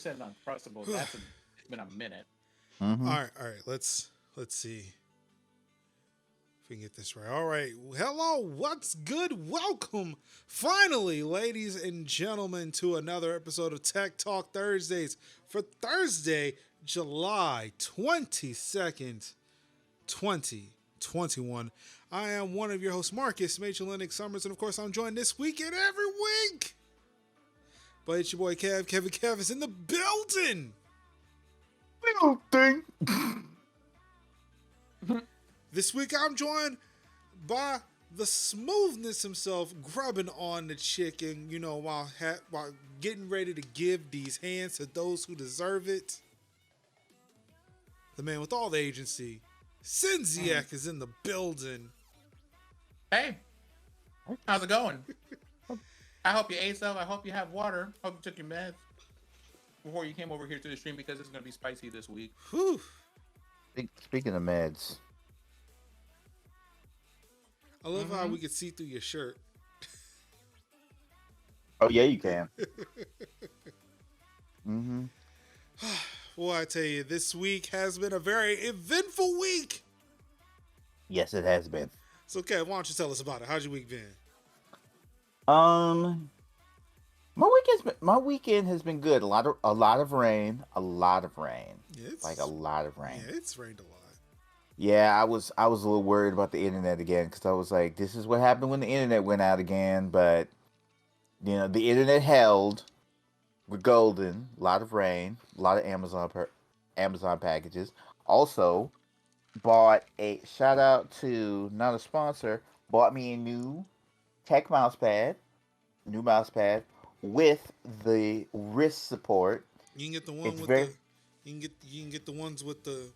said uncrustable, it's been a minute. Mm-hmm. All right. Let's see if we can get this right. All right. Hello, what's good? Welcome, finally, ladies and gentlemen, to another episode of Tech Talk Thursdays for Thursday, July 22nd, 2021. I am one of your hosts, Marcus Major Linux Summers, and of course, I'm joined this week and every week by it's your boy Kev. Kev is in the building. Little thing. This week I'm joined by the smoothness himself, grubbing on the chicken, while getting ready to give these hands to those who deserve it. The man with all the agency, Sinziak, is in the building. Hey, how's it going? I hope you ate some. I hope you have water. Hope you took your meds before you came over here to the stream because it's going to be spicy this week. Whew. Speaking of meds, I love how we can see through your shirt. oh yeah, you can. Mm-hmm. Well, I tell you, this week has been a very eventful week. Yes, it has been. So, Kev, why don't you tell us about it? How's your week been? My weekend has been good. A lot of rain. Yeah, Like a lot of rain. Yeah, it's rained a lot. Yeah, I was a little worried about the internet again because I was like, this is what happened when the internet went out again. But the internet held. We're golden. A lot of rain. A lot of Amazon packages. Also, bought a shout out to not a sponsor. Bought me a new tech new mouse pad with the wrist support. You can get the one It's with very- the. You can get the ones with the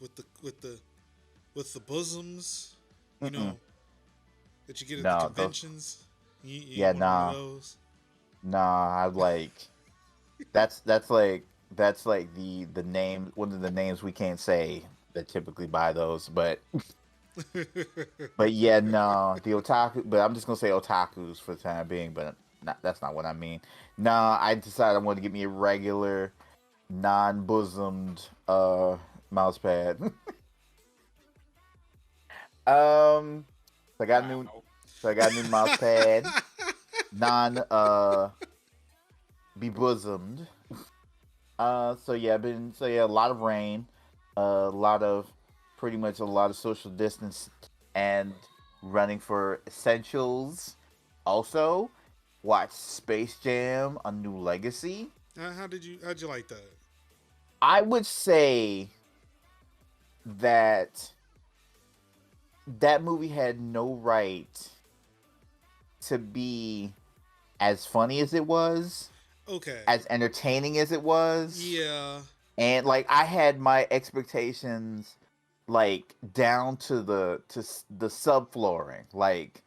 bosoms. You know Mm-mm. that you get at No, the those- conventions. You Yeah, want one nah. of those. Nah, I like that's like the name, one of the names we can't say that typically buy those, but yeah, no, the otaku, but I'm just gonna say otakus for the time being, but that's not what I mean. Nah, I decided I wanted to get me a regular non-bosomed mouse pad. So I got a new Wow. mouse pad, non bebosomed. So yeah, a lot of rain, pretty much a lot of social distance and running for essentials. Also, watch Space Jam: A New Legacy. How'd you like that? I would say that movie had no right to be as funny as it was, Okay. as entertaining as it was. Yeah. And like I had my expectations like down to the subflooring, like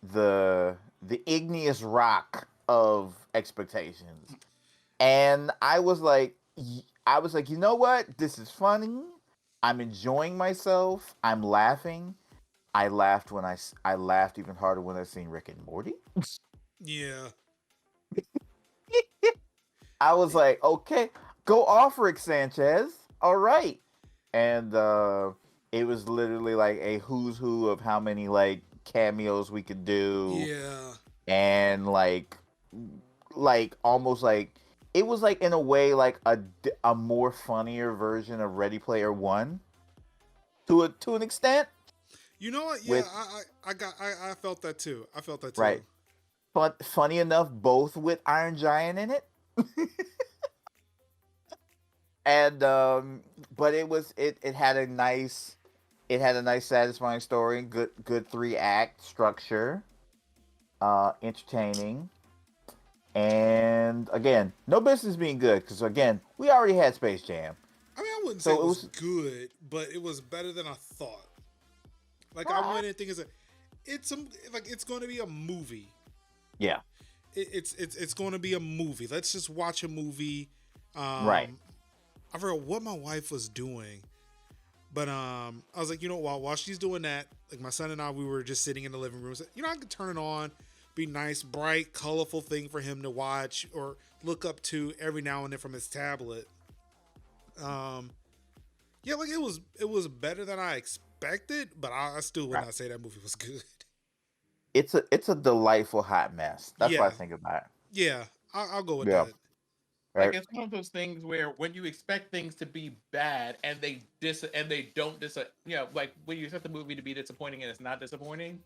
the igneous rock of expectations. And I was like, you know what? This is funny. I'm enjoying myself. I'm laughing. I laughed I laughed even harder when I seen Rick and Morty. Yeah. I was like, okay, go off, Rick Sanchez. All right. And it was literally like a who's who of how many like cameos we could do. Yeah. And like almost like it was like in a way like a more funnier version of Ready Player One to an extent. You know what? Yeah, I felt that too. Right. Funny enough, both with Iron Giant in it. And but it had a nice satisfying story, good 3-act structure, entertaining, and again, no business being good because again, we already had Space Jam. I mean, I wouldn't say it was good, but it was better than I thought. Like I went in thinking it's going to be a movie. Yeah. It's going to be a movie. Let's just watch a movie. Right. I forgot what my wife was doing, but I was like, while she's doing that, like my son and I, we were just sitting in the living room. So, I could turn it on. be nice, bright, colorful thing for him to watch or look up to every now and then from his tablet. Yeah, like it was better than I expected, but I still would not say that movie was good. It's a delightful hot mess. That's what I Yeah, think about it. yeah, I'll go with Yeah. that. Like Right. it's one of those things where when you expect things to be bad and they don't like when you expect the movie to be disappointing and it's not disappointing.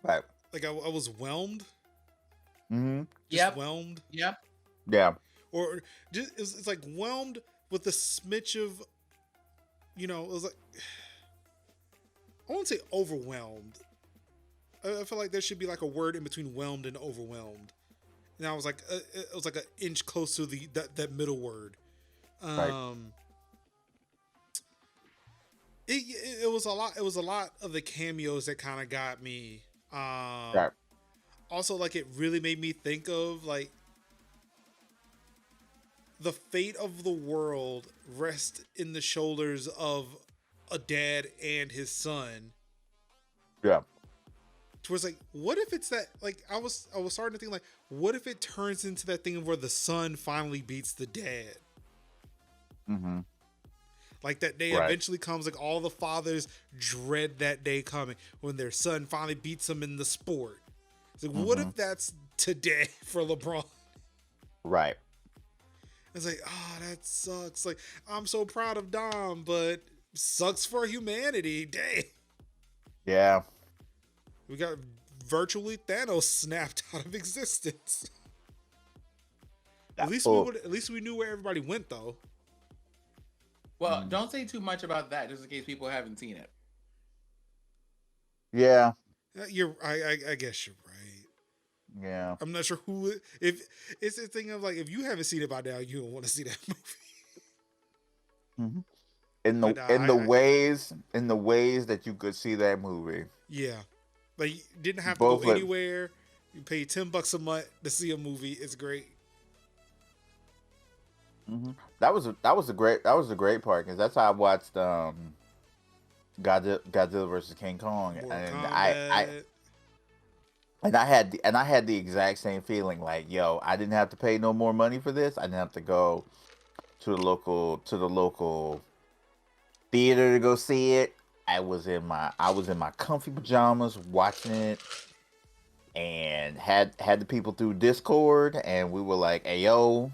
Right. Like I was whelmed, Mm-hmm. just Yep. whelmed, Yep. Yeah. or just it's like whelmed with a smidge of, it was like I won't say overwhelmed. I feel like there should be like a word in between whelmed and overwhelmed. And I was like, it was like an inch close to that middle word. Right. It was a lot. It was a lot of the cameos that kind of got me. Right. Also, like it really made me think of like the fate of the world rests in the shoulders of a dad and his son. Yeah. Towards like, what if it's that? Like, I was starting to think like, what if it turns into that thing where the son finally beats the dad? Mm-hmm. Like that day Right. eventually comes. Like all the fathers dread that day coming when their son finally beats them in the sport. It's like, what if that's today for LeBron? Right. It's like, oh, that sucks. Like, I'm so proud of Dom, but sucks for humanity. Dang. Yeah. We got virtually Thanos snapped out of existence. At least we knew where everybody went though. Well, don't say too much about that, just in case people haven't seen it. Yeah. I guess you're right. Yeah. I'm not sure who if it's the thing of like if you haven't seen it by now, you don't want to see that movie. Mm-hmm. In the ways that you could see that movie. Yeah, like you didn't have to Both go anywhere. You pay $10 a month to see a movie. It's great. Mm-hmm. That was a great part because that's how I watched Godzilla versus King Kong, Mortal and Kombat. I had the exact same feeling. Like, yo, I didn't have to pay no more money for this. I didn't have to go to the local theater to go see it. I was in my comfy pajamas watching it, and had the people through Discord, and we were like, "Hey, yo,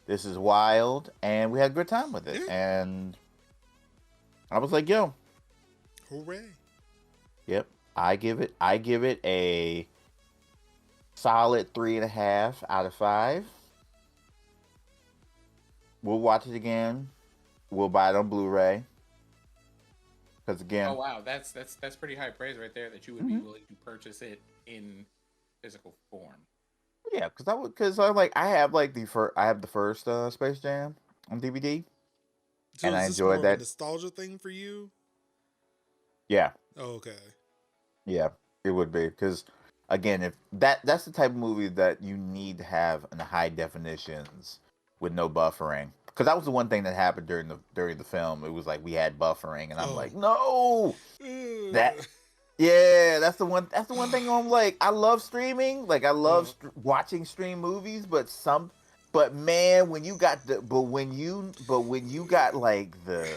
this is wild," and we had a good time with it. Yeah. And I was like, "Yo, Hooray!" yep." I give it a solid 3.5 out of 5. We'll watch it again. We'll buy it on Blu-ray. Because again, Oh wow, that's pretty high praise right there that you would be willing to purchase it in physical form. yeah, I have the first Space Jam on DVD, So and is I this more enjoyed of a that. nostalgia thing for you? Yeah, Oh, okay. yeah, it would be because again, if that's the type of movie that you need to have in high definitions with no buffering. Because that was the one thing that happened during the film. It was like we had buffering, and I'm like, no, that yeah, that's the one. That's the one thing I'm like. I love streaming. Like I love watching stream movies, but man, when you got when you got like when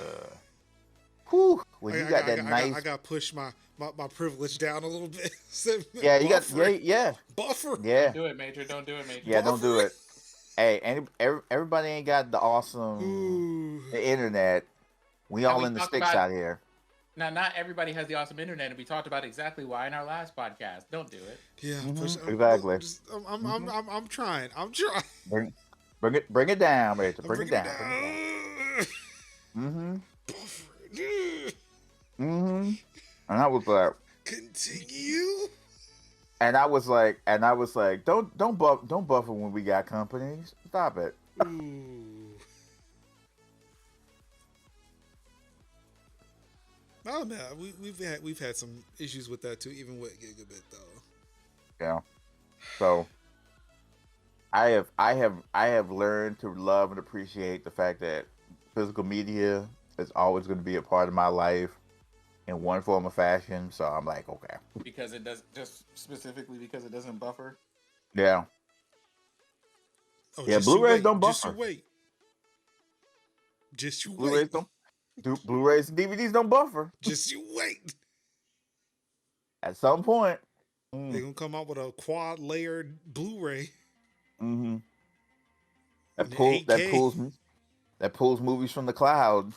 you got that nice. I got pushed my privilege down a little bit. Yeah, you got yeah. Buffer. Yeah. Don't do it, Major. Don't do it, Major. Yeah, don't do it. Hey, everybody ain't got the awesome internet. We all in the sticks out here. Now, not everybody has the awesome internet, and we talked about exactly why in our last podcast. Don't do it. Yeah, exactly. I'm trying. I'm trying. Bring it down, Rachel. Bring it down. And I was like, continue. And I was like, don't buffer when we got companies. Stop it. Oh no, we've had some issues with that too, even with Gigabit though. Yeah. So I have learned to love and appreciate the fact that physical media is always going to be a part of my life in one form or fashion. So I'm like, okay, Because it does, just specifically because it doesn't buffer. yeah, Oh, yeah. just you Blu-rays wait. don't Just you buffer. wait. Just you Blu-rays wait. don't. Blu-rays and DVDs don't buffer. Just you wait. At some point. They're gonna come out with a quad layered Blu-ray Mm-hmm. in That the pull that 8K. pulls that pulls movies from the cloud.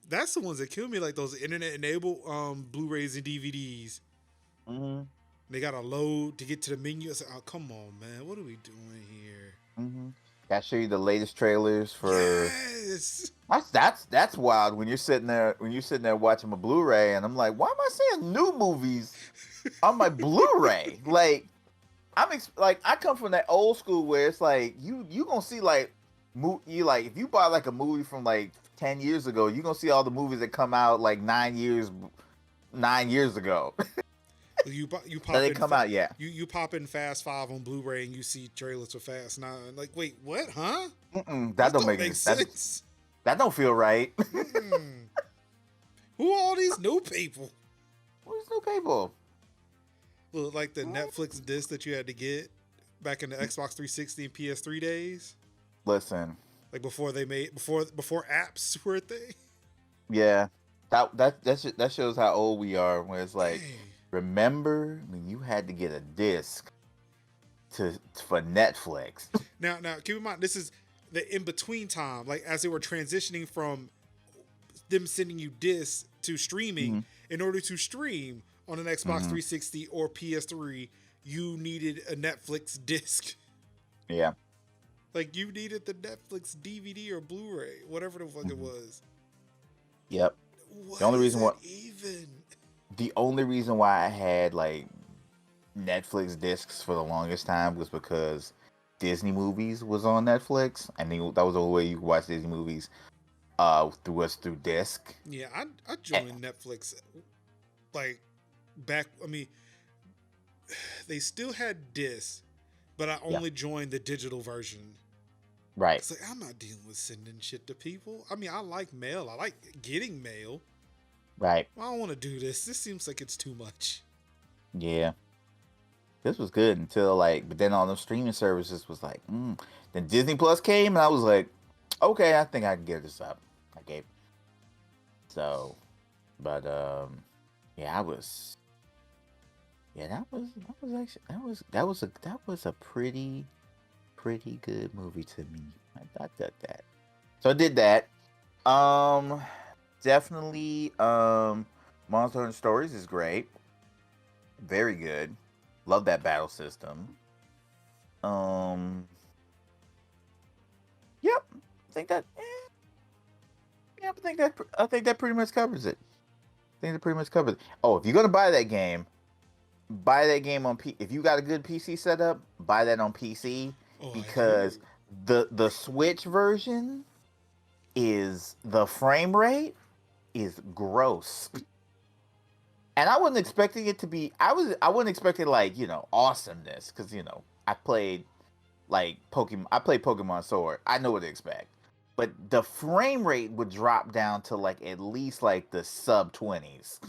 That's the ones that kill me, like those internet enabled Blu-rays and DVDs. Mm-hmm. They gotta load to get to the menu. It's like, oh, come on, man, what are we doing here? Mm-hmm. I show you the latest trailers for. Yes. That's wild when you're sitting there watching a Blu-ray and I'm like, why am I seeing new movies on my Blu-ray? Like like I come from that old school where it's like you gonna see like you like if you buy like a movie from like 10 years ago, you gonna see all the movies that come out like 9 years ago You that pop didn't in come out yet. you pop in Fast Five on Blu-ray and you see trailers for Fast Nine. Like, wait, what? Huh? That This don't don't make make any sense. that don't feel right. Mm-mm. Who are all these new people? Who's new people? Look like the Netflix disc that you had to get back in the Xbox 360 and PS3 days, Listen, like before they made before apps were a thing. yeah, that shows how old we are. When it's like, Dang. remember when you had to get a disc for Netflix? Now, keep in mind this is the in between time, like as they were transitioning from them sending you discs to streaming. Mm-hmm. In order to stream on an Xbox 360 or PS3, you needed a Netflix disc. Yeah. Like you needed the Netflix DVD or Blu-ray, whatever the fuck it was. Yep. What The only is reason that why even? the only reason why I had like Netflix discs for the longest time was because Disney movies was on Netflix. I think that was the only way you could watch Disney movies through disc. Yeah, I joined Netflix like back. I mean, they still had discs, but I only joined the digital version. Right. It's like I'm not dealing with sending shit to people. I mean, I like mail. I like getting mail. Right. I don't want to do this. This seems like it's too much. Yeah. This was good until like, but then all the streaming services was like, Then Disney Plus came, and I was like, okay, I think I can get this up. I gave. So, but yeah, that was a pretty good movie to me. I dug that. So I did that. Definitely. Monster Hunter Stories is great. Very good. Love that battle system. Yep. I think that. Yeah, I think that pretty much covers it. Oh, if you're gonna buy that game on If you got a good PC setup, buy that on PC because the Switch version is the frame rate is gross. And I wasn't expecting it to be. I wasn't expecting like awesomeness because I played Pokemon. I played Pokemon Sword. I know what to expect, but the frame rate would drop down to like at least like the sub 20s,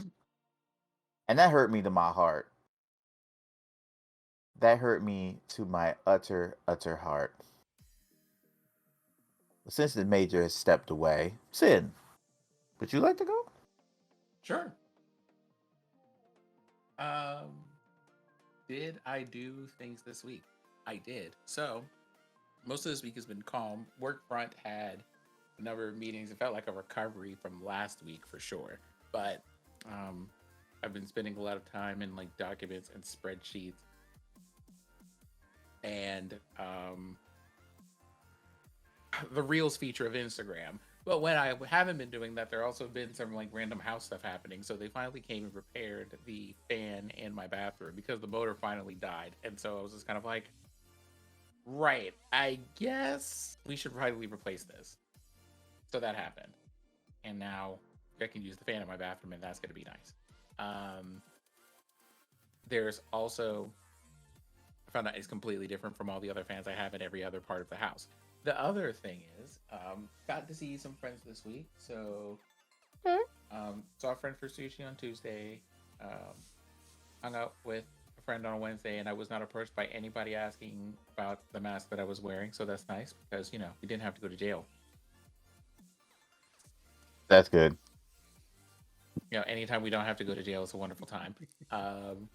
and that hurt me to my heart. That hurt me to my utter heart. Since the major has stepped away, Sid, would you like to go? Sure. Did I do things this week? I did. So most of this week has been calm. Work front had a number of meetings. It felt like a recovery from last week for sure. But I've been spending a lot of time in like documents and spreadsheets. And the Reels feature of Instagram. But when I haven't been doing that, there also been some like random house stuff happening. So they finally came and repaired the fan in my bathroom because the motor finally died. And so I was just kind of like, right, I guess we should probably replace this. So that happened. And now I can use the fan in my bathroom, and that's going to be nice. There's also, I found out it's completely different from all the other fans I have in every other part of the house. The other thing is, got to see some friends this week. So Okay. Saw a friend for sushi on Tuesday. Um, hung out with a friend on Wednesday, and I was not approached by anybody asking about the mask that I was wearing. So that's nice because we didn't have to go to jail. That's good. Anytime we don't have to go to jail, it's a wonderful time. Um,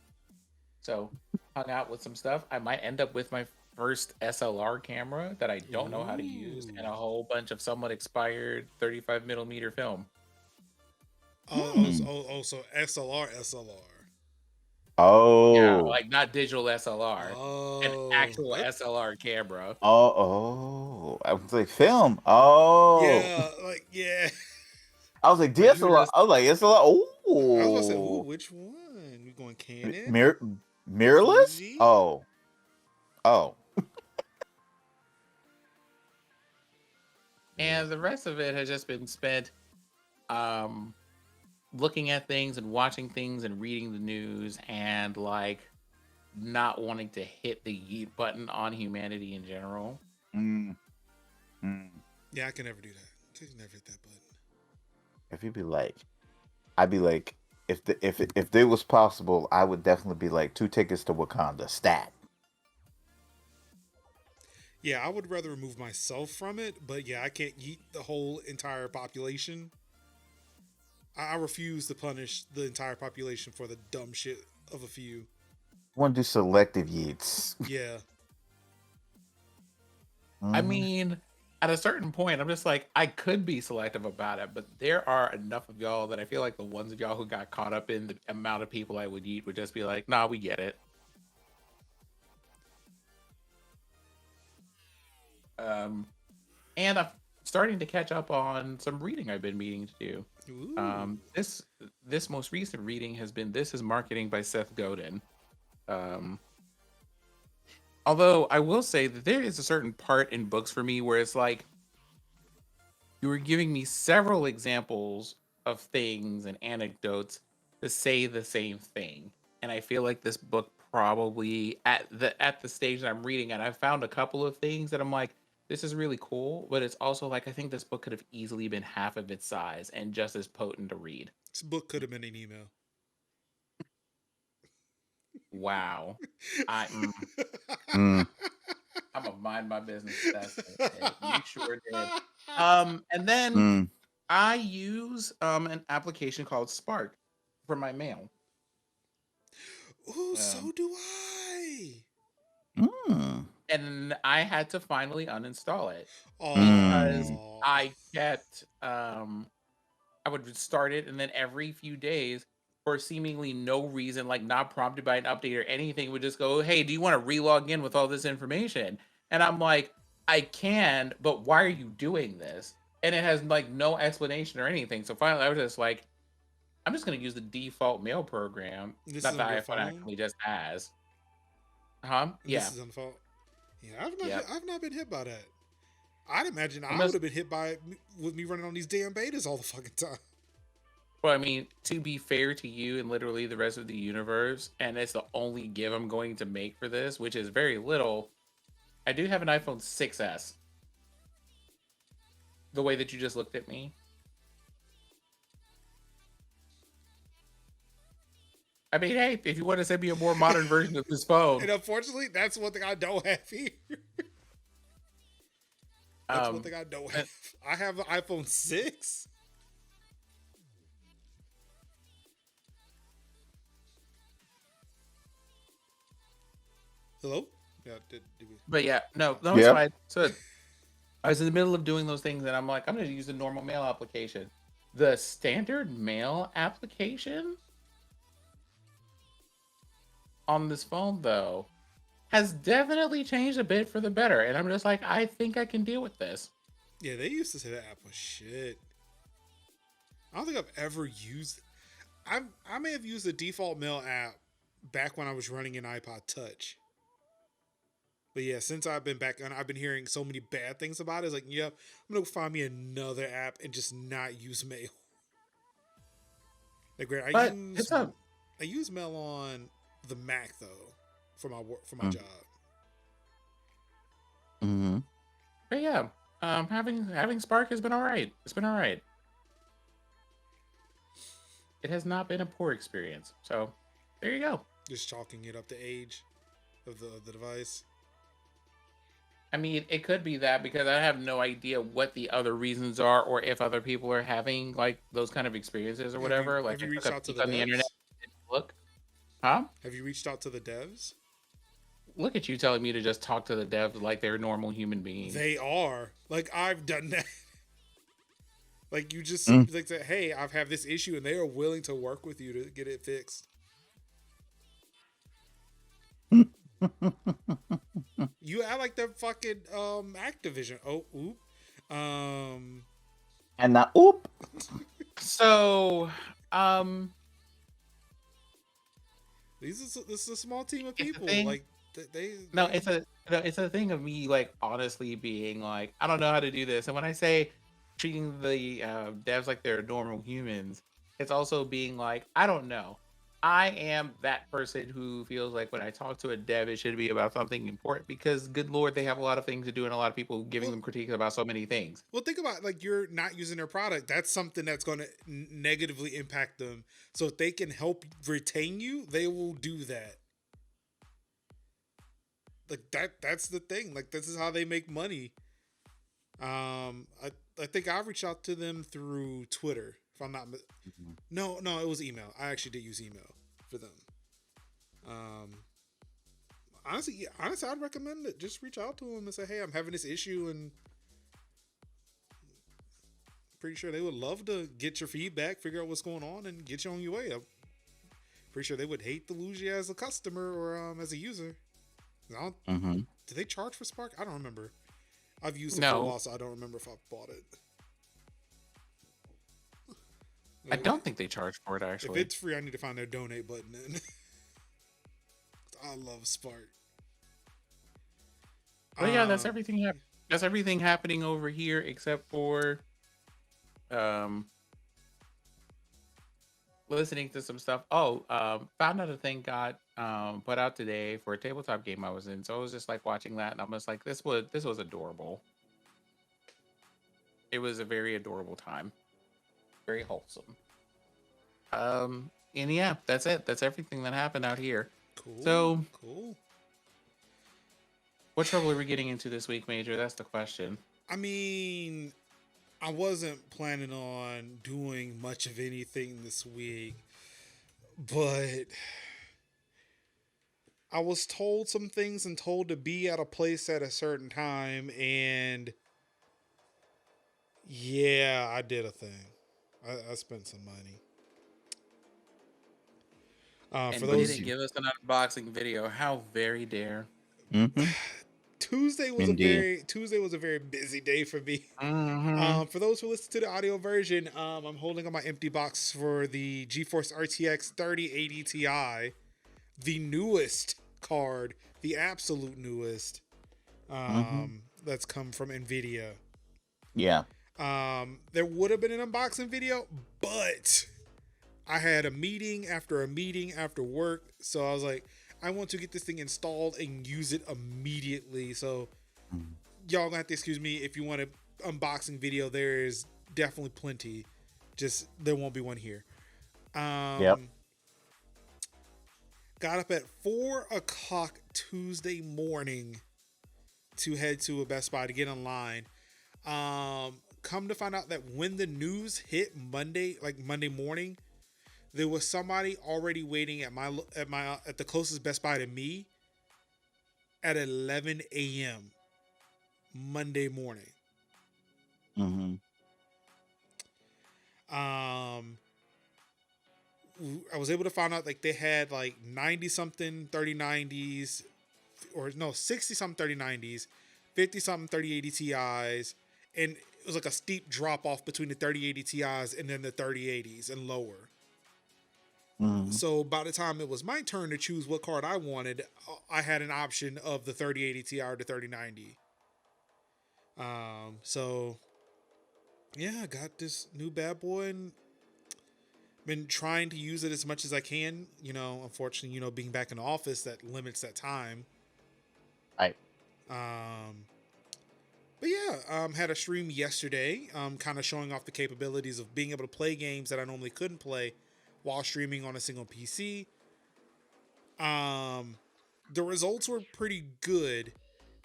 so hung out with some stuff. I might end up with my first SLR camera that I don't know how to use, and a Ooh. whole bunch of somewhat expired 35 millimeter film. Hmm. So SLR. Yeah, Oh. like not digital SLR, an Oh, actual SLR camera. Oh. I was like, film. Oh. yeah, like yeah. I was like, But you were DSLR. just I was like, SLR. I was about to say, ooh, Oh. which one? You going Canon, Mirror, mirrorless? Fuji? Oh. Oh. Yeah. and the rest of it has just been spent um looking at things and watching things and reading the news and like not wanting to hit the yeet button on humanity in general. Mm, mm. Yeah, I can never do that. I can never hit that button. If you'd be like, I'd be like, if it was possible, I would definitely be like 2 tickets to Wakanda, stat. Yeah, I would rather remove myself from it, but yeah, I can't eat the whole entire population. I refuse to punish the entire population for the dumb shit of a few. I want to do selective yeets. Yeah. I Hmm. mean, at a certain point, I'm just like, I could be selective about it, but there are enough of y'all that I feel like the ones of y'all who got caught up in the amount of people I would eat would just be like, nah, we get it. Um, and I'm starting to catch up on some reading I've been meaning to do. Ooh. This most recent reading has been This is Marketing by Seth Godin. Um, although I will say that there is a certain part in books for me where it's like you were giving me several examples of things and anecdotes to say the same thing. And I feel like this book probably at the stage that I'm reading it, I found a couple of things that I'm like, this is really cool, but it's also like I think this book could have easily been half of its size and just as potent to read. This book could have been an email. Wow. I Mm. I'm gonna mind my business if that's okay. You sure did. And then Mm. I use an application called Spark for my mail. Ooh, Um, so do I. Mm. and I had to finally uninstall it because Mm. Oh. I kept I would start it and then every few days for seemingly no reason, like not prompted by an update or anything, would just go, "Hey, do you want to relog in with all this information?" And I'm like, "I can, but why are you doing this?" And it has like no explanation or anything. So finally, I was just like, "I'm just gonna use the default mail program This is that the on your iPhone phone. actually just has." Huh? This Yeah. is on the phone. Yeah, Yep. I've not been hit by that. I'd imagine I'm I would just have been hit by it with me running on these damn betas all the fucking time. Well, I mean, to be fair to you and literally the rest of the universe, and it's the only give I'm going to make for this, which is very little. I do have an iPhone 6S. The way that you just looked at me. I mean, hey, if you want to send me a more modern version of this phone, And unfortunately, that's one thing I don't have here. That's one um, thing I don't and- have. I have an iPhone 6. Hello? Yeah, did we? but yeah, no, it's Yep. fine. So I was in the middle of doing those things, and I'm like, I'm going to use the normal mail application. The standard mail application on this phone, though, has definitely changed a bit for the better. And I'm just like, I think I can deal with this. Yeah, they used to say that app was shit. I don't think I've ever used. I may have used the default mail app back when I was running an iPod Touch. But yeah, since I've been back and I've been hearing so many bad things about it, it's like, yep, I'm gonna find me another app and just not use mail. Like, great, But it's a I use mail on the Mac though for my work for my Mm. job. Mm. But yeah, having Spark has been all right. It's been all right. it has not been a poor experience. So there you go. Just chalking it up to age of the device. I mean, it could be that because I have no idea what the other reasons are, or if other people are having like those kind of experiences or whatever. Have Like I you took reached a out to peek the on the internet, devs? and look, huh? Have you reached out to the devs? Look at you telling me to just talk to the devs like they're normal human beings. They are. Like, I've done that. Like, you just Mm. like say, hey, I've have this issue, and they are willing to work with you to get it fixed. You act like they're fucking Activision. Oh, oop. And now, oop. So, um, This is a small team of it's a people. thing. Like they No, it's a thing of me like honestly being like I don't know how to do this, and when I say treating the devs like they're normal humans, it's also being like I don't know. I am that person who feels like when I talk to a dev, it should be about something important because, good lord, they have a lot of things to do and a lot of people giving well, them critiques about so many things. well think about like you're not using their product. That's something that's going to negatively impact them. So if they can help retain you, they will do that. Like that's the thing. Like this is how they make money. I think I reached out to them through Twitter. If I'm not no, it was email. I actually did use email for them. Um, honestly, I'd recommend it. Just reach out to them and say, "Hey, I'm having this issue," and pretty sure they would love to get your feedback, figure out what's going on, and get you on your way. I'm pretty sure they would hate to lose you as a customer or as a user. Mm-hmm. Do they charge for Spark? I don't remember. I've used it for a No, while, so I don't remember if I bought it. I don't think they charge for it If actually. it's free, I need to find their donate button. Then I love Spark. But yeah, that's Um, everything. That's everything happening over here except for um listening to some stuff. Oh, found out a thing got put out today for a tabletop game I was in. So I was just like watching that, and I was like, this was adorable. It was a very adorable time, very wholesome. And yeah, that's it. That's everything that happened out here. cool, So, cool. what trouble are we getting into this week, Major? That's the question. I mean, I wasn't planning on doing much of anything this week, but I was told some things and told to be at a place at a certain time, and yeah, I did a thing. I spent some money. For And What those, didn't you? give us an unboxing video. How very dare. Mm-hmm. Indeed. Tuesday was a very busy day for me. Mm-hmm. For those who listen to the audio version, I'm holding up my empty box for the GeForce RTX 3080 Ti, the newest card, the absolute newest. Mm-hmm. That's come from Nvidia. Yeah. There would have been an unboxing video, but I had a meeting after work, so I was like, I want to get this thing installed and use it immediately. So Mhm. y'all gonna have to excuse me if you want an unboxing video. There is definitely plenty. Just there won't be one here. Yep. Got up at 4 o'clock Tuesday morning to head to a Best Buy to get online. Come to find out that when the news hit Monday, like Monday morning, there was somebody already waiting at at the closest Best Buy to me at 11 a.m. Monday morning. Mm-hmm. I was able to find out like they had like 90 something 3090s, or no, 60 something 3090s, 50 something 3080 Ti's, and it was like a steep drop off between the 3080 Ti's and then the 3080s and lower. Mm-hmm. So by the time it was my turn to choose what card I wanted, I had an option of the 3080 Ti or the 3090. So yeah, I got this new bad boy and been trying to use it as much as I can. Unfortunately, being back in the office, that limits that time. Right. But yeah, had a stream yesterday, kind of showing off the capabilities of being able to play games that I normally couldn't play while streaming on a single PC. The results were pretty good.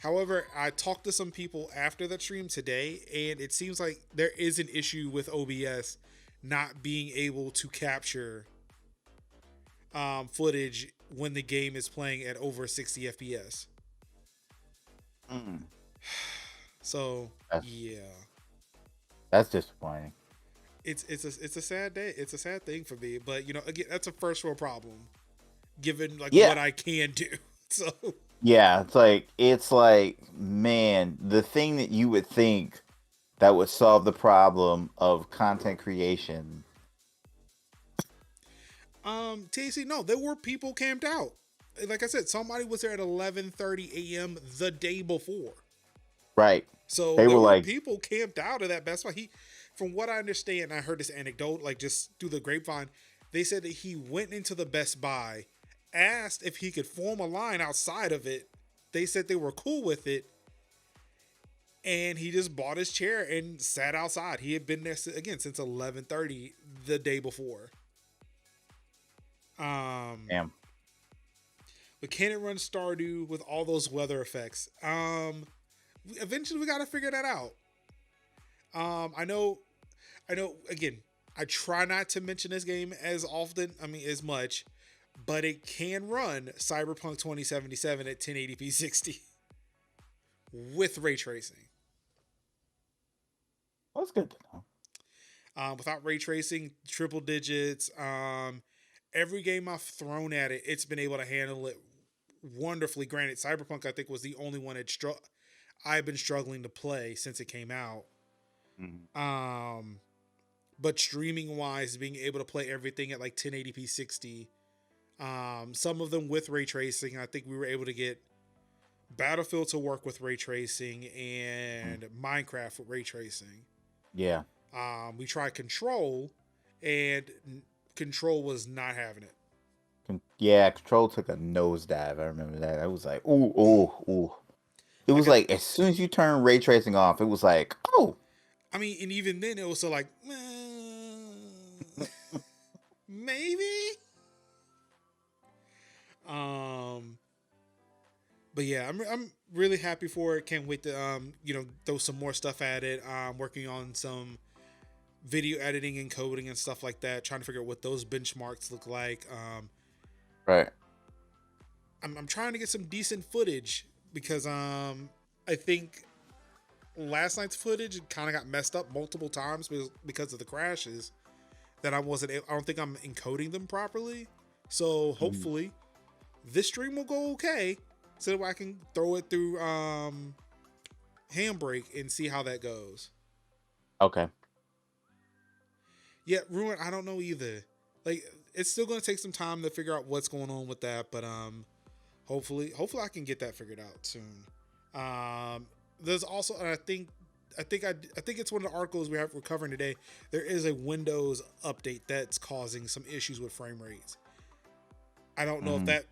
However, I talked to some people after that stream today, and it seems like there is an issue with OBS not being able to capture footage when the game is playing at over 60 FPS. Mm. So That's, yeah, that's disappointing. it's a sad day. It's a sad thing for me, but again, that's a first world problem, given like Yeah. what I can do. So Yeah, it's like, man, the thing that you would think that would solve the problem of content creation. TAC, no, there were people camped out. Like I said, somebody was there at 11:30 a.m. the day before. Right. So They there were were like, people camped out of that Best Buy. From what I understand, I heard this anecdote, like just through the grapevine. They said that he went into the Best Buy, asked if he could form a line outside of it. They said they were cool with it, and he just bought his chair and sat outside. He had been there again since 11:30 the day before. damn. But can it run Stardew with all those weather effects? Eventually we got to figure that out. I know. Again, I try not to mention this game as often. I mean, as much, but it can run Cyberpunk 2077 at 1080p 60 with ray tracing. That's good to know. Without ray tracing, triple digits. Every game I've thrown at it, it's been able to handle it wonderfully. Granted, Cyberpunk I think was the only one I've been struggling to play since it came out. Mm-hmm. But streaming wise, being able to play everything at like 1080p 60. Some of them with ray tracing. I think we were able to get Battlefield to work with ray tracing and Minecraft with ray tracing. Yeah. We tried Control, and Control was not having it. Yeah, Control took a nosedive. I remember that. I was like, ooh, ooh, ooh. It was like as soon as you turn ray tracing off, it was like, oh. I mean, and even then it was so like, maybe. But yeah, I'm really happy for it. Can't wait to throw some more stuff at it. Working on some video editing and coding and stuff like that. Trying to figure out what those benchmarks look like. Right. I'm trying to get some decent footage because I think last night's footage kind of got messed up multiple times because of the crashes that I don't think I'm encoding them properly. So hopefully this stream will go okay so that I can throw it through Handbrake and see how that goes. Okay. Yeah, Ruin, I don't know either. Like, it's still going to take some time to figure out what's going on with that, but hopefully I can get that figured out soon. There's also, and I think it's one of the articles we're covering today. There is a Windows update that's causing some issues with frame rates. I don't know if that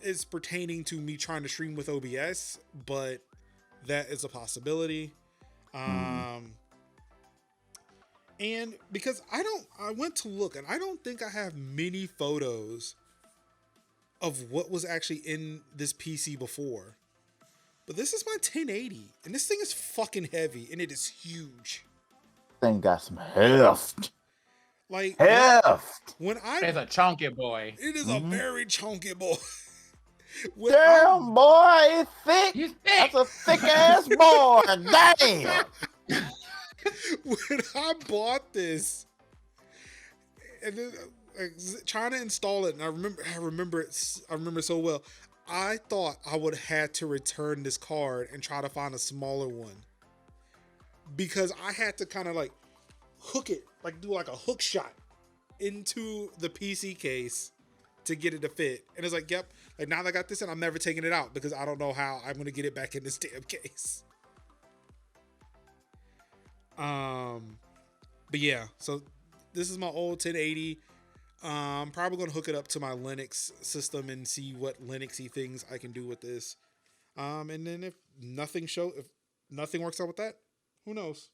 is pertaining to me trying to stream with OBS, but that is a possibility. And because I went to look and I don't think I have many photos of what was actually in this PC before. But this is my 1080 and this thing is fucking heavy and it is huge. Thing got some heft. Like heft. It's a chunky boy. It is a very chunky boy. Damn, boy, it's thick. He's thick. That's a thick ass boy. Damn. When I bought this, and then trying to install it, and I remember it so well. I thought I would have had to return this card and try to find a smaller one because I had to kind of like hook it, like do like a hook shot into the PC case to get it to fit. And it's like, yep, like now that I got this in, I'm never taking it out because I don't know how I'm going to get it back in this damn case. But yeah, so this is my old 1080. I'm probably going to hook it up to my Linux system and see what Linuxy things I can do with this. And then if nothing works out with that, who knows?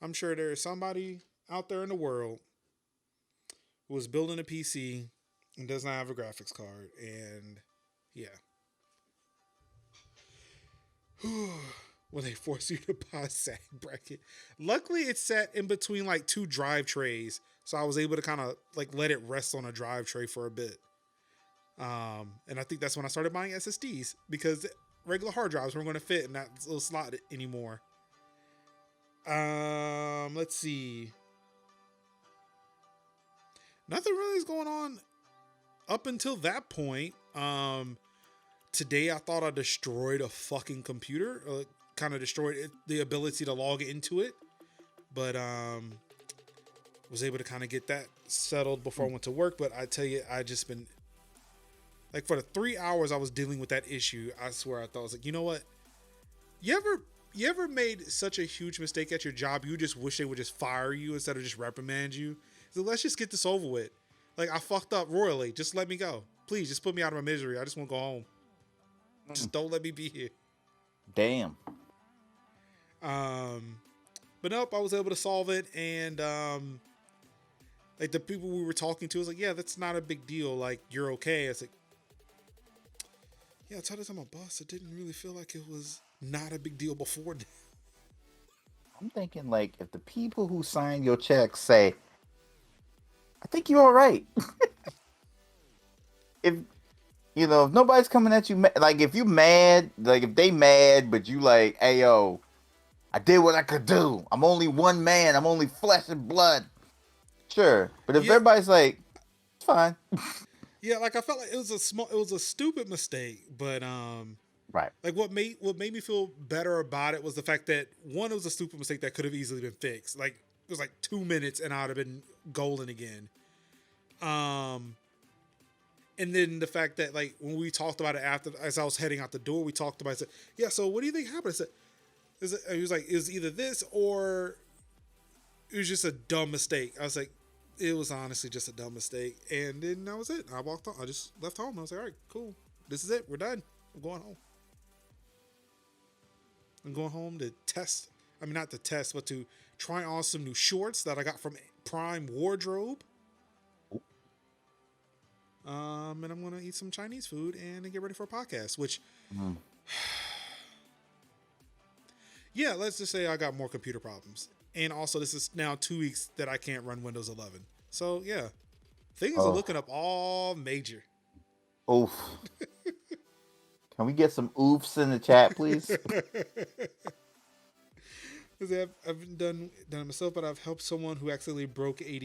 I'm sure there is somebody out there in the world who was building a PC and does not have a graphics card. And yeah. When they force you to buy a SAG bracket. Luckily, it's set in between like two drive trays. So I was able to kind of like let it rest on a drive tray for a bit. And I think that's when I started buying SSDs because regular hard drives weren't going to fit in that little slot anymore. Let's see. Nothing really is going on up until that point. Today I thought I destroyed a fucking computer. Kind of destroyed the ability to log into it. But was able to kind of get that settled before I went to work. But I tell you, I just been like for the 3 hours I was dealing with that issue, I swear I thought I was like, you know what? You ever made such a huge mistake at your job you just wish they would just fire you instead of just reprimand you? So let's just get this over with. Like, I fucked up royally. Just let me go. Please, just put me out of my misery. I just want to go home. Just don't let me be here. Damn. But nope, I was able to solve it. And like the people we were talking to was like, yeah, that's not a big deal. Like, you're okay. I was like, yeah, I told my boss it didn't really feel like it was not a big deal before. I'm thinking like if the people who sign your checks say, I think you're all right. if nobody's coming at you, like if you mad, like if they mad, but you like, hey yo, I did what I could do. I'm only one man. I'm only flesh and blood. Sure, but if everybody's like, it's fine. Yeah, like I felt like it was a stupid mistake, but right. Like what made me feel better about it was the fact that one, it was a stupid mistake that could have easily been fixed. Like it was like 2 minutes and I'd have been golden again. And then the fact that like when we talked about it after, as I was heading out the door, we talked about it. I said, yeah, so what do you think happened? I said, he was like, it was either this or it was just a dumb mistake. I was like, it was honestly just a dumb mistake. And then that was it. I walked on. I just left home. I was like, all right, cool. This is it. We're done. I'm going home. I'm going home to test. I mean, not to test, but to try on some new shorts that I got from Prime Wardrobe. And I'm going to eat some Chinese food and get ready for a podcast, which, yeah, let's just say I got more computer problems. And also, this is now 2 weeks that I can't run Windows 11. So, yeah, things are looking up all major. Oof. Can we get some oofs in the chat, please? I've done it myself, but I've helped someone who accidentally broke AD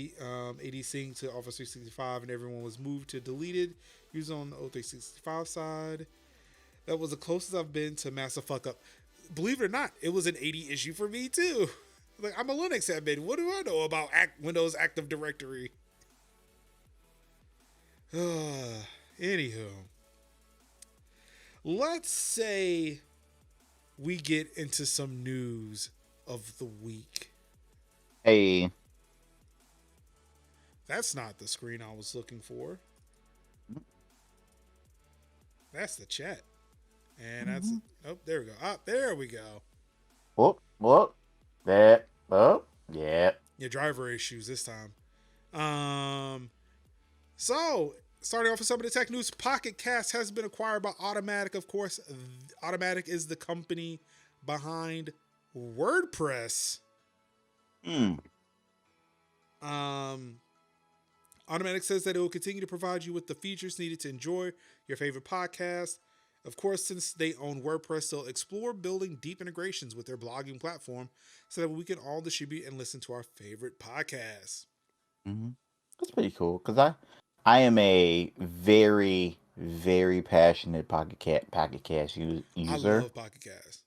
sync to Office 365 and everyone was moved to deleted using on the O365 side. That was the closest I've been to massive fuck up. Believe it or not, it was an 80 issue for me too. Like, I'm a Linux admin. What do I know about Windows Active Directory? Anywho, let's say we get into some news of the week. Hey. That's not the screen I was looking for. That's the chat. And that's... Oh, there we go. Ah, there we go. Whoop. That. Oh, yeah. Your driver issues this time. So, starting off with some of the tech news, Pocket Cast has been acquired by Automatic, of course. Automatic is the company behind WordPress. Automatic says that it will continue to provide you with the features needed to enjoy your favorite podcast. Of course, since they own WordPress, they'll explore building deep integrations with their blogging platform so that we can all distribute and listen to our favorite podcasts. That's pretty cool because I am a very, very passionate Pocket Cast user. I love Pocket Cast.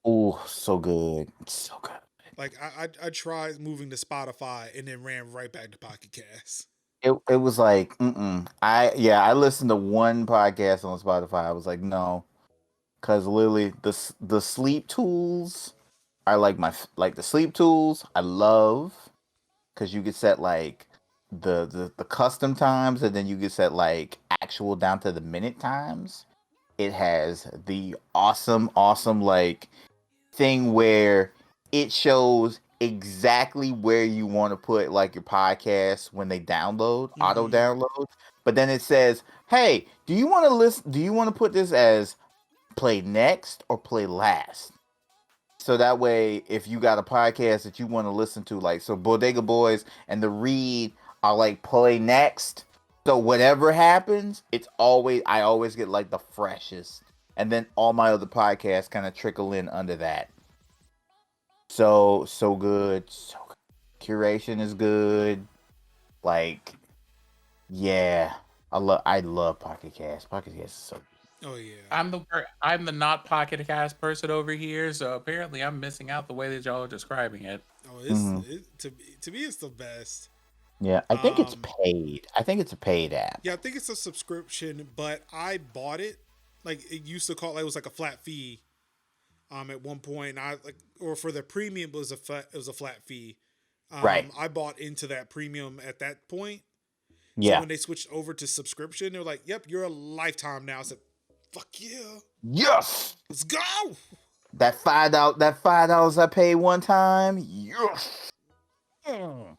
Oh, so good. It's so good. Like, I tried moving to Spotify and then ran right back to Pocket Cast. It was like, I listened to one podcast on Spotify. I was like, no, because literally the sleep tools are like the sleep tools I love because you could set like the custom times and then you could set like actual down to the minute times. It has the awesome like thing where it shows exactly where you want to put like your podcast when they download, auto download. But then it says, "Hey, do you want to listen? Do you want to put this as play next or play last?" So that way, if you got a podcast that you want to listen to, like so Bodega Boys and The Read are like play next. So whatever happens, I always get like the freshest. And then all my other podcasts kind of trickle in under that. So good. So good. Curation is good. Like, yeah. I love Pocket Cast. Pocket Cast is so good. Oh yeah. I'm the not Pocket Cast person over here, so apparently I'm missing out the way that y'all are describing it. Oh, Mhm. to me it's the best. Yeah, I think it's Um, paid. I think it's a paid app. Yeah, I think it's a subscription, but I bought it. Like it used to call it was like a flat fee. At one point, I like or for the premium it was a flat fee. Right. I bought into that premium at that point. So Yeah. when they switched over to subscription, they were like, "Yep, you're a lifetime now." I said, "Fuck yeah, Yes. let's go." That $5 I paid one time. Yes. Mm.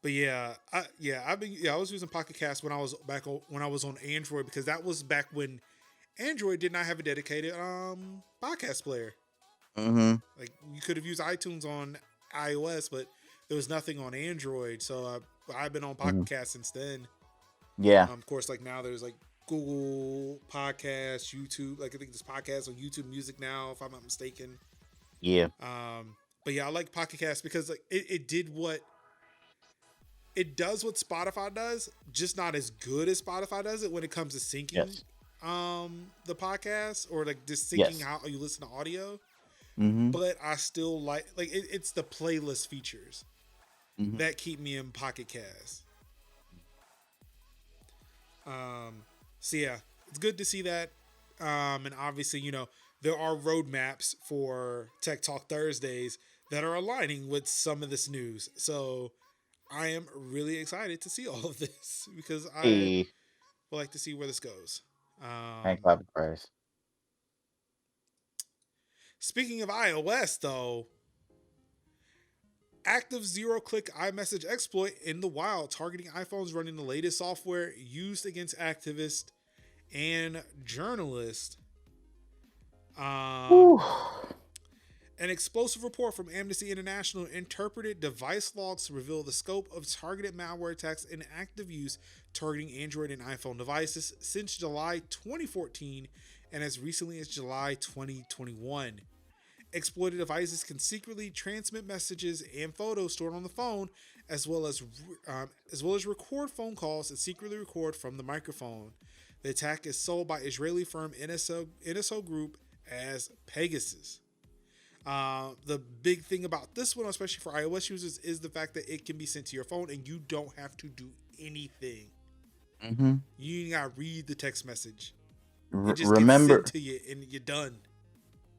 But yeah, I was using Pocket Cast when I was when I was on Android because that was back when Android did not have a dedicated podcast player. Mm-hmm. Like you could have used iTunes on iOS, but there was nothing on Android. So I've been on Pocket Cast since then. Yeah. Of course, like now there's like Google Podcasts, YouTube. Like I think there's podcasts on YouTube Music now, if I'm not mistaken. Yeah. But yeah, I like Pocket Cast because like it does what Spotify does, just not as good as Spotify does it when it comes to syncing Yes. the podcast or like just syncing Yes. how you listen to audio. Mm-hmm. But I still like it's the playlist features Mm-hmm. that keep me in Pocket Cast. So yeah, it's good to see that. And obviously, you know, there are roadmaps for Tech Talk Thursdays that are aligning with some of this news. So I am really excited to see all of this because I Hey, would like to see where this goes. thank God for Christ. Speaking of iOS, though, active zero-click iMessage exploit in the wild, targeting iPhones running the latest software used against activists and journalists. Whew. An explosive report from Amnesty International interpreted device logs to reveal the scope of targeted malware attacks in active use targeting Android and iPhone devices since July 2014 and as recently as July 2021. Exploited devices can secretly transmit messages and photos stored on the phone, as well as record phone calls and secretly record from the microphone. The attack is sold by Israeli firm NSO Group as Pegasus. The big thing about this one, especially for iOS users, is the fact that it can be sent to your phone and you don't have to do anything. Mm-hmm. You ain't gotta read the text message. It just gets Remember, sent to you and you're done.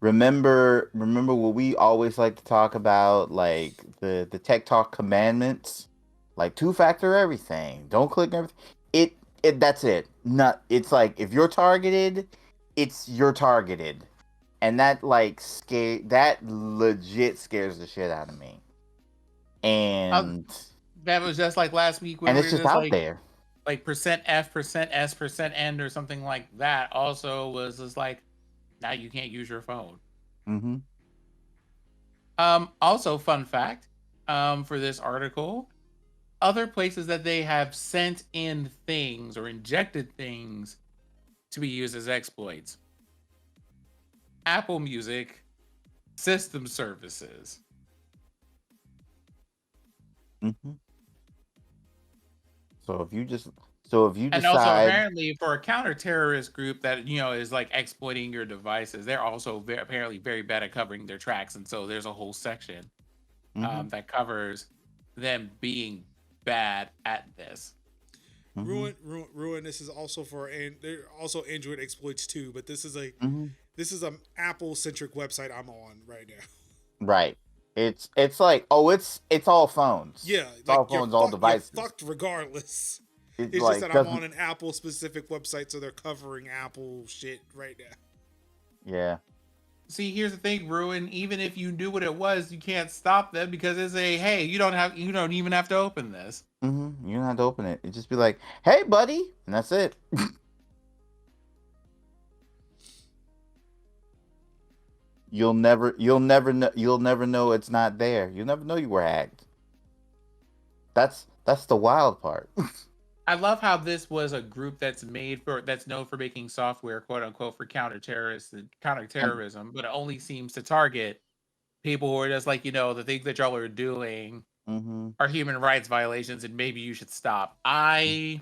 remember what we always like to talk about, like the Tech Talk commandments, like two-factor everything. Don't click everything. It that's it. Not. It's like if you're targeted, you're targeted. And that that legit scares the shit out of me. And That was just like last week when we it's were just just out there. like %F, %S, %N or something like that. Also was just like, now you can't use your phone. Mm-hmm. Also, fun fact, for this article, other places that they have sent in things or injected things to be used as exploits: Apple Music, system services. Mm-hmm. So if you And also decide, apparently for a counter-terrorist group that, you know, is like exploiting your devices, they're also apparently very bad at covering their tracks. And so there's a whole section mm-hmm, that covers them being bad at this. Ruin. This is also and there are also Android exploits too, but this is an Apple centric website I'm on right now. right. It's like, oh, it's all phones. Yeah, It's like all phones, all devices. you're fucked regardless. It's It's like just that I'm on an Apple specific website, so they're covering Apple shit right now. Yeah. See, here's the thing, Ruin. Even if you knew what it was, you can't stop them because it's a hey. You don't even have to open this. You don't have to open it. It just be like, "Hey, buddy," and that's it. you'll never know it's not there. You'll never know you were hacked. That's the wild part. I love how this was a group that's known for making software, quote unquote, for And counterterrorism, but it only seems to target people who are just like, the things that y'all are doing mm-hmm. are human rights violations, and maybe you should stop. I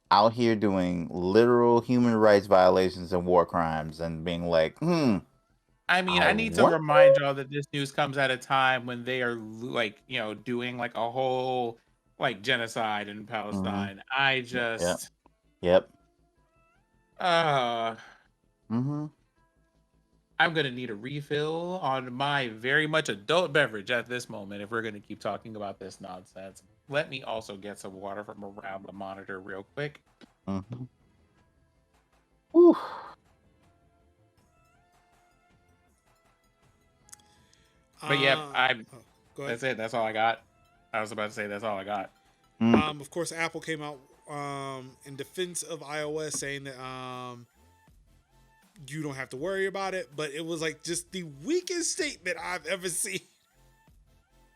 Out here doing literal human rights violations and war crimes, and being like, I mean, I I need to wonder. remind y'all that this news comes at a time when they are like, doing like a whole like genocide in Mm-hmm. Palestine. I Yep. just Yep. uh Mm-hmm. I'm gonna need a refill on my very much adult beverage at this moment if we're gonna keep talking about this nonsense. Let me also get some water from around the monitor real quick. Mm-hmm. Whew. But yep, I'm Oh, go ahead. that's it. That's all I got. I was about to say that's all I got. Mm. Of course, Apple came out in defense of iOS, saying that you don't have to worry about it. But it was like just the weakest statement I've ever seen.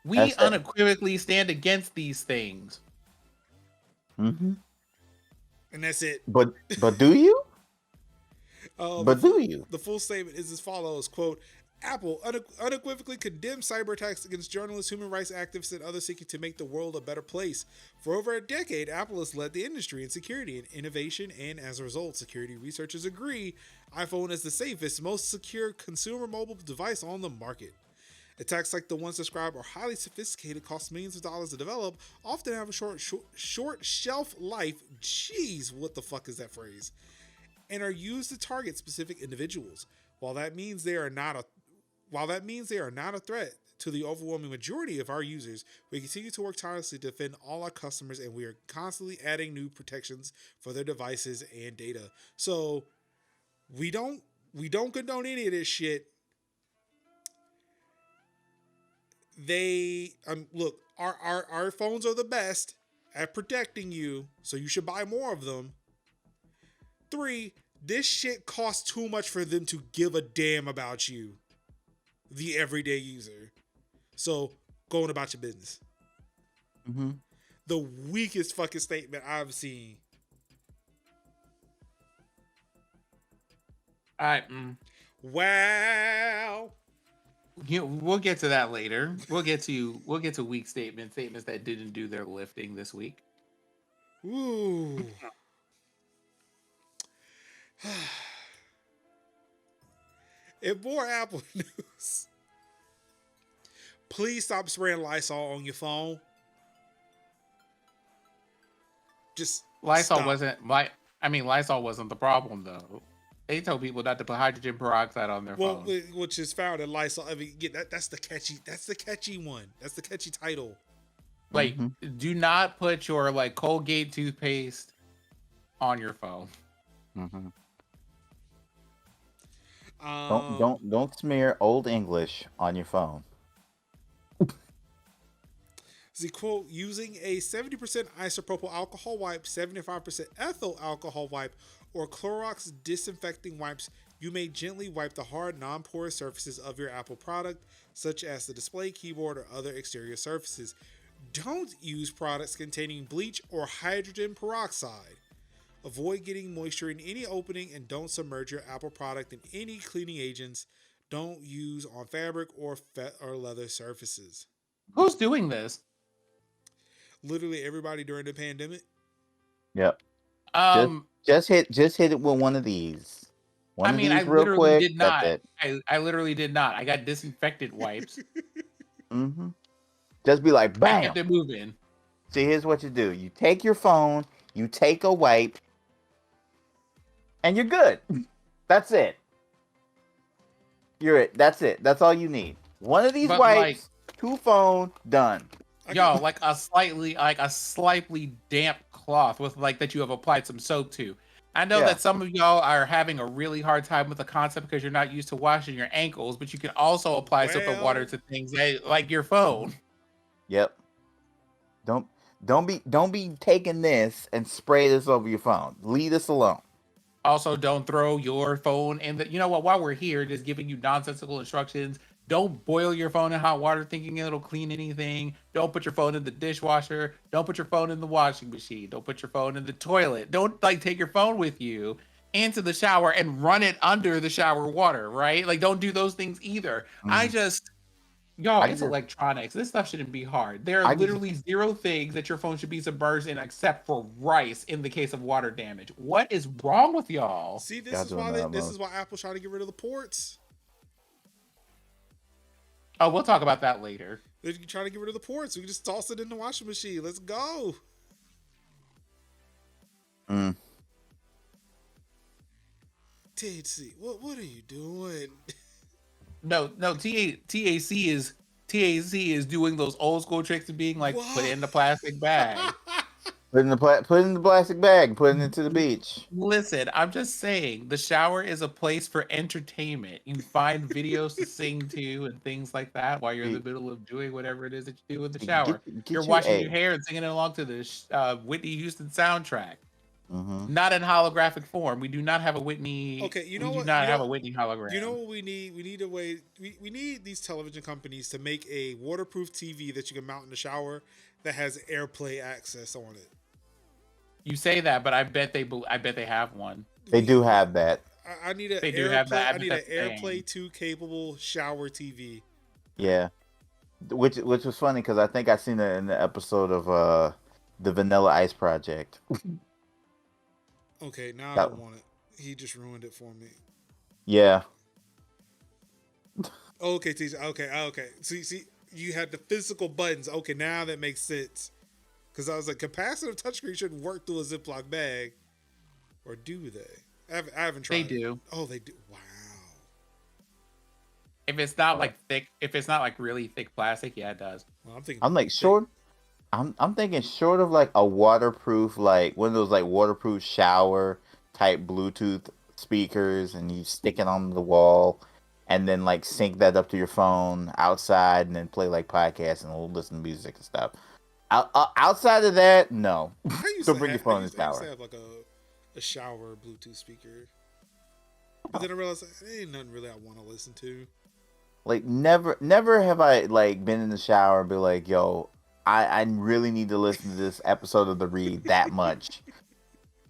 We That's that. unequivocally stand against these things. Mm-hmm. And that's it. But do you? Uh, the, But do you? the full statement is as follows, quote, Apple unequivocally condemns cyber attacks against journalists, human rights activists, and others seeking to make the world a better place. For over a decade, Apple has led the industry in security and innovation, and as a result, security researchers agree iPhone is the safest, most secure consumer mobile device on the market. Attacks like the ones described are highly sophisticated, cost millions of dollars to develop, often have a short shelf life. Jeez, what the fuck is that phrase? And are used to target specific individuals. While that means they are not a threat to the overwhelming majority of our users, we continue to work tirelessly to defend all our customers, and we are constantly adding new protections for their devices and data. So we don't condone any of this shit. They look, our phones are the best at protecting you, so you should buy more of them. 3, this shit costs too much for them to give a damn about you, the everyday user. So, going about your business. Mm-hmm. The weakest fucking statement I've seen. Wow. We'll get to that later. We'll get to weak statements that didn't do their lifting this week. Ooh. In more Apple news, please stop spraying Lysol on your phone. Just Lysol stop. Lysol wasn't the problem though. They told people not to put hydrogen peroxide on their phone. Which is found in Lysol. I mean, that's the catchy one. That's the catchy title. Like, Mm-hmm. do not put your like Colgate toothpaste on your phone. Mm-hmm. Don't smear Old English on your phone. The quote, using a 70% isopropyl alcohol wipe, 75% ethyl alcohol wipe, or Clorox disinfecting wipes, you may gently wipe the hard, non-porous surfaces of your Apple product, such as the display, keyboard, or other exterior surfaces. Don't use products containing bleach or hydrogen peroxide. Avoid getting moisture in any opening, and don't submerge your Apple product in any cleaning agents. Don't use on fabric or leather surfaces. Who's doing this? Literally everybody during the pandemic. Yep. Just hit it with one of these. One of these I real literally quick. did That's not. it. I literally did not. I got disinfectant wipes. Mm-hmm. Just be like, I bam. kept it moving. See, here's what you do. You take your phone, you take a wipe, and you're good. That's it. That's it. That's all you need. One of these But, wipes, 2 phone, done. Like a slightly damp cloth with like that you have applied some soap to. I know Yeah. that some of y'all are having a really hard time with the concept because you're not used to washing your ankles, but you can also apply soap and water Well, to things like your phone. Yep. Don't don't be taking this and spray this over your phone. Leave this alone. Also, don't throw your phone in the. You know what? While we're here, just giving you nonsensical instructions. Don't boil your phone in hot water thinking it'll clean anything. Don't put your phone in the dishwasher. Don't put your phone in the washing machine. Don't put your phone in the toilet. Don't like take your phone with you into the shower and run it under the shower water, right? Like, don't do those things either. Mhm. Y'all, I could it's just electronics. This stuff shouldn't be hard. There are I could just literally zero things that your phone should be submerged in except for rice in the case of water damage. What is wrong with y'all? see, this y'all is doing why the this is utmost. why Apple's trying to get rid of the ports. Oh, we'll talk about that later. They're trying to get rid of the ports. We can just toss it in the washing machine. Let's go. Mm. THC, what are you doing? No, TAC is doing those old school tricks of being like, put it What? in the plastic bag. Put in the plastic bag. Put it into the beach. Listen, I'm just saying, the shower is a place for entertainment. You find videos to sing to and things like that while you're in the Hey, middle of doing whatever it is that you do in the hey, shower. You're get you washing your a. hair and singing along to the Whitney Houston soundtrack. Mm-hmm. Not in holographic form. We do not have a Okay, you know We do what? not have a Whitney You know hologram. what we need? We need a way. We need these television companies to make a waterproof TV that you can mount in the shower that has AirPlay access on it. You say that, but I bet they have one. They We, do we have that. I need an They do have AirPlay. that. I I bet need an that's a AirPlay thing. 2 capable shower TV. Yeah. Which was funny because I think I seen it in the episode of the Vanilla Ice Project. Okay, now I That don't want it. He just ruined it for me. yeah. Okay, teacher. Okay. See, you had the physical buttons. Okay, now that makes sense. Because I was like, capacitive touchscreen shouldn't work through a Ziploc bag, or do they? I haven't tried. They it. do. Oh, they do. Wow. If it's not like thick, if it's not like really thick plastic, yeah, it does. Well, I'm thinking. I'm like thick. short. I'm thinking short of like a waterproof, like one of those like waterproof shower type Bluetooth speakers, and you stick it on the wall, and then like sync that up to your phone outside, and then play like podcasts and listen to music and stuff. Outside of that, no. I used Don't to bring your have. phone in the I used to shower. have like a shower Bluetooth speaker, but then I realized there ain't nothing really I want to listen to. Like never have I like been in the shower and be like, yo, I really need to listen to this episode of The Read that much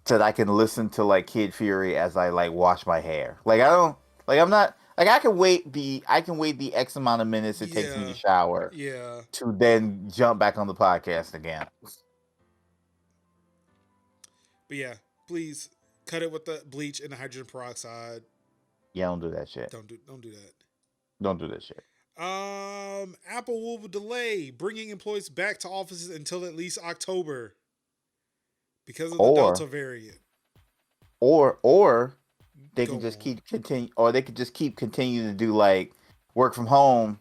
so that I can listen to like Kid Fury as I like wash my hair. Like I don't like I'm not like I can wait the X amount of minutes it takes me to shower Yeah. to then jump back on the podcast again. But yeah, please cut it with the bleach and the hydrogen peroxide. Yeah, don't do that shit. Don't do that. Don't do that shit. Apple will delay bringing employees back to offices until at least October because of the Delta variant. Or they Go can just on. keep continuing to do like work from home.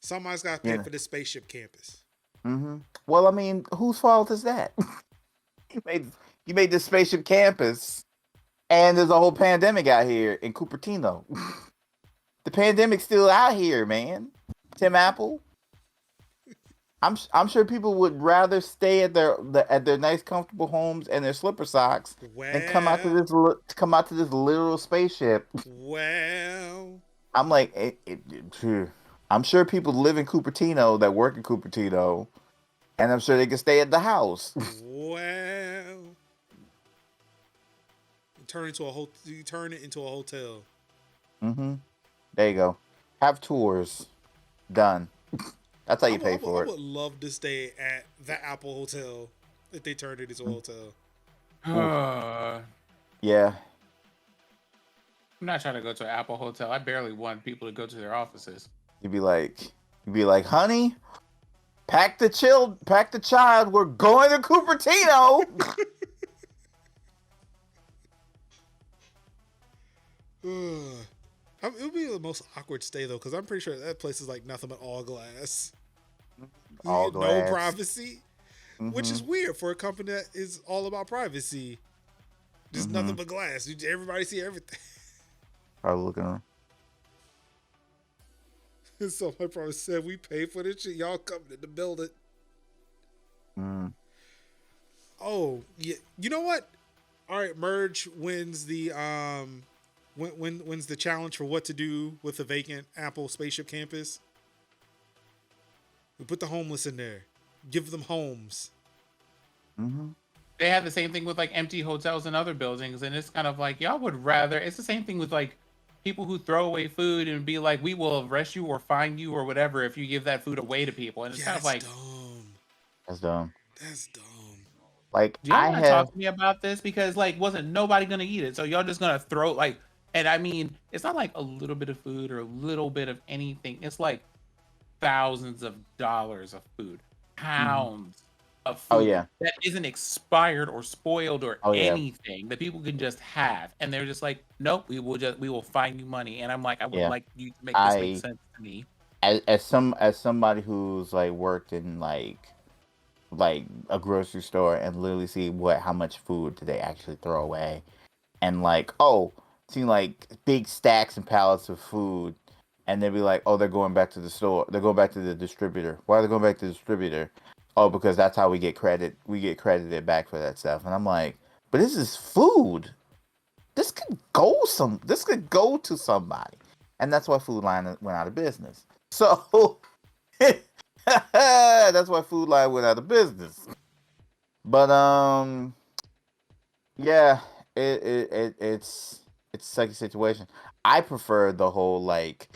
Somebody's got to pay for this spaceship campus. Mm-hmm. Well, I mean, whose fault is that? you made this spaceship campus, and there's a whole pandemic out here in Cupertino. The pandemic's still out here, man. Tim Apple. I'm sure people would rather stay at their nice comfortable homes and their slipper socks than come out to this literal spaceship. Well, I'm like, I'm sure people live in Cupertino that work in Cupertino, and I'm sure they can stay at the house. well. You turn it into a hotel. Mm-hmm. There you go. Have tours. Done. That's how you pay for it. I would love to stay at the Apple Hotel if they turned it into a hotel. I'm Yeah. not trying to go to an Apple hotel. I barely want people to go to their offices. You'd be like, honey, pack the child. We're going to Cupertino. It would be the most awkward stay though, because I'm pretty sure that place is like nothing but all glass. All No glass. privacy, Mm-hmm. which is weird for a company that is all about privacy. Just nothing but glass. Everybody see everything. Probably looking around. So my brother said, we pay for this shit. Y'all coming in the building. Mm. Oh, yeah. You know what? All right, Merge wins the wins the challenge for what to do with the vacant Apple spaceship campus. We put the homeless in there. Give them homes. Mm-hmm. They have the same thing with like empty hotels and other buildings, and it's kind of like y'all would rather. It's the same thing with like people who throw away food and be like, "We will arrest you or fine you or whatever if you give that food away to people." And it's Yeah, kind of that's like, dumb. That's dumb. That's dumb. Like do y'all I want to have. talk to me about this? Because like, wasn't nobody gonna eat it, so y'all just gonna throw like. And I mean, it's not like a little bit of food or a little bit of anything. It's like thousands of dollars of food, Mhm. pounds of Oh food yeah. that isn't expired or spoiled or Oh yeah. anything that people can just have. And they're just like, nope, we will fine you money. And I'm like, I would Yeah. like you to make this make I sense to me. as somebody who's like worked in like a grocery store and literally see how much food do they actually throw away, and like, oh, see like big stacks and pallets of food, and they'd be like, oh, they're going back to the store, they're going back to the distributor. Why are they going back to the distributor? Oh, because that's how we get credited back for that stuff. And I'm like, but this is food. This could go to somebody. And that's why Food Line went out of business. So that's why Food Line went out of business. But yeah, it's a sucky situation. I prefer the whole like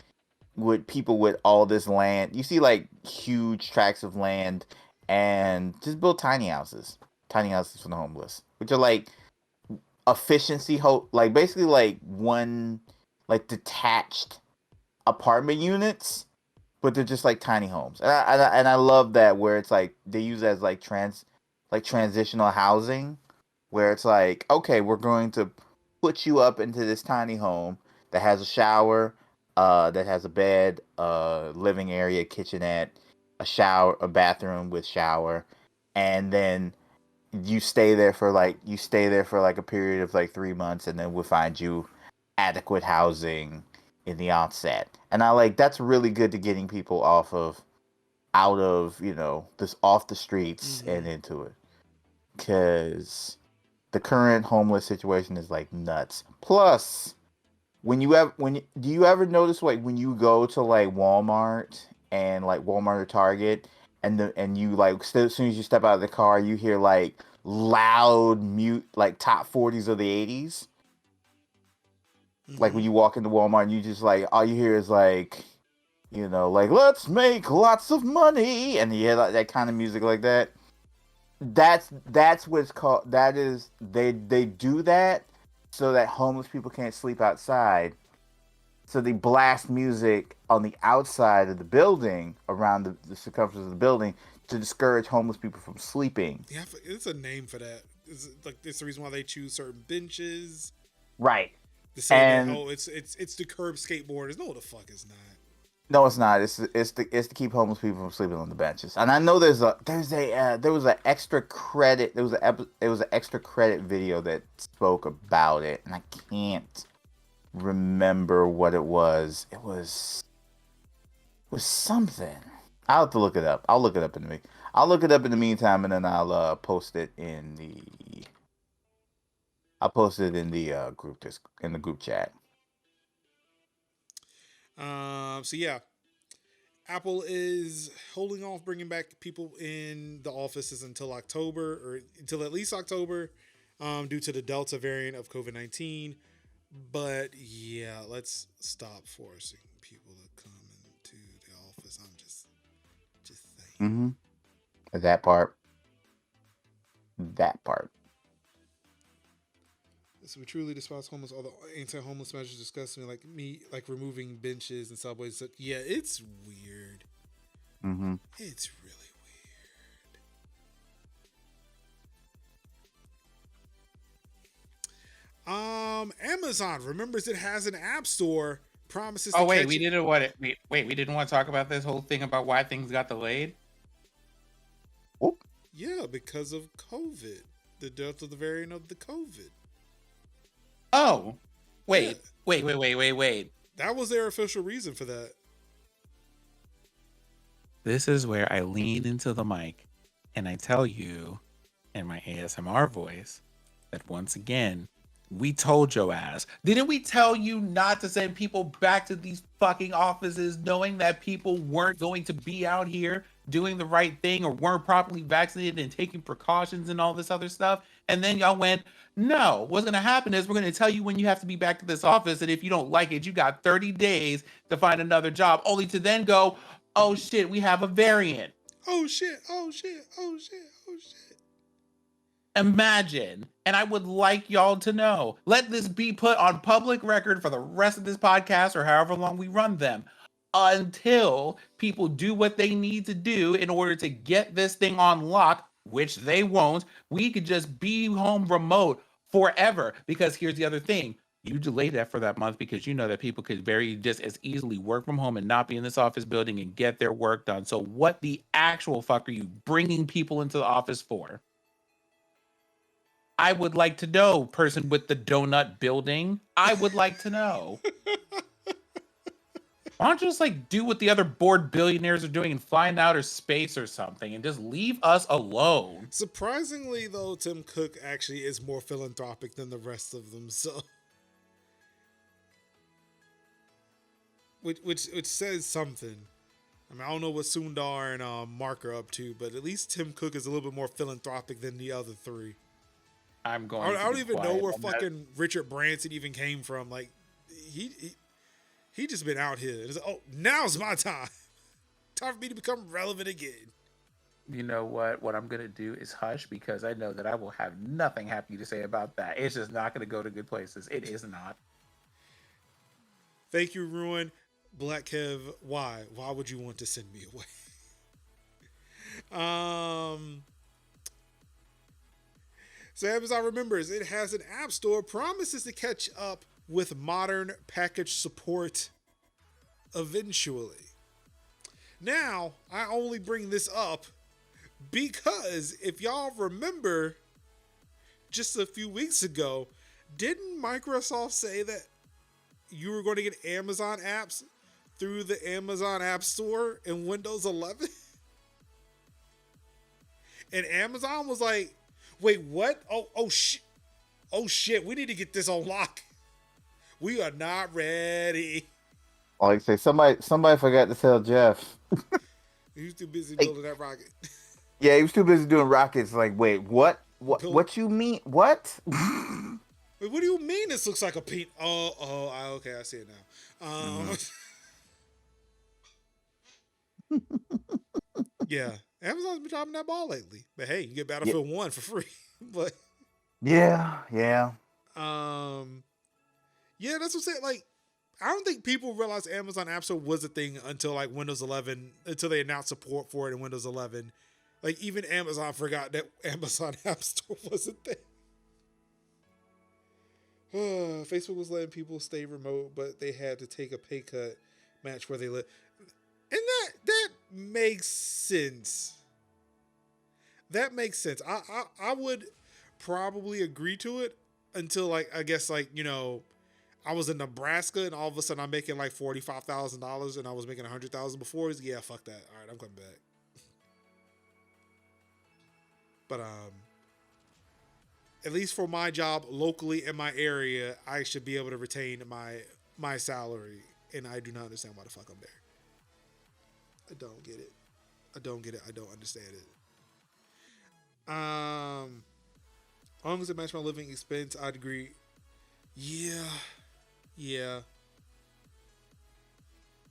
with people with all this land. You see like huge tracts of land and just build tiny houses for the homeless, which are like like basically like one like detached apartment units, but they're just like tiny homes. And I love that where it's like they use it as like transitional housing, where it's like, okay, we're going to put you up into this tiny home that has a shower, that has a bed, living area, kitchenette, a bathroom with shower, and then you stay there for like a period of like 3 months, and then we'll find you adequate housing in the outset. And I like that's really good to getting people out of this off the streets and into it, because the current homeless situation is like nuts. Plus, do you ever notice like when you go to like Walmart or Target, and you like as soon as you step out of the car you hear like loud mute like top 40s of the 80s, like when you walk into Walmart and you just like all you hear is like, like, let's make lots of money, and you hear like, that kind of music like that. That's what it's called. That is, they do that so that homeless people can't sleep outside. So they blast music on the outside of the building, around the circumference of the building, to discourage homeless people from sleeping. Yeah, it's a name for that. It's the reason why they choose certain benches. Right. To say And that, oh, it's the curb skateboarders. No, the fuck is not. no, it's not. It's to keep homeless people from sleeping on the benches. And I know there was an extra credit. There was an extra credit video that spoke about it, and I can't remember what it was. It was something. I'll have to look it up. I'll look it up in the meantime, and then I'll post it in the group chat. So yeah, Apple is holding off bringing back people in the offices until October, or until at least October, due to the Delta variant of COVID-19. But yeah, let's stop forcing people to come into the office. I'm just saying. Mm-hmm. That part. So we truly despise homeless. All the anti-homeless measures discussed me, like removing benches and subways. So, yeah, it's weird. Mm-hmm. It's really weird. Amazon remembers it has an app store. Promises. Oh to wait, catch we it. didn't want it. Wait, we didn't want to talk about this whole thing about why things got delayed. Yeah, because of COVID, the Delta, the variant of the COVID. Oh, Yeah, wait. that was their official reason for that. This is where I lean into the mic and I tell you in my ASMR voice that once again, we told your ass. Didn't we tell you not to send people back to these fucking offices knowing that people weren't going to be out here doing the right thing or weren't properly vaccinated and taking precautions and all this other stuff? And then y'all went, no, what's going to happen is we're going to tell you when you have to be back to this office. And if you don't like it, you got 30 days to find another job, only to then go, oh shit, we have a variant. Oh shit! Oh shit! Oh shit! Oh shit! Imagine, and I would like y'all to know, let this be put on public record for the rest of this podcast or however long we run them, until people do what they need to do in order to get this thing on lock, which they won't. We could just be home remote forever. Because here's the other thing. You delayed that for that month because you know that people could very just as easily work from home and not be in this office building and get their work done. So what the actual fuck are you bringing people into the office for? I would like to know, person with the donut building. I would like to know. Why don't you just like do what the other bored billionaires are doing and fly in outer space or something and just leave us alone? Surprisingly, though, Tim Cook actually is more philanthropic than the rest of them. So, which says something. I mean, I don't know what Sundar and Mark are up to, but at least Tim Cook is a little bit more philanthropic than the other three. I'm going. I don't even know where fucking Richard Branson even came from. Like, he just been out here. It's like, oh, now's my time. Time for me to become relevant again. You know what? What I'm gonna do is hush because I know that I will have nothing happy to say about that. It's just not gonna go to good places. It is not. Thank you, Ruin. Black Kev, why? Why would you want to send me away? So Amazon remembers it has an app store, promises to catch up with modern package support eventually. Now, I only bring this up because if y'all remember just a few weeks ago, didn't Microsoft say that you were going to get Amazon apps through the Amazon App Store in Windows 11? And Amazon was like, wait, what? Oh shit, we need to get this on lock. We are not ready. Like I say, somebody forgot to tell Jeff. He was too busy building that rocket. Yeah, he was too busy doing rockets. Like, wait, what? What you mean? What? Wait, what do you mean this looks like a peanut? Okay, I see it now. Yeah, Amazon's been dropping that ball lately. But hey, you get Battlefield 1 for free. But yeah. yeah, that's what I'm saying. Like, I don't think people realized Amazon App Store was a thing until like Windows 11, until they announced support for it in Windows 11. Like, even Amazon forgot that Amazon App Store was a thing. Facebook was letting people stay remote, but they had to take a pay cut match where they live. And that makes sense. That makes sense. I would probably agree to it until, like, I guess, like, you know, I was in Nebraska and all of a sudden I'm making like $45,000 and I was making $100,000 before. Yeah, fuck that. All right, I'm coming back. But at least for my job locally in my area, I should be able to retain my salary, and I do not understand why the fuck I'm there. I don't get it. I don't understand it. As long as it matches my living expense, I'd agree. Yeah.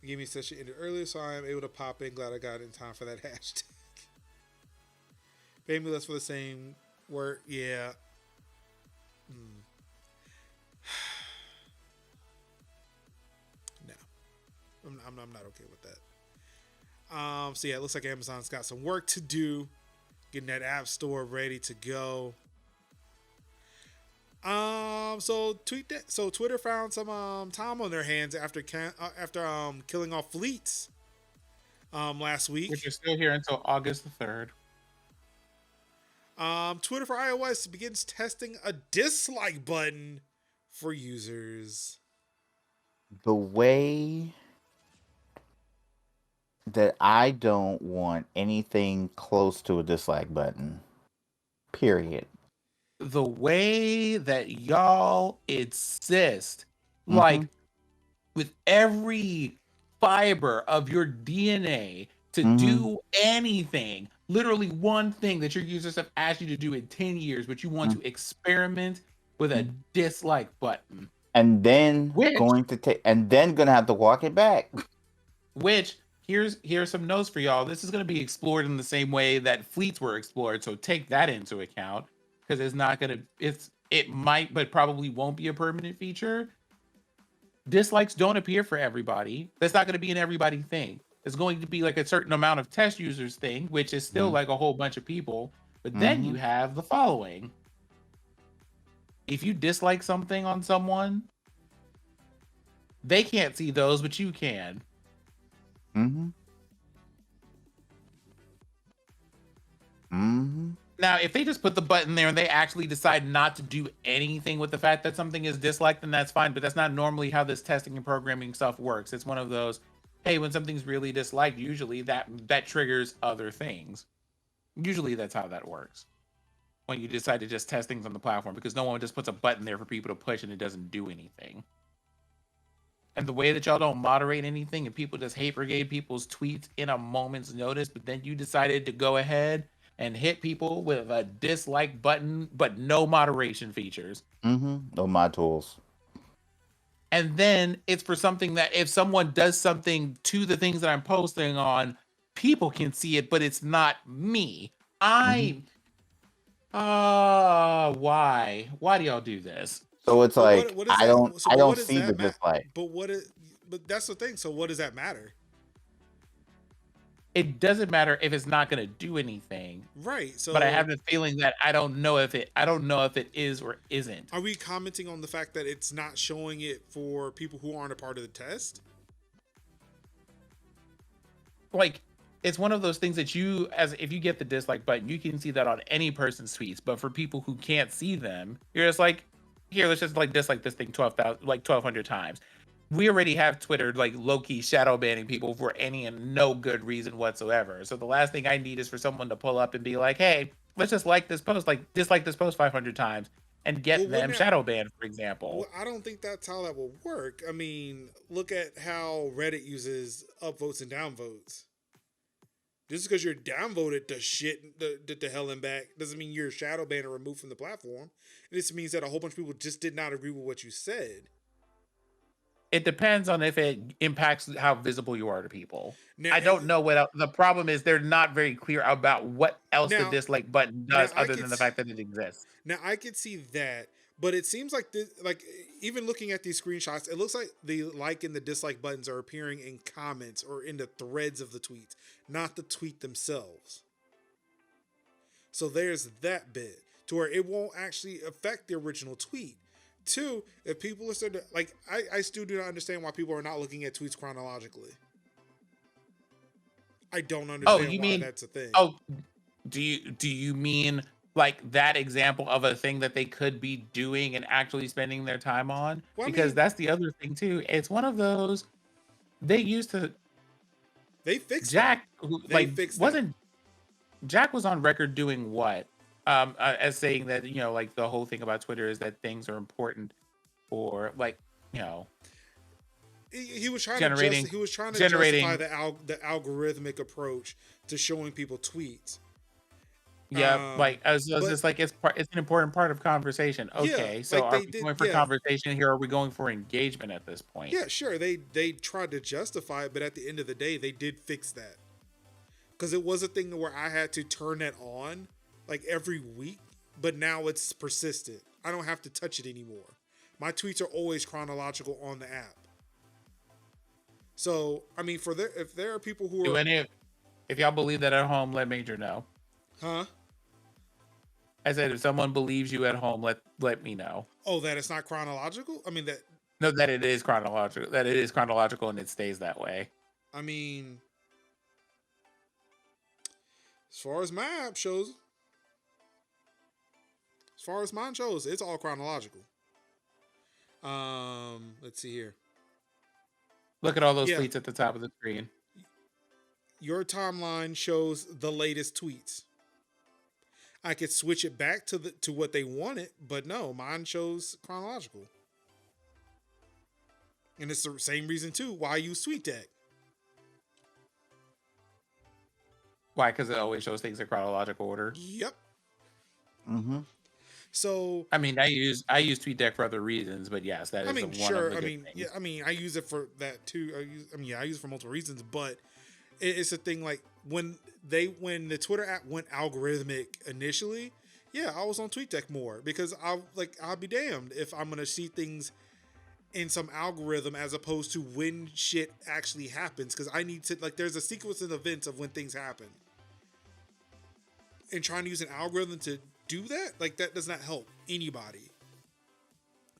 Give me session ended earlier, so I am able to pop in. Glad I got in time for that hashtag. Pay me less for the same work. Yeah. No. I'm not okay with that. So yeah, it looks like Amazon's got some work to do, getting that app store ready to go. So Twitter found some time on their hands after killing off fleets last week. Which is still here until August the 3rd. Twitter for iOS begins testing a dislike button for users. The way that I don't want anything close to a dislike button. Period. The way that y'all insist, Mm-hmm. like with every fiber of your DNA to Mm-hmm. do anything, literally one thing that your users have asked you to do in 10 years, but you want to experiment with a Mm-hmm. dislike button, And then which going to take, and then gonna have to walk it back. which here's some notes for y'all. This is going to be explored in the same way that fleets were explored, so take that into account because it's not going to it might but probably won't be a permanent feature. Dislikes don't appear for everybody. That's not going to be an everybody thing. It's going to be like a certain amount of test users thing, which is still Mm-hmm. like a whole bunch of people. But then Mm-hmm. you have the following. If you dislike something on someone, they can't see those, but you can. Mm-hmm. Mm-hmm. Now, if they just put the button there and they actually decide not to do anything with the fact that something is disliked, then that's fine. But that's not normally how this testing and programming stuff works. It's one of those, hey, when something's really disliked, usually that triggers other things. Usually that's how that works. When you decide to just test things on the platform, because no one just puts a button there for people to push and it doesn't do anything. And the way that y'all don't moderate anything and people just hate brigade people's tweets in a moment's notice, but then you decided to go ahead and hit people with a dislike button, but no moderation features. Mm-hmm. No, my tools. And then it's for something that if someone does something to the things that I'm posting on, people can see it, but it's not me. Mm-hmm. Why? Why do y'all do this? So it's But like what is that? So I but don't what does see the that matter? dislike. But what is? But that's the thing. So what does that matter? It doesn't matter if it's not going to do anything, Right. So but I have the feeling that I don't know if it is or isn't. are we commenting on the fact that it's not showing it for people who aren't a part of the test? Like, it's one of those things that you, as if you get the dislike button, you can see that on any person's tweets. But for people who can't see them, you're just like, here, let's just like dislike this thing 1,200 times. We already have Twitter like low-key shadow banning people for any and no good reason whatsoever. So the last thing I need is for someone to pull up and be like, hey, let's just like this post, like dislike this post 500 times and Well, get them wouldn't that? shadow banned, for example. Well, I don't think that's how that will work. I mean, look at how Reddit uses upvotes and downvotes. Just because you're downvoted to shit the hell and back doesn't mean you're shadow banned or removed from the platform. It just means that a whole bunch of people just did not agree with what you said. It depends on if it impacts how visible you are to people. Now, I don't know what else. The problem is they're not very clear about what else the now, dislike button now does I other could than the fact that it exists. now I could see that, but it seems like this, like even looking at these screenshots, it looks like the like and the dislike buttons are appearing in comments or in the threads of the tweets, not the tweet themselves. So there's that bit to where it won't actually affect the original tweet. Two, if people are starting to, like, I still do not understand why people are not looking at tweets chronologically. I don't Oh, understand you why mean? that's a thing. Oh, do you mean like that example of a thing that they could be doing and actually spending their time on? Well, I Because mean, that's the other thing too. It's one of those they used to they fixed that. Jack who They like fixed that. wasn't Jack was on record doing what? As saying that, like the whole thing about Twitter is that things are important for like, you know, He was trying to generating justify generating the algorithmic approach to showing people tweets. yeah, like I was But just like it's an important part of conversation. yeah, Okay, so like are they we did. going for Yeah, conversation here? Or are we going for engagement at this point? yeah, sure. They tried to justify it, but at the end of the day, they did fix that because it was a thing where I had to turn that on like every week, but now it's persistent. I don't have to touch it anymore. My tweets are always chronological on the app. So I mean, if there are people who Do are, any of if y'all believe that at home, let Major know. huh? I said if someone believes you at home, let me know. Oh, that it's not chronological. I mean that. No, that it is chronological. That it is chronological and it stays that way. I mean, as far as my app shows, as far as mine shows, it's all chronological. Let's see here. Look at all those Yeah. tweets at the top of the screen. Your timeline shows the latest tweets. I could switch it back to what they wanted, but no, mine shows chronological. And it's the same reason too why I use TweetDeck. Why? Because it always shows things in chronological order. Yep. Mm-hmm. So I mean, I use TweetDeck for other reasons, but yes, that is one of the good things. Yeah, I mean, I use it for that too. I use it for multiple reasons, but it's a thing like when the Twitter app went algorithmic initially, yeah, I was on TweetDeck more because I'll be damned if I'm gonna see things in some algorithm as opposed to when shit actually happens, because I need to there's a sequence of events of when things happen, and trying to use an algorithm to do that that does not help anybody.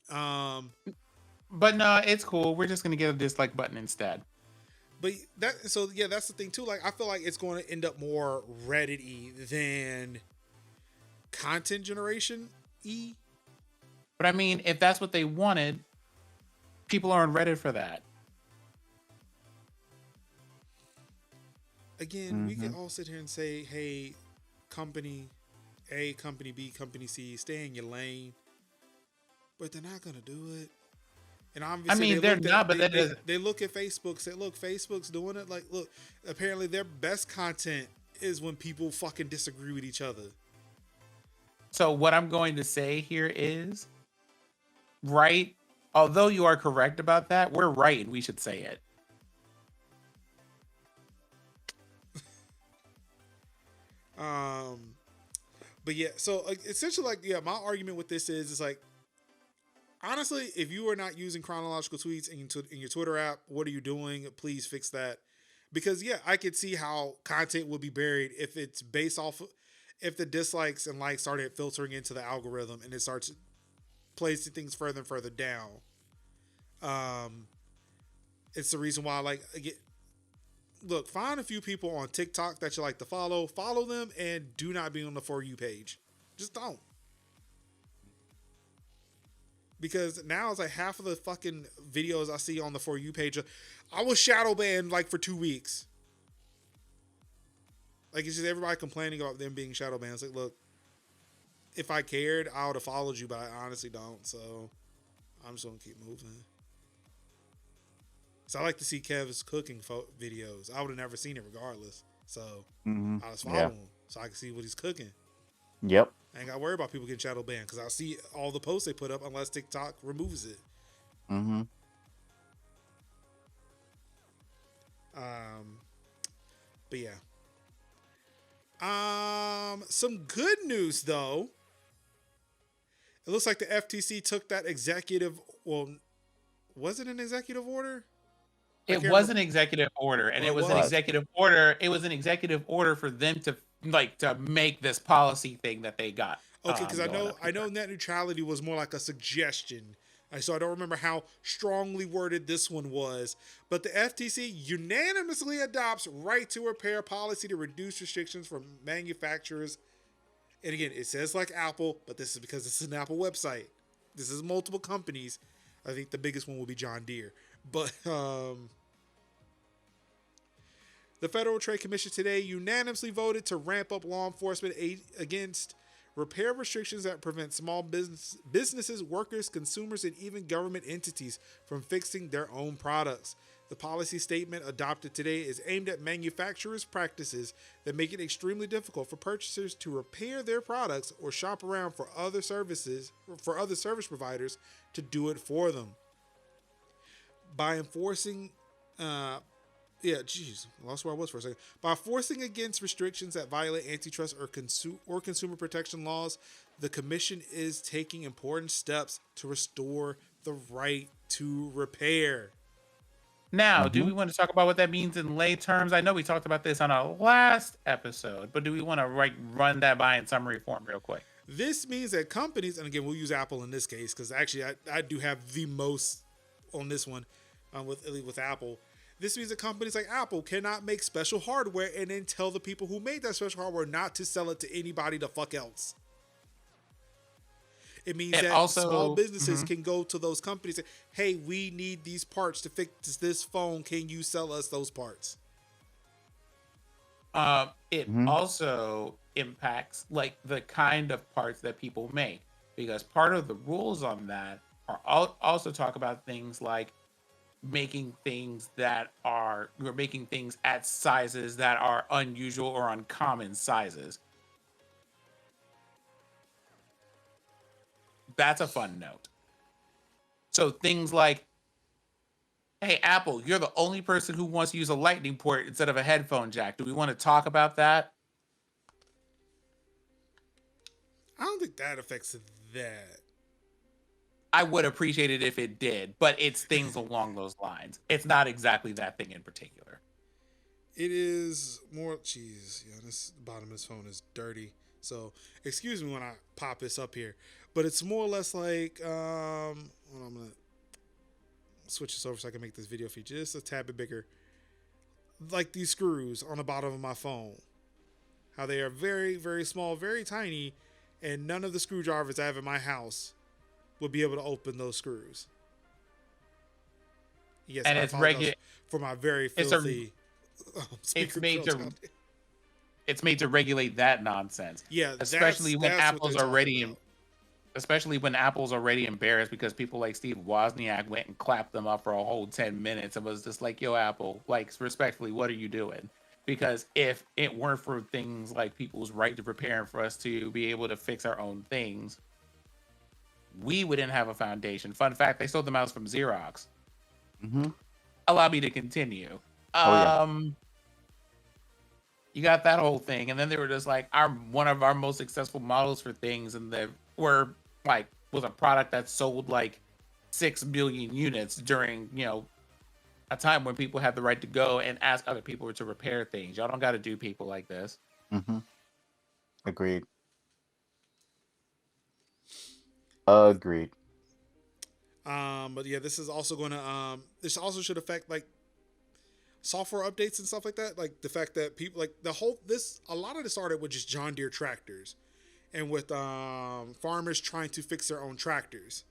But no, it's cool. We're just gonna get a dislike button instead. But that's the thing too. I feel like it's going to end up more Reddit-y than content generation-y. But I mean, if that's what they wanted, people are on Reddit for that. Again, we can all sit here and say, hey, company A, company B, company C, stay in your lane. But they're not going to do it. And obviously, I mean, they're not, but they look at Facebook, say, look, Facebook's doing it. Look, apparently their best content is when people fucking disagree with each other. So what I'm going to say here is, right, although you are correct about that, we're right and we should say it. But yeah, so essentially, my argument with this is honestly, if you are not using chronological tweets in your Twitter app, what are you doing? Please fix that. Because yeah, I could see how content would be buried if it's based off if the dislikes and likes started filtering into the algorithm and it starts placing things further and further down. It's the reason why look, find a few people on TikTok that you like to follow them, and do not be on the For You page. Just don't. Because now it's half of the fucking videos I see on the For You page, I was shadow banned for 2 weeks. It's just everybody complaining about them being shadow banned. It's look, if I cared, I would have followed you, but I honestly don't. So I'm just going to keep moving. So I like to see Kev's cooking videos. I would have never seen it regardless. So I was following him so I can see what he's cooking. Yep. I ain't got to worry about people getting shadow banned because I'll see all the posts they put up unless TikTok removes it. Mm-hmm. But yeah. Some good news though. It looks like the FTC took that executive. Well, was it an executive order? It was an executive order, and it was an executive order. It was an executive order for them to to make this policy thing that they got. Okay, because I know net neutrality was more like a suggestion. So I don't remember how strongly worded this one was. But the FTC unanimously adopts right to repair policy to reduce restrictions from manufacturers. And again, it says like Apple, but this is because this is an Apple website. This is multiple companies. I think the biggest one will be John Deere. But the Federal Trade Commission today unanimously voted to ramp up law enforcement against repair restrictions that prevent small businesses, workers, consumers, and even government entities from fixing their own products. The policy statement adopted today is aimed at manufacturers' practices that make it extremely difficult for purchasers to repair their products or shop around for other service providers to do it for them. By enforcing, I lost where I was for a second. By forcing against restrictions that violate antitrust or consumer protection laws, the Commission is taking important steps to restore the right to repair. Now, do we want to talk about what that means in lay terms? I know we talked about this on our last episode, but do we want to run that by in summary form real quick? This means that companies, and again, we'll use Apple in this case because actually I do have the most on this one with Apple. This means that companies like Apple cannot make special hardware and then tell the people who made that special hardware not to sell it to anybody the fuck else. It means And that small also, businesses can go to those companies and say, hey, we need these parts to fix this phone. Can you sell us those parts? it Hmm. also impacts like the kind of parts that people make, because part of the rules on that are also talk about things like making things that are you're making things at sizes that are unusual or uncommon sizes. That's a fun note. So things like, hey, Apple, you're the only person who wants to use a lightning port instead of a headphone jack. Do we want to talk about that? I don't think that affects that. I would appreciate it if it did, but it's things along those lines. It's not exactly that thing in particular. It is more. Jeez, yeah, this bottom of this phone is dirty. So excuse me when I pop this up here, but it's more or less like. Well, I'm gonna switch this over so I can make this video feature just a tad bit bigger. Like these screws on the bottom of my phone, how they are very, very small, very tiny, and none of the screwdrivers I have in my house would be able to open those screws. Yes, And I it's apologize for my very it's a filthy it's speaker made grill to down there. it's made to regulate that nonsense. Yeah, Especially when that's what they're Apple's talking already about. especially when Apple's already embarrassed because people like Steve Wozniak went and clapped them up for a whole 10 minutes and was just like, yo, Apple, like, respectfully, what are you doing? Because if it weren't for things like people's right to repair and for us to be able to fix our own things, we wouldn't have a foundation. Fun fact, they stole the mouse from Xerox. Hmm. Allow me to continue. Oh yeah. You got that whole thing, and then they were just like our one of our most successful models for things, and they were like was a product that sold like 6 million units during a time when people had the right to go and ask other people to repair things. Y'all don't got to do people like this. Hmm. Agreed. Agreed. But yeah, this is also going to this also should affect like software updates and stuff like that. Like the fact that people like the whole this a lot of this started with just John Deere tractors, and with farmers trying to fix their own tractors,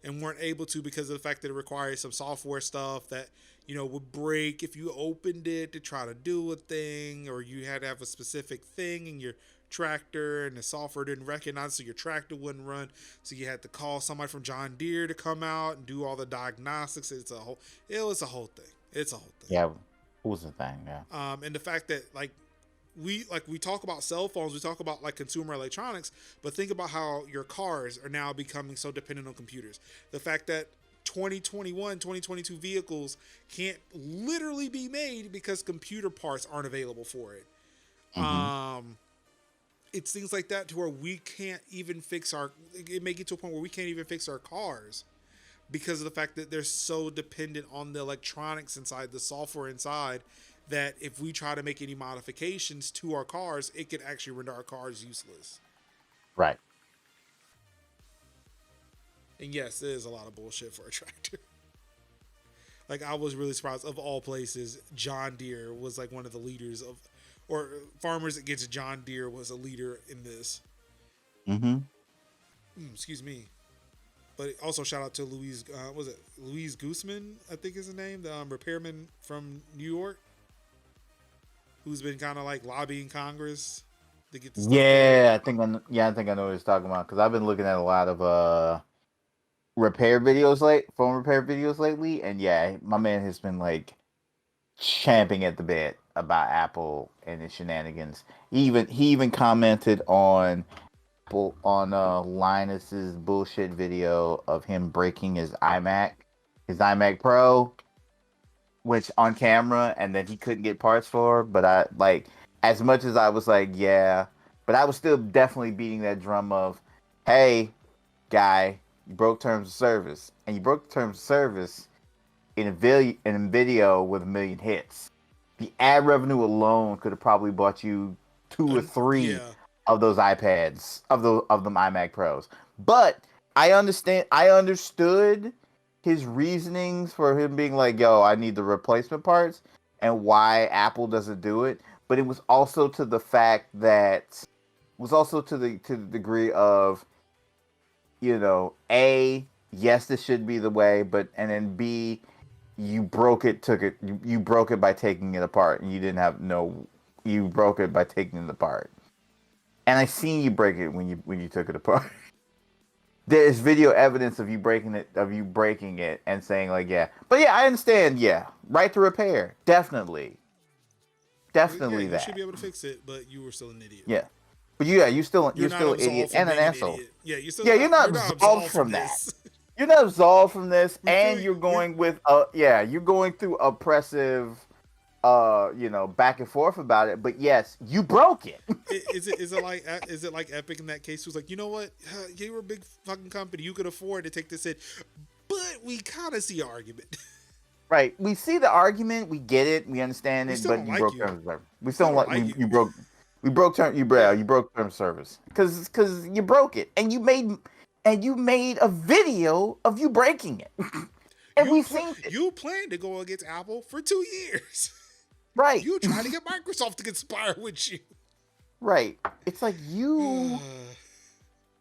and weren't able to because of the fact that it requires some software stuff that would break if you opened it to try to do a thing, or you had to have a specific thing in your tractor and the software didn't recognize, so your tractor wouldn't run, so you had to call somebody from John Deere to come out and do all the diagnostics. It was a whole thing. It's a whole thing. Yeah. What was the thing? Yeah. And the fact that we talk about cell phones, we talk about like consumer electronics, but think about how your cars are now becoming so dependent on computers. The fact that 2021, 2022 vehicles can't literally be made because computer parts aren't available for it. Hmm. It's things like that to where we can't even fix it may get to a point where we can't even fix our cars because of the fact that they're so dependent on the electronics inside, the software inside, that if we try to make any modifications to our cars, it could actually render our cars useless. Right. And yes, it is a lot of bullshit for a tractor. Like, I was really surprised, of all places, John Deere was like one of the leaders of, or Farmers Against John Deere was a leader in this. Hmm. Excuse me. But also shout out to Luis Guzman, I think is his name, the repairman from New York, who's been kind of like lobbying Congress to get the stuff going. I think I know what he's talking about because I've been looking at a lot of phone repair videos lately, and yeah, my man has been like champing at the bit about Apple and its shenanigans. He even commented on Linus's bullshit video of him breaking his iMac Pro, which on camera, and then he couldn't get parts for. But I like, as much as I was like, yeah, but I was still definitely beating that drum of, hey, guy, you broke terms of service, and you broke the terms of service in a video with 1 million hits. The ad revenue alone could have probably bought you 2 or 3 Yeah. of those iPads, of them iMac Pros. But I understood his reasonings for him being like, "Yo, I need the replacement parts," and why Apple doesn't do it. But it was also to the fact that, to the degree of, A, yes, this should be the way, and then B, you broke it, you broke it by taking it apart, and you didn't have you broke it by taking it apart. And I seen you break it when you took it apart. There's video evidence of you breaking it, and saying like, yeah. But yeah, I understand. Yeah, right to repair, definitely, Yeah, definitely you should that. be able to fix it, but you were still an idiot. Yeah, but yeah, you're still You're not an idiot absolved from and an being an asshole. idiot. Yeah, You're not absolved from that. You're not absolved from this, and you're going you're going through oppressive, back and forth about it. But yes, you broke it. Is it like Epic in that case? Who's like, you know what? You were a big fucking company. You could afford to take this hit, but we kind of see an argument. Right. We see the argument. We get it. We understand it. But you like broke you. terms of service. We still don't like you broke. We broke term. You broke terms of service because you broke it, and you made a video of you breaking it, and we seen it. You planned to go against Apple for 2 years. Right. You trying to get Microsoft to conspire with you. Right. It's like you.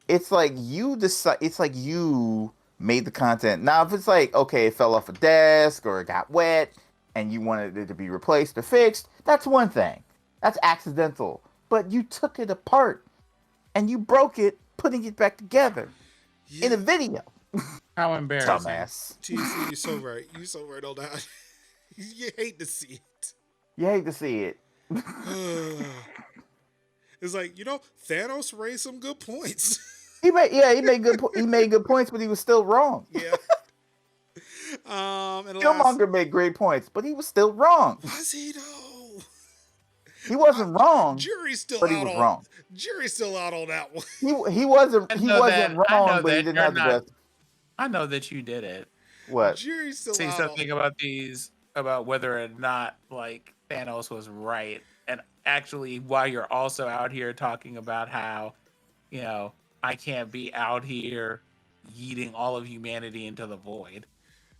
It's like you decide. It's like you made the content. Now, if it's like, okay, it fell off a desk or it got wet, and you wanted it to be replaced or fixed, that's one thing. That's accidental. But you took it apart, and you broke it, putting it back together in a video. How embarrassing. Dumbass. TC, you're so right. You're so right on that. You hate to see it. You hate to see it. It's like, Thanos raised some good points. He made good points, but he was still wrong. Yeah. And Killmonger made great points, but he was still wrong. Was he though? He wasn't wrong. Jury's still but out he was wrong. Jury's still out on that one. He wasn't wrong, but he didn't have the best. I know that you did it. What? Jury's still Say out something about whether or not like Thanos was right, and actually while you're also out here talking about how, I can't be out here yeeting all of humanity into the void.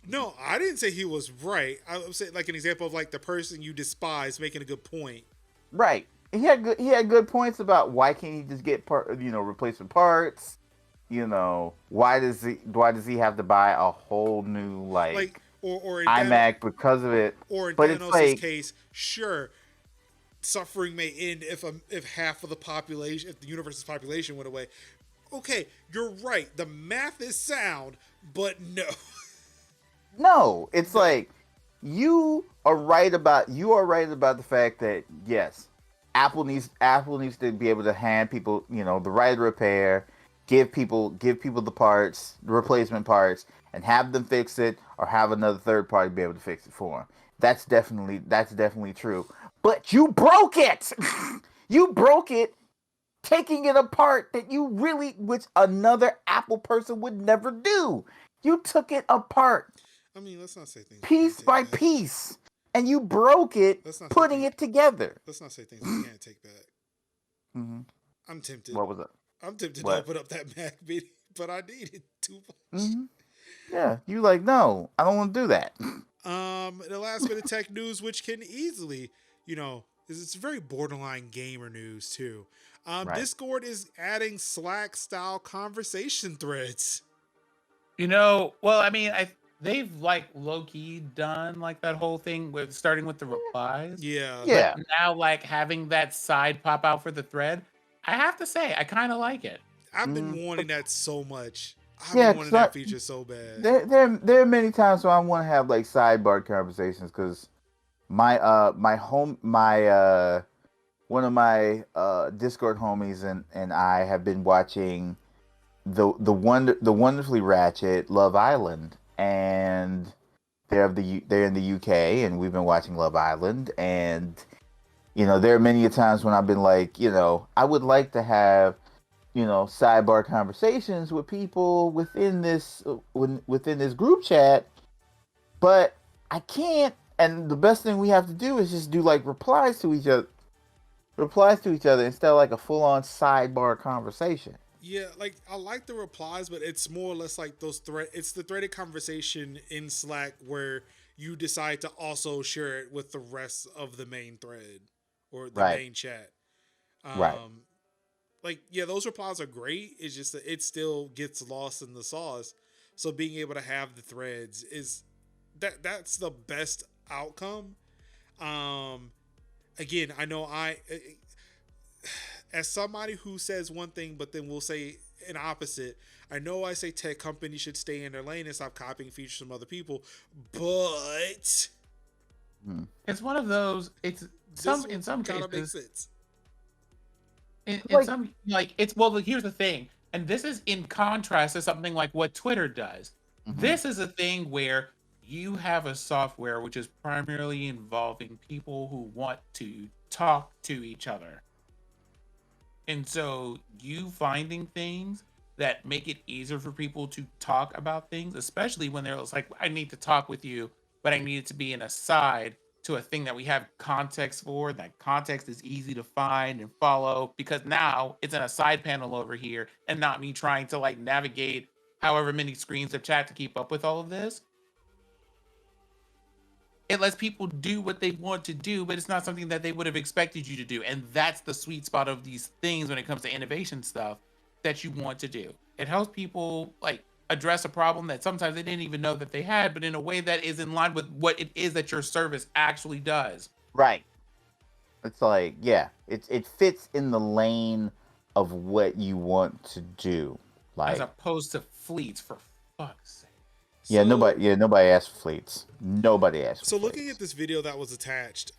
No, I didn't say he was right. I was saying like an example of like the person you despise making a good point. Right. He had good points about why can't he just get replacement parts? Why does he have to buy a whole new or iMac because of it? Or in but Thanos' case, sure, suffering may end if half of the population, if the universe's population went away. Okay, you're right. The math is sound, but no. No, it's like you are right about the fact that yes, Apple needs to be able to hand people, the right to repair, give people the parts, the replacement parts, and have them fix it, or have another third party be able to fix it for them. That's definitely true. But you broke it. You broke it, taking it apart which another Apple person would never do. You took it apart. I mean, let's not say things piece by piece, and you broke it, putting it together. Let's not say things we can't take back. Mm-hmm. I'm tempted. What was it? I'm tempted to open up that Mac video, but I need it too much. Mm-hmm. Yeah, you like, no, I don't want to do that. The last bit of tech news, which can easily, it's very borderline gamer news too. Right. Discord is adding Slack-style conversation threads. Well, I mean, they've like low-key done like that whole thing with starting with the replies. Yeah. But now like having that side pop out for the thread, I have to say I kind of like it. I've been wanting that so much. I've been wanting that feature so bad. There are many times where I want to have like sidebar conversations because one of my Discord homies and I have been watching the wonderfully ratchet Love Island, and they're in the UK, and we've been watching Love Island, and there are many times when I've been like, I would like to have sidebar conversations with people within this group chat, but I can't. And the best thing we have to do is just do like replies to each other instead of like a full-on sidebar conversation. Yeah, like I like the replies, but it's more or less like it's the threaded conversation in Slack where you decide to also share it with the rest of the main thread or the main chat. Right. like, yeah, those replies are great. It's just that it still gets lost in the sauce. So being able to have the threads is that's the best outcome. Um, Again, I know as somebody who says one thing but then will say an opposite. I know I say tech companies should stay in their lane and stop copying features from other people, but It's one of those. It's this in some kind of makes cases. sense. In Like, some, like, it's, well, here's the thing, and this is in contrast to something like what Twitter does. mhm. This is a thing where you have a software which is primarily involving people who want to talk to each other. And so you finding things that make it easier for people to talk about things, especially when they're like, I need to talk with you, but I need it to be an aside to a thing that we have context for. That context is easy to find and follow because now it's in a side panel over here and not me trying to like navigate however many screens of chat to keep up with all of this. It lets people do what they want to do, but it's not something that they would have expected you to do. And that's the sweet spot of these things when it comes to innovation stuff that you want to do. It helps people like address a problem that sometimes they didn't even know that they had, but in a way that is in line with what it is that your service actually does. Right. It's like, yeah, it fits in the lane of what you want to do. As Like, opposed to fleets, for fuck's sake. yeah, So, nobody asked for fleets. Nobody asked for so looking fleets. at this video that was attached,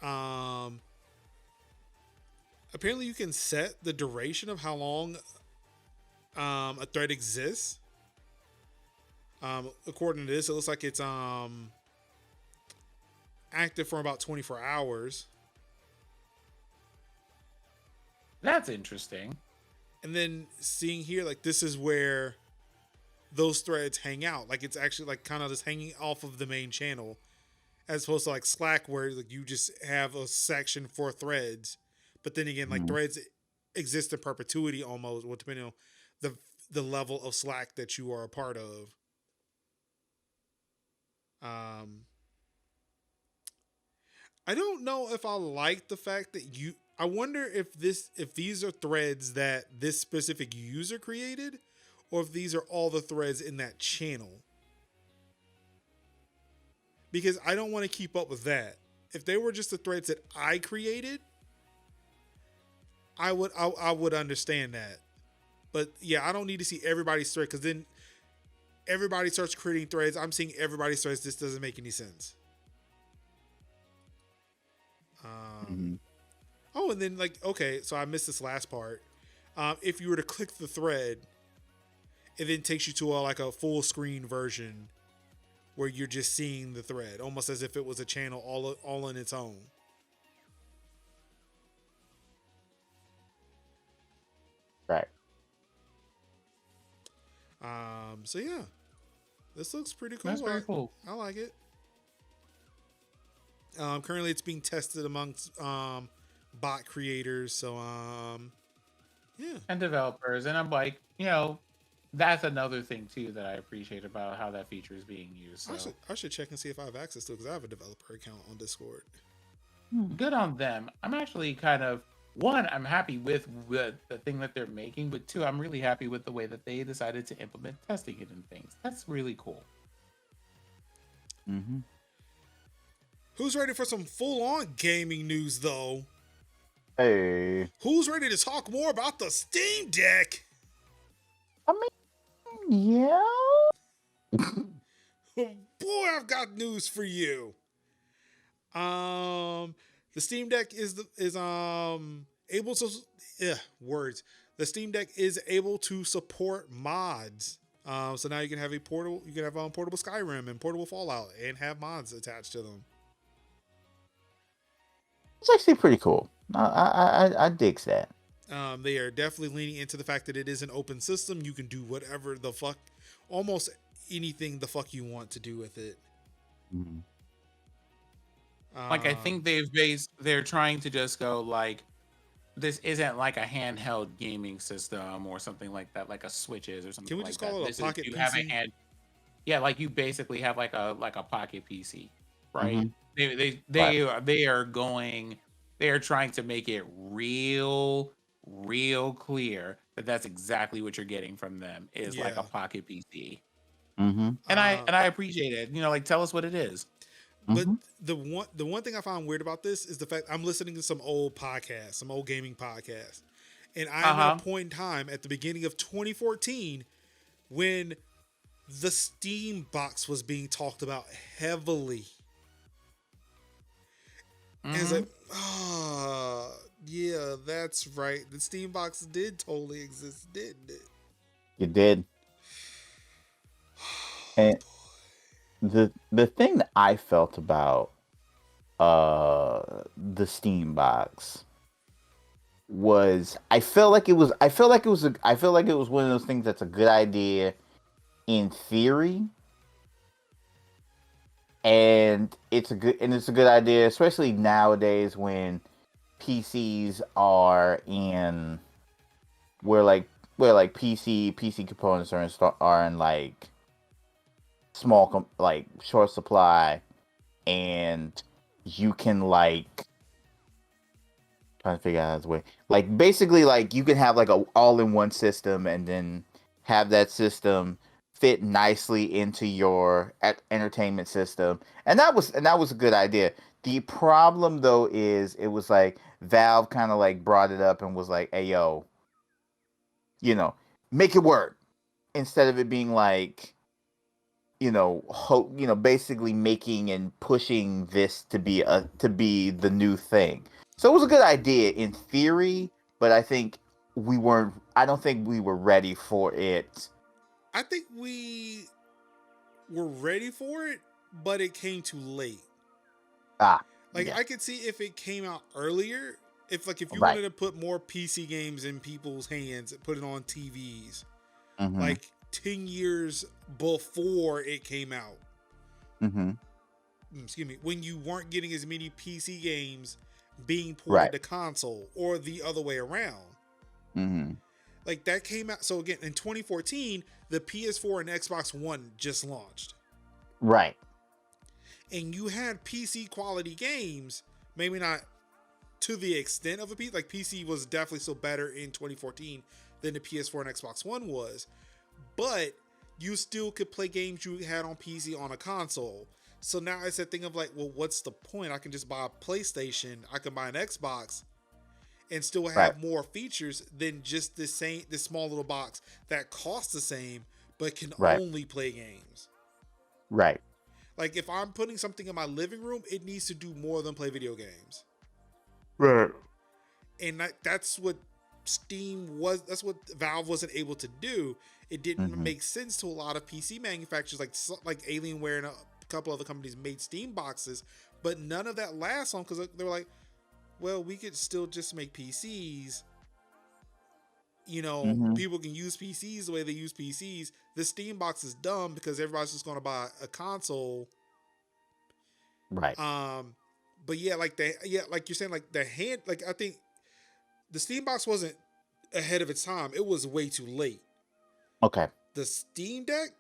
apparently you can set the duration of how long a thread exists. According to this, it looks like it's active for about 24 hours. That's interesting. And then seeing here, like, this is where those threads hang out. Like, it's actually like kind of just hanging off of the main channel, as opposed to like Slack, where like you just have a section for threads. But then again, like, Mhm. threads exist in perpetuity almost, well, depending on the level of Slack that you are a part of. I don't know if I like the fact that I wonder if these are threads that this specific user created, or if these are all the threads in that channel. Because I don't want to keep up with that. If they were just the threads that I created, I would understand that. But yeah, I don't need to see everybody's thread, because then everybody starts creating threads. I'm seeing everybody's threads. This doesn't make any sense. Mhm. Oh, and then like, okay, so I missed this last part. If you were to click the thread, it then takes you to like a full screen version where you're just seeing the thread, almost as if it was a channel all on its own. Right. So yeah, this looks pretty cool. That's very cool. I like it. Currently, it's being tested amongst bot creators. So yeah. And developers. And I'm like, that's another thing too that I appreciate about how that feature is being used. So I should check and see if I have access to it, because I have a developer account on Discord. good on them. I'm actually kind of, one, I'm happy with the thing that they're making, but two, I'm really happy with the way that they decided to implement testing it and things. That's really cool. Mm-hmm. Who's ready for some full-on gaming news, though? Hey. Who's ready to talk more about the Steam Deck? I mean, yeah. Boy, I've got news for you. The Steam Deck is able to words. The Steam Deck is able to support mods. So now you can have portable Skyrim and portable Fallout and have mods attached to them. It's actually pretty cool. I dig that. They are definitely leaning into the fact that it is an open system. You can do whatever the fuck, almost anything the fuck you want to do with it. Mhm. Like, I think they're trying to just go like, this isn't like a handheld gaming system or something like that, like a Switch is or something. Can we like just that. call it a This pocket is, you have a PC? hand. Yeah, like you basically have like a pocket PC, right? Mhm. They are trying to make it real real clear that that's exactly what you're getting from them is like a Yeah. pocket PC. Mm-hmm. And I Uh, and I appreciate it. Like tell us what it is. but Mm-hmm. the one thing I find weird about this is the fact I'm listening to some old podcasts, some old gaming podcasts, and I am at a Uh-huh. point in time at the beginning of 2014 when the Steam box was being talked about heavily. And it's Mm-hmm. like, yeah, that's right. The Steam box did totally exist, didn't it? You did. And the thing that I felt about the Steam box was I feel like it was one of those things that's a good idea in theory, and it's a good idea especially nowadays when PCs are in where like PC components are in like like short supply, and you can like trying to figure out his way. Like basically, like you can have like a all-in-one system, and then have that system fit nicely into your entertainment system, and that was a good idea. The problem though is it was like Valve kind of like brought it up and was like, "Hey yo, you know, make it work," instead of it being like basically making and pushing this to be the new thing. So it was a good idea in theory, but I don't think we were ready for it. I think we were ready for it, but it came too late. Ah, Like yeah, I could see if it came out earlier, if you right. wanted to put more PC games in people's hands, put it on TVs, Mm-hmm. like 10 years before it came out. Mm-hmm. Excuse me, when you weren't getting as many PC games being ported Right. to console or the other way around. Mm-hmm. Like that came out. So again, in 2014, the PS4 and Xbox One just launched. Right. And you had PC quality games, maybe not to the extent of a PC. Like PC was definitely still better in 2014 than the PS4 and Xbox One was, but you still could play games you had on PC on a console. So now it's that thing of like, well, what's the point? I can just buy a PlayStation, I can buy an Xbox, and still Right. have more features than just this small little box that costs the same but can Right. only play games. Right. Like if I'm putting something in my living room, it needs to do more than play video games. Right. And that's what Steam was. That's what Valve wasn't able to do. It didn't Mm-hmm. make sense to a lot of PC manufacturers, like Alienware and a couple other companies made Steam boxes, but none of that lasts on because they were like, well, we could still just make PCs. Mm-hmm. People can use PCs the way they use PCs. The Steam box is dumb because everybody's just going to buy a console. Right. But yeah, like you're saying, like the hand, like I think the Steam box wasn't ahead of its time. It was way too late. Okay. The Steam Deck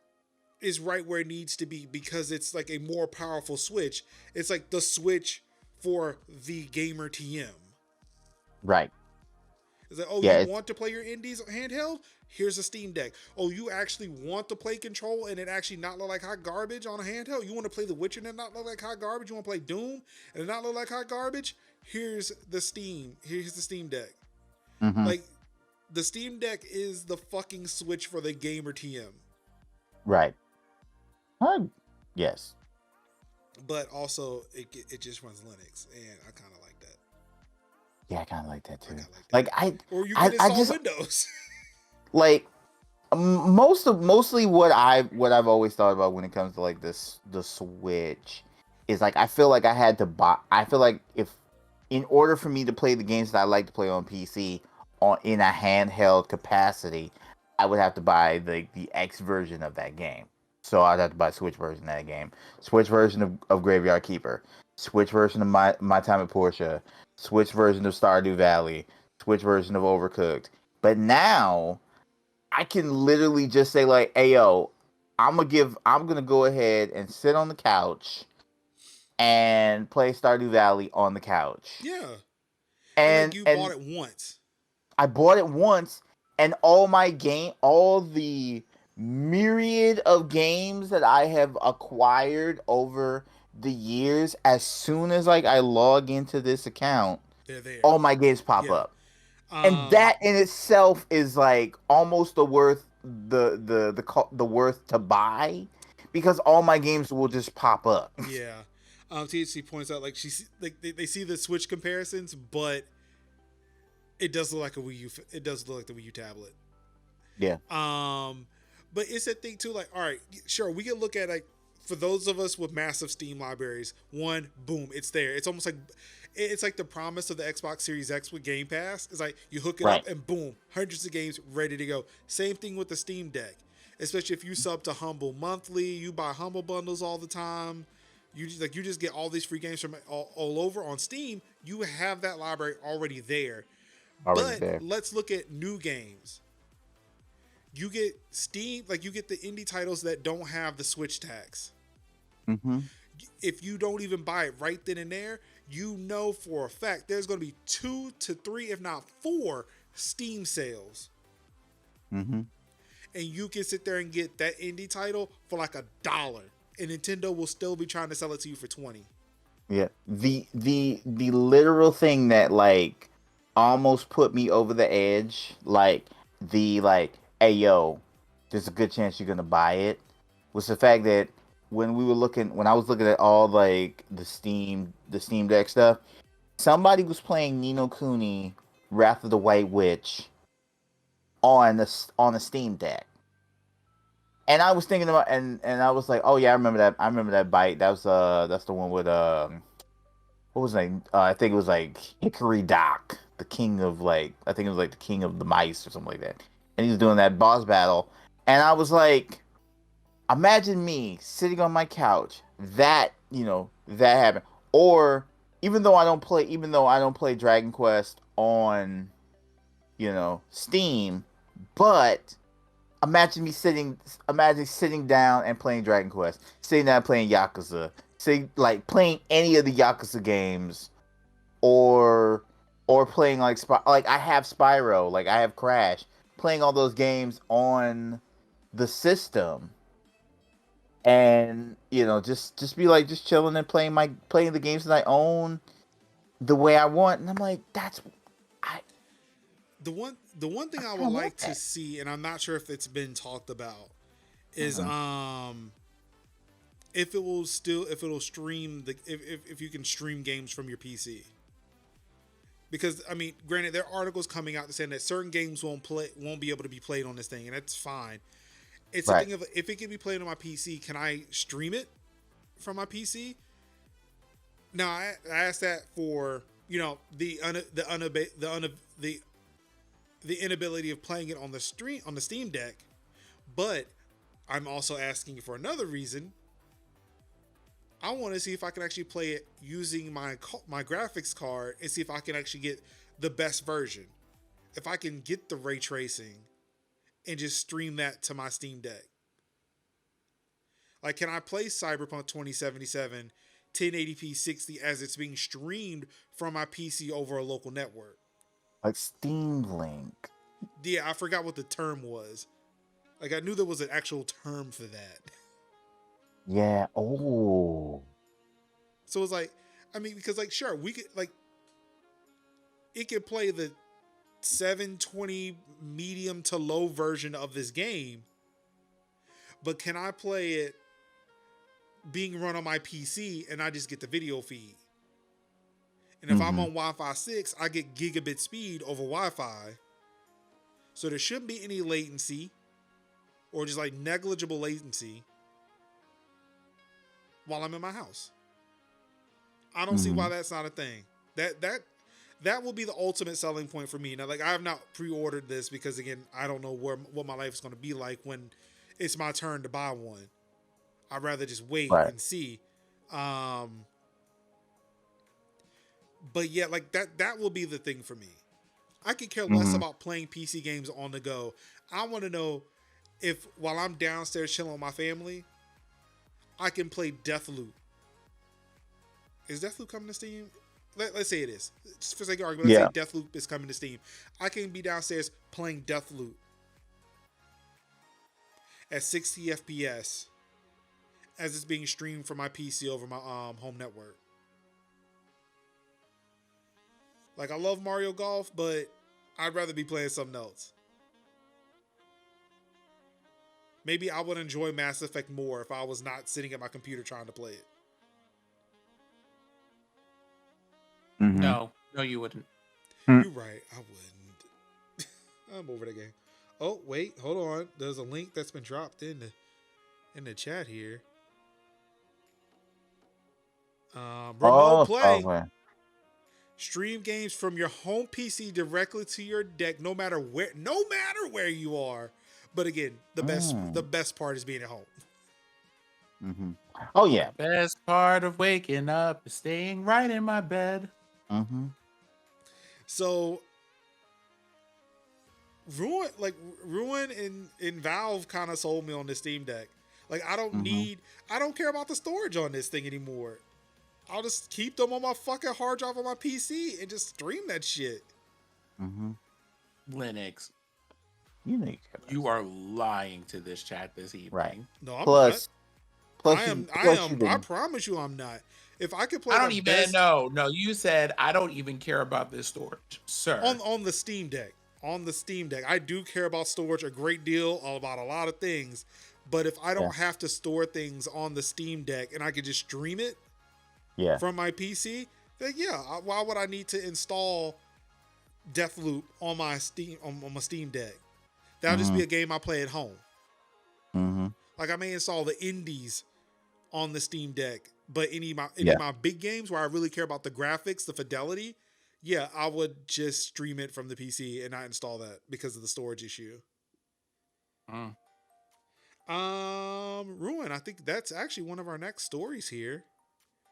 is right where it needs to be because it's like a more powerful Switch. It's like the Switch for the gamer TM. Right. It's like, oh, Yeah. you want to play your indies handheld? Here's a Steam Deck. Oh, you actually want to play Control and it actually not look like hot garbage on a handheld? You want to play The Witcher and it not look like hot garbage? You want to play Doom and it not look like hot garbage? Here's the Steam Deck. Mm-hmm. Like, the Steam Deck is the fucking Switch for the gamer TM. Right. Yes. But also, it just runs Linux, and I kind of like that. Yeah, I kind of like that I too. kinda like that. Like Or you can I install just Windows. like mostly what I've always thought about when it comes to like the Switch is like I feel like if in order for me to play the games that I like to play on PC in a handheld capacity, I would have to buy the X version of that game. So I'd have to buy Switch version of that game, Switch version of Graveyard Keeper, Switch version of My Time at Portia, Switch version of Stardew Valley, Switch version of Overcooked. But now I can literally just say like, "Hey yo, I'm gonna go ahead and sit on the couch and play Stardew Valley on the couch." Yeah. And like And you bought and it once. I bought it once, and all the myriad of games that I have acquired over the years, as soon as like I log into this account, They're there. all my games pop Yeah. up. And that in itself is like almost the worth to buy, because all my games will just pop up. Yeah. THC points out like they see the Switch comparisons, but it does look like a Wii U. It does look like the Wii U tablet. Yeah. But it's a thing too. Like, all right, sure, we can look at like for those of us with massive Steam libraries. One, boom, it's there. It's almost like it's like the promise of the Xbox Series X with Game Pass. It's like you hook it Right. up and boom, hundreds of games ready to go. Same thing with the Steam Deck. Especially if you sub to Humble monthly, you buy Humble bundles all the time. You just get all these free games from all over on Steam. You have that library already there. Already But there. let's look at new games. You get Steam, like you get the indie titles that don't have the Switch tax. Mm-hmm. If you don't even buy it right then and there, you know for a fact there's going to be 2 to 3, if not 4, Steam sales. Mm-hmm. And you can sit there and get that indie title for like $1, and Nintendo will still be trying to sell it to you for 20. Yeah. The literal thing that like almost put me over the edge, like hey yo, there's a good chance you're gonna buy it, was the fact that when I was looking at all like the Steam Deck stuff, somebody was playing Nino Kuni Wrath of the White Witch on a Steam Deck. And I was thinking about, and I was like, oh yeah, I remember that bite. That's the one with what was his name? I think it was like Hickory Dock, the king of like, I think it was like the king of the mice or something like that. And he was doing that boss battle, and I was like, imagine me sitting on my couch, that happened. Or even though I don't play Dragon Quest on Steam, but imagine sitting down and playing Dragon Quest, sitting down playing Yakuza, playing any of the Yakuza games, or playing like I have Spyro, like I have Crash, playing all those games on the system, and just be like just chilling and playing the games that I own the way I want, and I'm like, The one thing I would want like to that. see, and I'm not sure if it's been talked about, is if it'll stream if you can stream games from your PC. Because I mean, granted, there are articles coming out saying that certain games won't be able to be played on this thing, and that's fine. It's a thing of, if it can be played on my PC, can I stream it from my PC? Now I asked that for the inability of playing it on the Steam Deck, but I'm also asking for another reason. I want to see if I can actually play it using my graphics card and see if I can actually get the best version. If I can get the ray tracing and just stream that to my Steam Deck. Like, can I play Cyberpunk 2077 1080p 60 as it's being streamed from my PC over a local network? Like Steam Link. Yeah, I forgot what the term was. Like, I knew there was an actual term for that. Yeah. Oh. So it's like, I mean, because like, sure, we could like, it could play the 720 medium to low version of this game, but can I play it being run on my PC and I just get the video feed? And if I'm on Wi-Fi 6, I get gigabit speed over Wi-Fi. So there shouldn't be any latency or just like negligible latency while I'm in my house. I don't see why that's not a thing. That will be the ultimate selling point for me. Now, like, I have not pre-ordered this because, again, I don't know what my life is going to be like when it's my turn to buy one. I'd rather just wait and see. But yeah, like that will be the thing for me. I could care less about playing PC games on the go. I want to know if while I'm downstairs chilling with my family, I can play Deathloop. Is Deathloop coming to Steam let's say it is. Just for sake of argument, let's say Deathloop is coming to Steam. I can be downstairs playing Deathloop at 60 FPS as it's being streamed from my PC over my home network. Like, I love Mario Golf, but I'd rather be playing something else. Maybe I would enjoy Mass Effect more if I was not sitting at my computer trying to play it. Mm-hmm. No, you wouldn't. You're right. I wouldn't. I'm over the game. Oh, wait. Hold on. There's a link that's been dropped in the chat here. Remote play. Okay. Stream games from your home PC directly to your deck, no matter where you are. But again, the best part is being at home. Mm-hmm. Oh yeah. Best part of waking up is staying right in my bed. Mm-hmm. So Ruin in Valve kind of sold me on the Steam Deck. Like, I don't care about the storage on this thing anymore. I'll just keep them on my fucking hard drive on my PC and just stream that shit. Mm-hmm. Linux. You are lying to this chat this evening. Right. No, I'm plus, not. I promise you I'm not. If I could play I don't even know. No, you said I don't even care about this storage, sir. On the Steam Deck. On the Steam Deck. I do care about storage a great deal, about a lot of things. But if I don't have to store things on the Steam Deck and I could just stream it from my PC, then why would I need to install Deathloop on my Steam Deck? That'll just be a game I play at home. Mm-hmm. Like, I may install the indies on the Steam Deck, but any of my big games where I really care about the graphics, the fidelity, I would just stream it from the PC and not install that because of the storage issue. Ruin, I think that's actually one of our next stories here.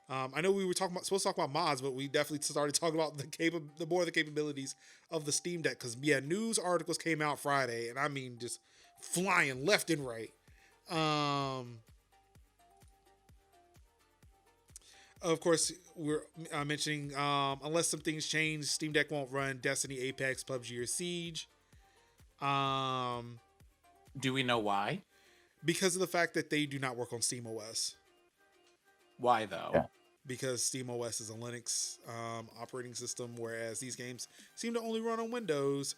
I know we were supposed to talk about mods, but we definitely started talking about the more of the capabilities of the Steam Deck, because news articles came out Friday, and I mean just flying left and right. Of course, we're mentioning unless some things change, Steam Deck won't run Destiny, Apex, PUBG, or Siege. Do we know why? Because of the fact that they do not work on SteamOS. Why though? Yeah. Because SteamOS is a Linux operating system, whereas these games seem to only run on Windows.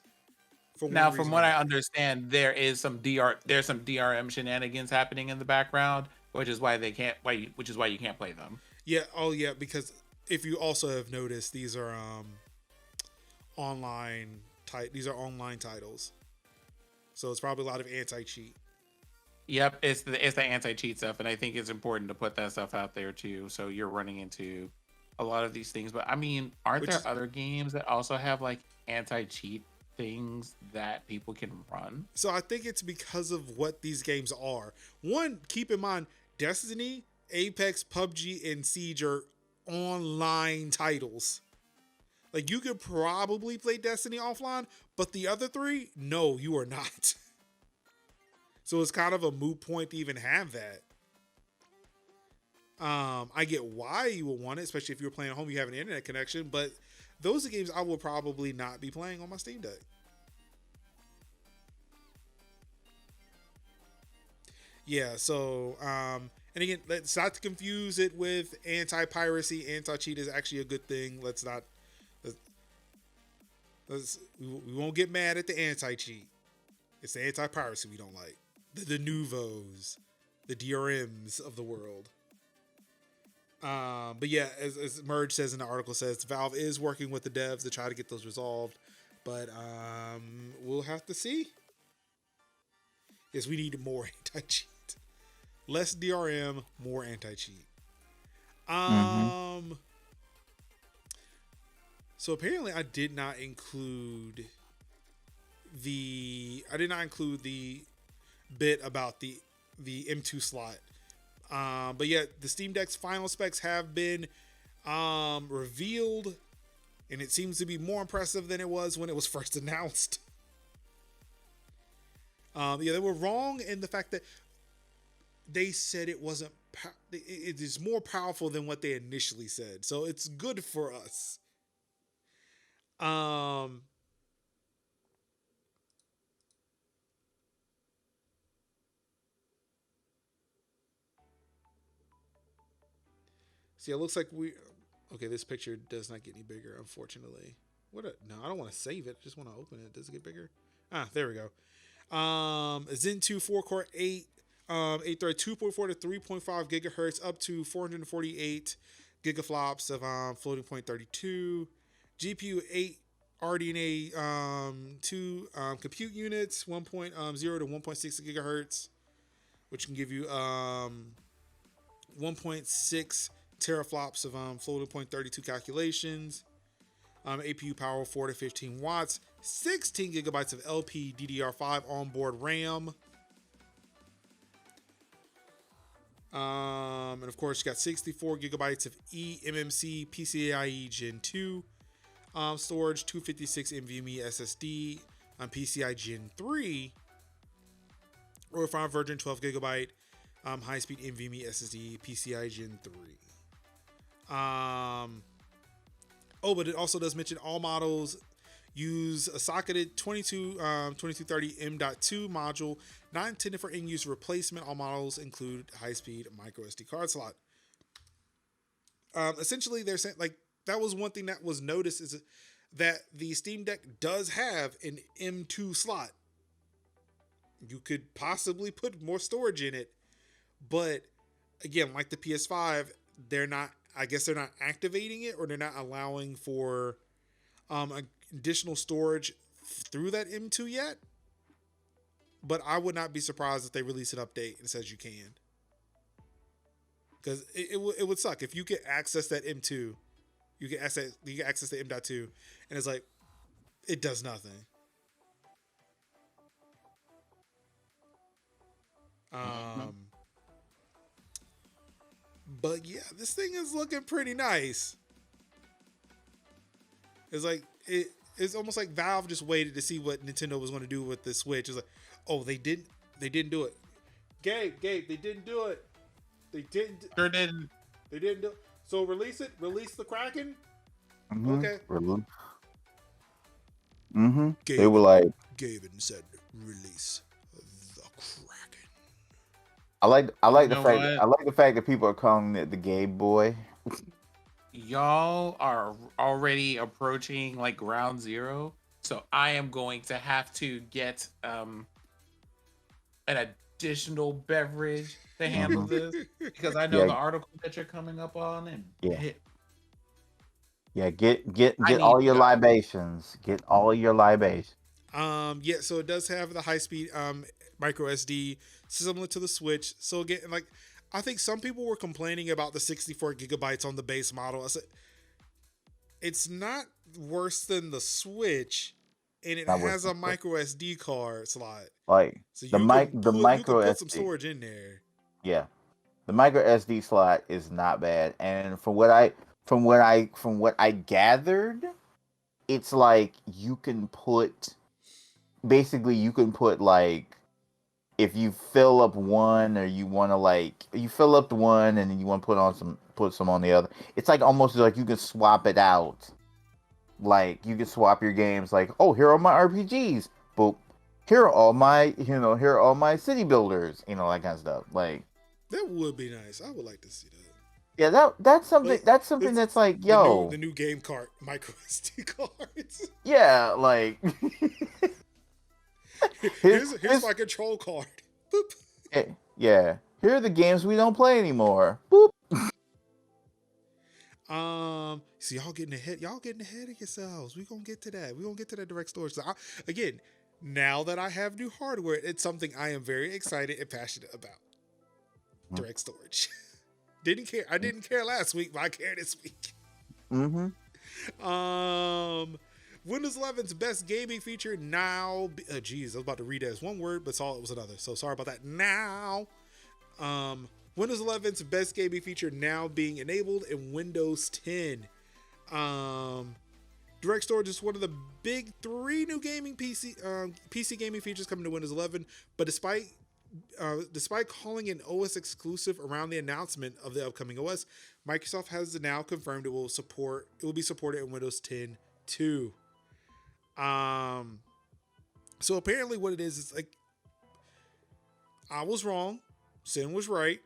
Now, from what I understand, there's some DRM shenanigans happening in the background, which is why you can't play them. Yeah. Oh, yeah. Because if you also have noticed, these are online titles, so it's probably a lot of anti-cheat. Yep, it's the anti-cheat stuff, and I think it's important to put that stuff out there too. So you're running into a lot of these things, but I mean, aren't there other games that also have like anti-cheat things that people can run? So I think it's because of what these games are. One, keep in mind, Destiny, Apex, PUBG, and Siege are online titles. Like, you could probably play Destiny offline, but the other three, no, you are not. So it's kind of a moot point to even have that. I get why you would want it, especially if you're playing at home, you have an internet connection, but those are games I will probably not be playing on my Steam Deck. Yeah, so, and again, let's not confuse it with anti-piracy. Anti-cheat is actually a good thing. We won't get mad at the anti-cheat. It's the anti-piracy we don't like. The Nuvos, the DRMs of the world. But yeah, as Merge says in the article, says Valve is working with the devs to try to get those resolved, but we'll have to see. Yes, we need more anti-cheat, less DRM, more anti-cheat. So apparently, I did not include the bit about the M2 slot. But yeah, the Steam Deck's final specs have been revealed, and it seems to be more impressive than it was when it was first announced. They were wrong in the fact that they said it wasn't. It is more powerful than what they initially said, so it's good for us. Um, See, it looks like we. Okay, this picture does not get any bigger, unfortunately. No, I don't want to save it. I just want to open it. Does it get bigger? There we go. Zen 2 4 core 8 thread 2.4 to 3.5 gigahertz up to 448 gigaflops of floating point 32. GPU 8 RDNA 2 compute units 1.0 to 1.6 gigahertz, which can give you 1.6 teraflops of floating point 32 calculations. APU power 4 to 15 watts, 16 gigabytes of LPDDR5 onboard RAM. And of course, you got 64 gigabytes of eMMC PCIe Gen 2 storage, 256 NVMe SSD on PCI Gen 3, or 5 version 12 gigabyte high-speed NVMe SSD PCI Gen 3. But it also does mention all models use a socketed 2230 M.2 module, not intended for end-user replacement. All models include high-speed micro SD card slot. Essentially, they're saying, like, that was one thing that was noticed, is that the Steam Deck does have an M.2 slot. You could possibly put more storage in it, but again, like the PS5, I guess they're not activating it, or they're not allowing for additional storage through that M.2 yet. But I would not be surprised if they release an update and says you can, because it would suck if you could access that M.2, you can access the M.2, and it's like it does nothing. But yeah, this thing is looking pretty nice. It's like it's almost like Valve just waited to see what Nintendo was going to do with the Switch. It's like, oh, they didn't do it. Gabe, they didn't do it. They didn't. Sure didn't. They didn't do it. So release it. Release the Kraken. Mm-hmm. Okay. Mm-hmm. They were like, Gaben said, release the Kraken. I like You the know fact what? I like the fact that people are calling it the gay boy. Y'all are already approaching like ground zero, so I am going to have to get an additional beverage to handle this, because I know Yeah. the article that you're coming up on, and Yeah, get I need all to your go. libations. Get all your libations. Yeah, so it does have the high speed micro SD, similar to the Switch. So again, like, I think some people were complaining about the 64 gigabytes on the base model. I said, it's not worse than the Switch, and it Not worth has a it. micro SD card slot. Like So the you can micro put some SD. storage in there. Yeah, the micro SD slot is not bad, and from what I gathered, it's like you can put like, if you fill up one, or you want to, like, you fill up the one and then you want to put some on the other. It's like almost like you can swap it out. Like, you can swap your games. Like, oh, here are my RPGs. Boop. Here are all my city builders. That kind of stuff. Like, That would be nice. I would like to see that. yeah, that's something. Like, That's something that's like, yo, the new game cart micro SD cards. yeah, like, Here's my control card. Boop. yeah. Here are the games we don't play anymore. Boop. So y'all getting ahead of yourselves. We're gonna get to that direct storage. So again, now that I have new hardware, it's something I am very excited and passionate about. Direct storage. I didn't care last week, but I care this week. Mm-hmm. Windows 11's best gaming feature now. I was about to read it as one word, but saw it was another. So sorry about that. Now, Windows 11's best gaming feature now being enabled in Windows 10. Direct storage is one of the big 3 new gaming PC gaming features coming to Windows 11. But despite despite calling an OS exclusive around the announcement of the upcoming OS, Microsoft has now confirmed it will be supported in Windows 10 too. So apparently, what it is like, I was wrong, Sin was right.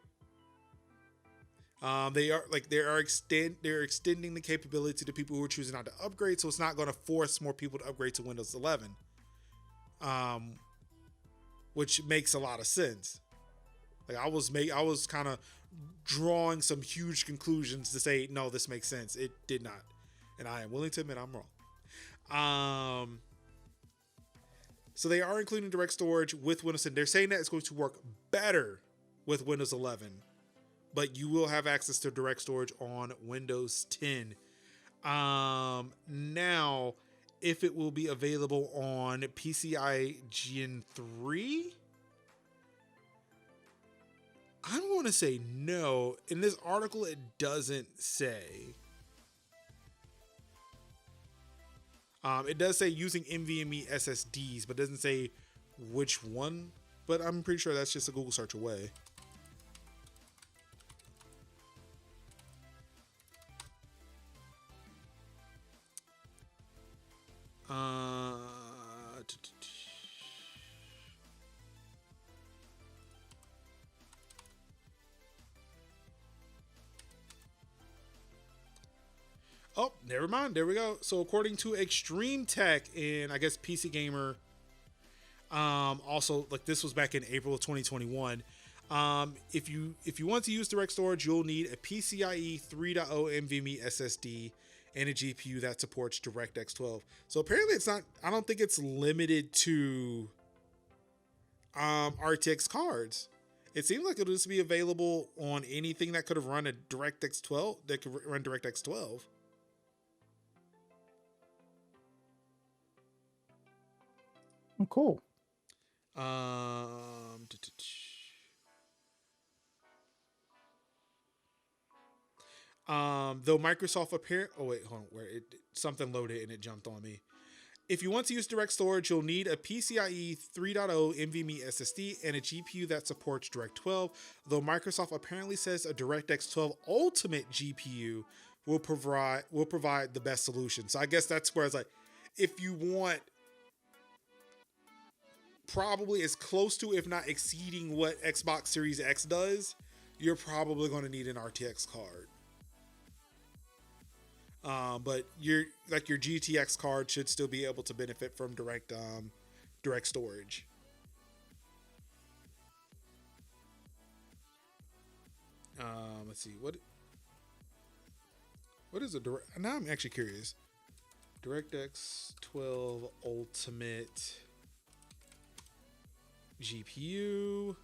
They're extending the capability to people who are choosing not to upgrade, so it's not going to force more people to upgrade to Windows 11, which makes a lot of sense. Like I was kind of drawing some huge conclusions to say no, this makes sense. It did not, and I am willing to admit I'm wrong. So they are including direct storage with Windows 10. They're saying that it's going to work better with Windows 11. But you will have access to direct storage on Windows 10. Now, if it will be available on PCI Gen 3, I'm going to say no. In this article, it doesn't say. It does say using NVMe SSDs, but it doesn't say which one. But I'm pretty sure that's just a Google search away. Oh, never mind. There we go. So according to Extreme Tech and I guess PC Gamer, also like this was back in April of 2021. If you want to use direct storage, you'll need a PCIe 3.0 NVMe SSD and a GPU that supports DirectX 12. So apparently it's not, I don't think it's limited to RTX cards. It seems like it'll just be available on anything that could have run a DirectX 12, that could run DirectX 12. Cool. Though Microsoft oh wait, hold on, something loaded and it jumped on me. If you want to use direct storage, you'll need a PCIe 3.0 NVMe SSD and a GPU that supports Direct 12. Though Microsoft apparently says a DirectX 12 Ultimate GPU will provide the best solution. So I guess that's where it's like, if you want probably as close to, if not exceeding, what Xbox Series X does, you're probably going to need an RTX card. But your GTX card should still be able to benefit from direct storage. Let's see, what is a direct? Now I'm actually curious. DirectX 12 Ultimate GPU.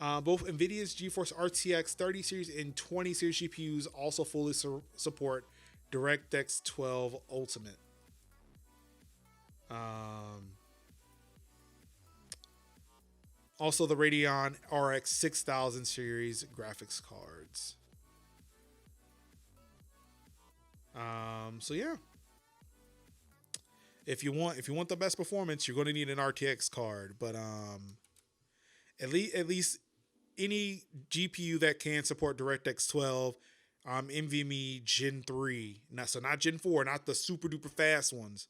Both NVIDIA's GeForce RTX 30 series and 20 series GPUs also fully support DirectX 12 Ultimate. Also the Radeon RX 6000 series graphics cards. So yeah. If you want the best performance, you're going to need an RTX card, but at least any GPU that can support DirectX 12, NVMe Gen 3, not Gen 4, not the super duper fast ones,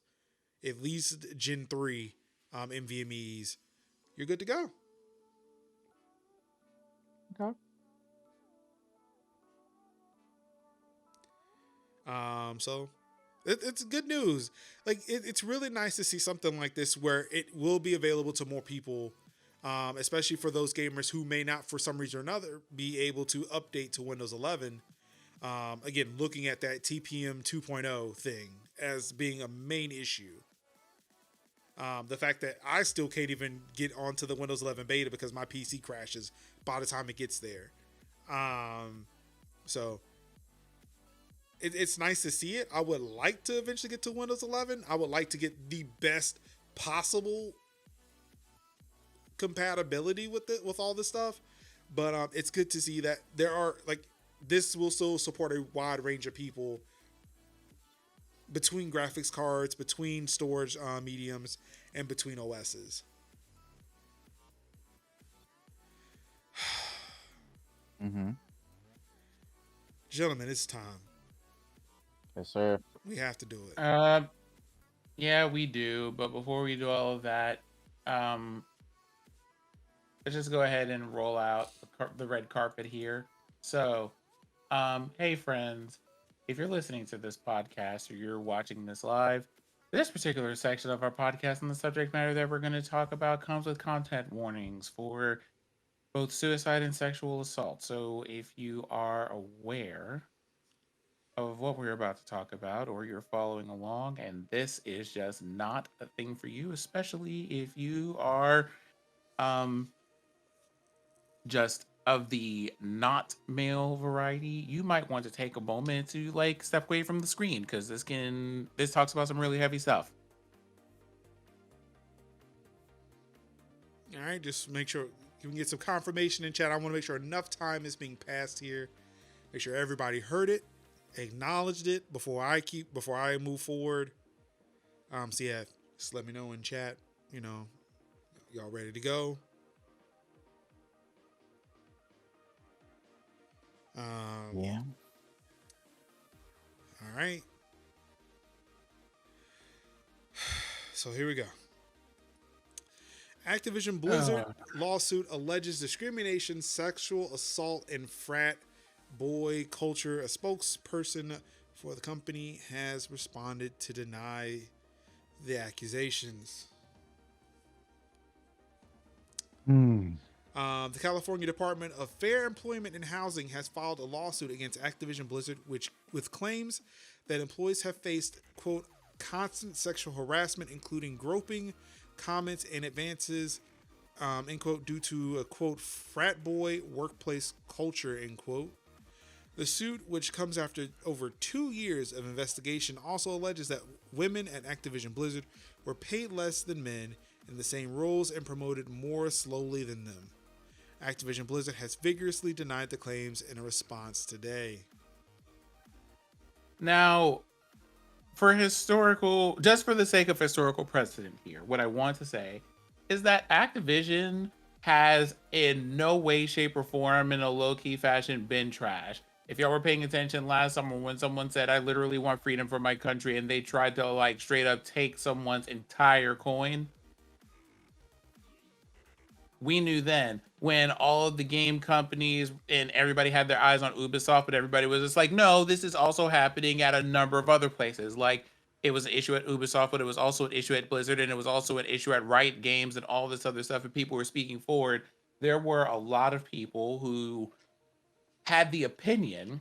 at least Gen 3 NVMe's, you're good to go. Okay. So it's good news. Like it's really nice to see something like this where it will be available to more people, especially for those gamers who may not, for some reason or another, be able to update to Windows 11. Again, looking at that TPM 2.0 thing as being a main issue. The fact that I still can't even get onto the Windows 11 beta because my PC crashes by the time it gets there. So it's nice to see it. I would like to eventually get to Windows 11. I would like to get the best possible compatibility with all this stuff. But it's good to see that there are, like, this will still support a wide range of people between graphics cards, between storage mediums, and between OSs. Mm-hmm. Gentlemen, it's time. Yes, sir. We have to do it. Yeah, we do. But before we do all of that, um, let's just go ahead and roll out the red carpet here. So, hey friends, if you're listening to this podcast or you're watching this live, this particular section of our podcast and the subject matter that we're going to talk about comes with content warnings for both suicide and sexual assault. So, if you are aware of what we're about to talk about, or you're following along, and this is just not a thing for you, especially if you are um just of the not male variety, you might want to take a moment to like step away from the screen because this talks about some really heavy stuff. All right, just make sure you can get some confirmation in chat. I want to make sure enough time is being passed here. Make sure everybody heard it, acknowledged it before I move forward. So yeah, just let me know in chat. You know, y'all ready to go? Yeah. All right. So here we go. Activision Blizzard lawsuit alleges discrimination, sexual assault, and frat boy culture. A spokesperson for the company has responded to deny the accusations. The California Department of Fair Employment and Housing has filed a lawsuit against Activision Blizzard, with claims that employees have faced, quote, constant sexual harassment, including groping, comments, and advances, end quote, due to a, quote, frat boy workplace culture, end quote. The suit, which comes after over 2 years of investigation, also alleges that women at Activision Blizzard were paid less than men in the same roles and promoted more slowly than them. Activision Blizzard has vigorously denied the claims in a response today. Now, just for the sake of historical precedent here, what I want to say is that Activision has in no way, shape, or form in a low-key fashion been trash. If y'all were paying attention last summer when someone said, I literally want freedom for my country, and they tried to like straight up take someone's entire coin, we knew then when all of the game companies and everybody had their eyes on Ubisoft, but everybody was just like, no, this is also happening at a number of other places. Like it was an issue at Ubisoft, but it was also an issue at Blizzard, and it was also an issue at Riot Games and all this other stuff. And people were speaking forward. There were a lot of people who had the opinion,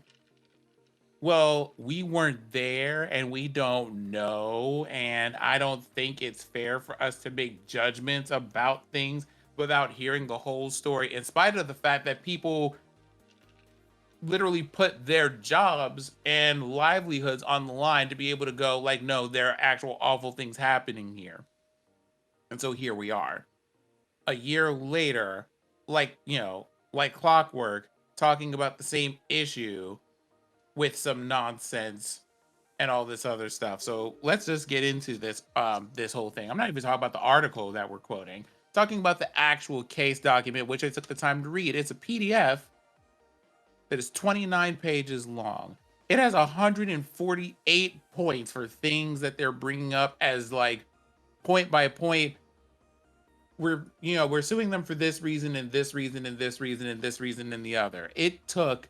well, we weren't there and we don't know. And I don't think it's fair for us to make judgments about things without hearing the whole story, in spite of the fact that people literally put their jobs and livelihoods on the line to be able to go like, no, there are actual awful things happening here. And so here we are a year later, like, like clockwork, talking about the same issue with some nonsense and all this other stuff. So let's just get into this whole thing. I'm not even talking about the article that we're quoting. Talking about the actual case document, which I took the time to read. It's a PDF that is 29 pages long. It has 148 points for things that they're bringing up as like point by point. We're suing them for this reason and this reason and this reason and this reason and the other. It took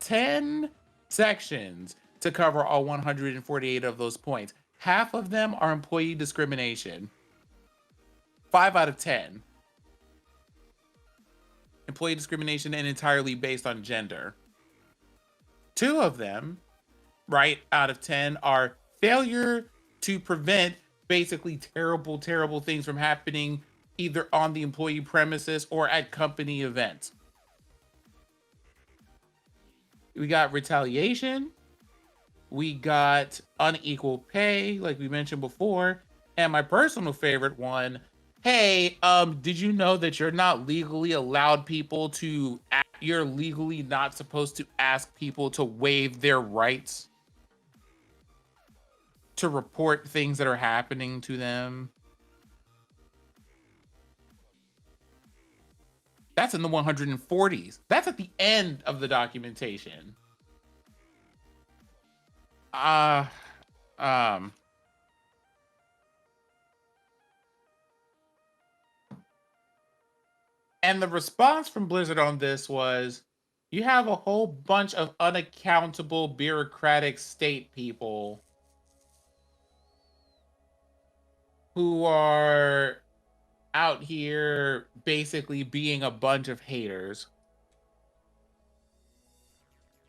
10 sections to cover all 148 of those points. Half of them are employee discrimination. 5 out of 10. Employee discrimination and entirely based on gender. 2 of them, right, out of 10 are failure to prevent basically terrible, terrible things from happening either on the employee premises or at company events. We got retaliation. We got unequal pay, like we mentioned before. And my personal favorite one, hey, did you know that you're not legally allowed people to, you're legally not supposed to ask people to waive their rights to report things that are happening to them? That's in the 140s. That's at the end of the documentation. Uh, um, and the response from Blizzard on this was, you have a whole bunch of unaccountable bureaucratic state people who are out here basically being a bunch of haters.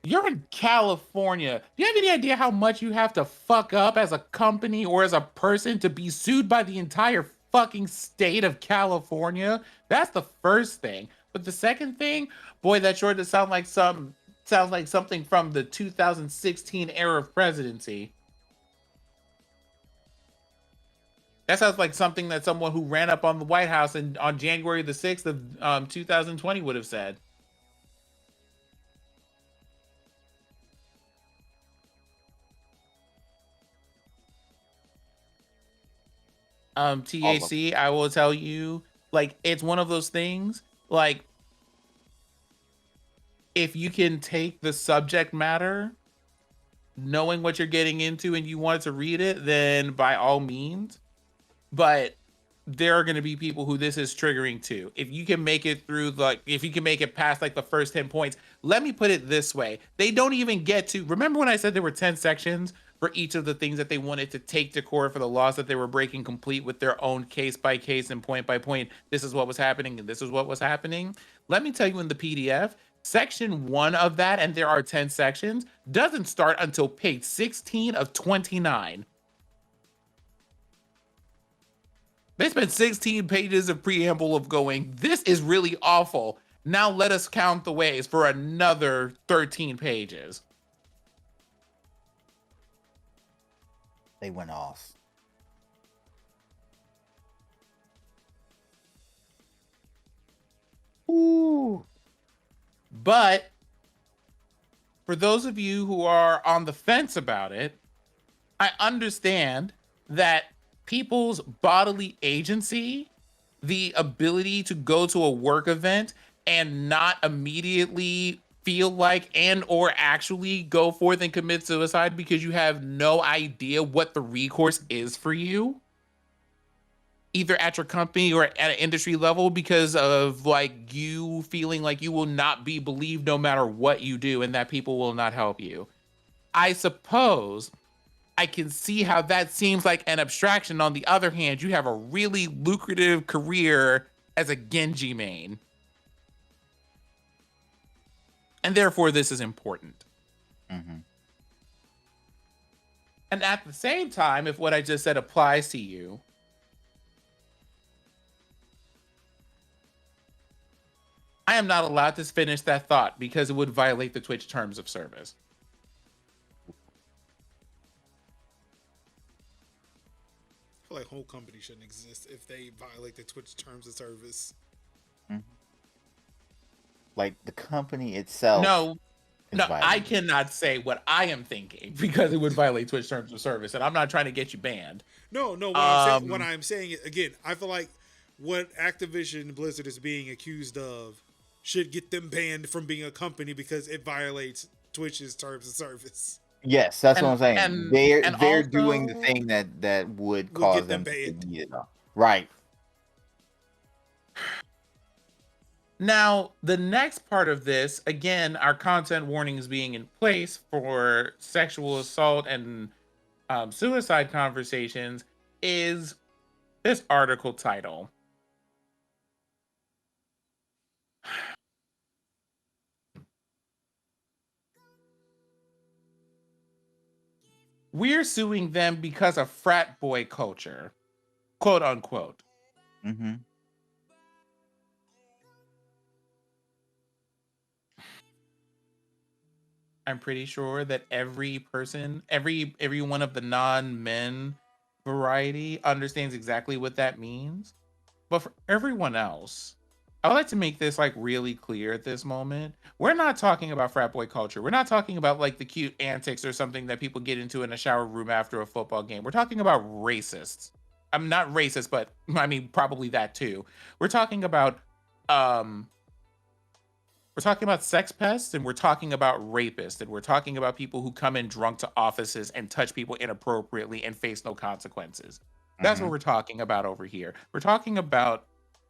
You're in California. Do you have any idea how much you have to fuck up as a company or as a person to be sued by the entire fucking state of California? That's the first thing. But the second thing, boy, that sure does sound like something from the 2016 era of presidency. That sounds like something that someone who ran up on the White House on January the 6th of 2020 would have said. TAC, I will tell you, like, it's one of those things, like, if you can take the subject matter, knowing what you're getting into and you want to read it, then by all means. But there are going to be people who this is triggering to. If you can make it through, like, if you can make it past like the first 10 points, let me put it this way. They don't even get to, remember when I said there were 10 sections for each of the things that they wanted to take to court for the laws that they were breaking, complete with their own case by case and point by point. This is what was happening and this is what was happening. Let me tell you, in the PDF, section 1 of that, and there are 10 sections, doesn't start until page 16 of 29. They spent 16 pages of preamble of going, this is really awful. Now let us count the ways for another 13 pages. They went off. Ooh. But for those of you who are on the fence about it, I understand that people's bodily agency, the ability to go to a work event and not immediately feel like and or actually go forth and commit suicide because you have no idea what the recourse is for you, either at your company or at an industry level, because of like you feeling like you will not be believed no matter what you do and that people will not help you. I suppose I can see how that seems like an abstraction. On the other hand, you have a really lucrative career as a Genji main. And therefore, this is important. Mm-hmm. And at the same time, if what I just said applies to you, I am not allowed to finish that thought because it would violate the Twitch terms of service. I feel like whole company shouldn't exist if they violate the Twitch terms of service. Mm-hmm. Like the company itself. No, I cannot say what I am thinking because it would violate Twitch terms of service, and I'm not trying to get you banned. No. What I'm saying is, again, I feel like what Activision Blizzard is being accused of should get them banned from being a company because it violates Twitch's terms of service. Yes, that's what I'm saying. They're also, doing the thing that would cause them to be it. Right. Now, the next part of this, again, our content warnings being in place for sexual assault and suicide conversations, is this article title. We're suing them because of frat boy culture, quote unquote. Mm-hmm. I'm pretty sure that every person, every one of the non-men variety understands exactly what that means. But for everyone else, I would like to make this like really clear at this moment. We're not talking about frat boy culture. We're not talking about like the cute antics or something that people get into in a shower room after a football game. We're talking about racists. I'm not racist, but I mean, probably that too. We're talking about We're talking about sex pests, and we're talking about rapists, and we're talking about people who come in drunk to offices and touch people inappropriately and face no consequences. That's what Mm-hmm. we're talking about over here. We're talking about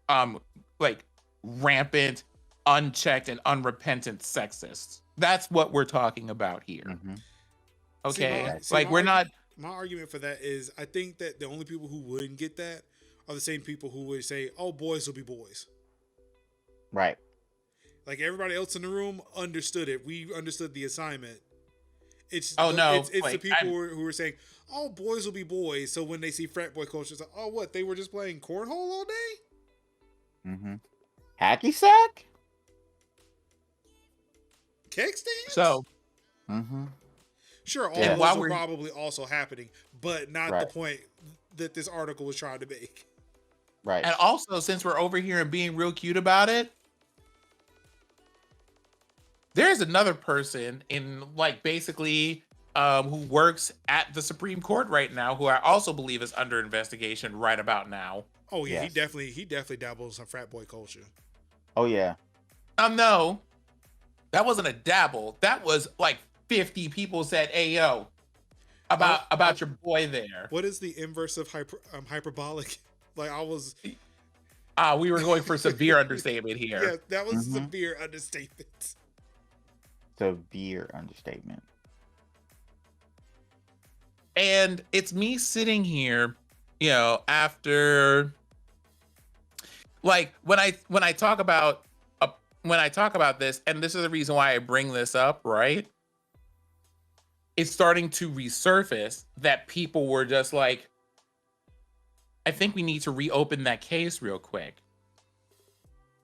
um like rampant, unchecked, and unrepentant sexists. That's what we're talking about here. Mm-hmm. See my Okay? Right. see Like my we're not my argument for that is I think that the only people who wouldn't get that are the same people who would say, "Oh, boys will be boys." Right. Like everybody else in the room understood it. We understood the assignment. oh no, It's the like people who were saying, "Oh, boys will be boys." So when they see frat boy culture, it's like, "Oh, what? They were just playing cornhole all day? Mm-hmm. Hacky sack. Keg stands?" so Mm-hmm. Mm-hmm. Sure, all Yeah. of and those while are we're probably also happening, but not the Right. point that this article was trying to make. Right. and also since we're over here and being real cute about it, there's another person in like basically who works at the Supreme Court right now who I also believe is under investigation right about now. Oh yeah, Yes. he definitely dabbles in frat boy culture. Oh yeah. No, that wasn't a dabble. That was like 50 people said "Ayo" about your boy there. What is the inverse of hyperbolic? Like I was, We were going for severe understatement here. yeah, that was a Mm-hmm. severe understatement. Severe understatement. And it's me sitting here, after like when I talk about when I talk about this, and this is the reason why I bring this up, right? It's starting to resurface that people were just like, I think we need to reopen that case real quick.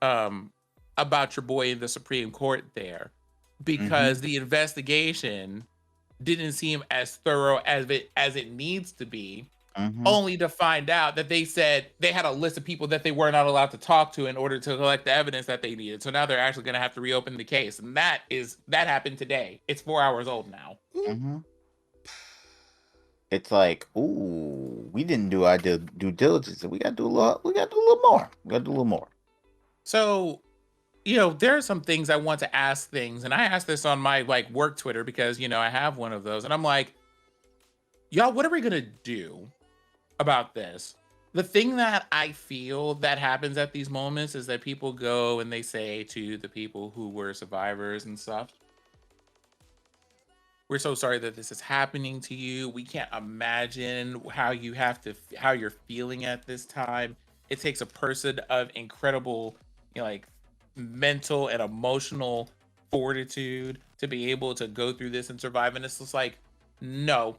About your boy in the Supreme Court there. Because the investigation didn't seem as thorough as it needs to be, Mm-hmm. only to find out that they said they had a list of people that they were not allowed to talk to in order to collect the evidence that they needed. So now they're actually going to have to reopen the case, and that happened today. It's 4 hours old now. Mm-hmm. It's like, ooh, we didn't do our due diligence, and we got to do a lot. We got to do a little more. We got to do a little more. So, there are some things I want to ask things, and I asked this on my like work Twitter because I have one of those, and I'm like, y'all, what are we gonna do about this? The thing that I feel that happens at these moments is that people go and they say to the people who were survivors and stuff, we're so sorry that this is happening to you. We can't imagine how you're feeling at this time. It takes a person of incredible, like mental and emotional fortitude to be able to go through this and survive. And it's just like, no,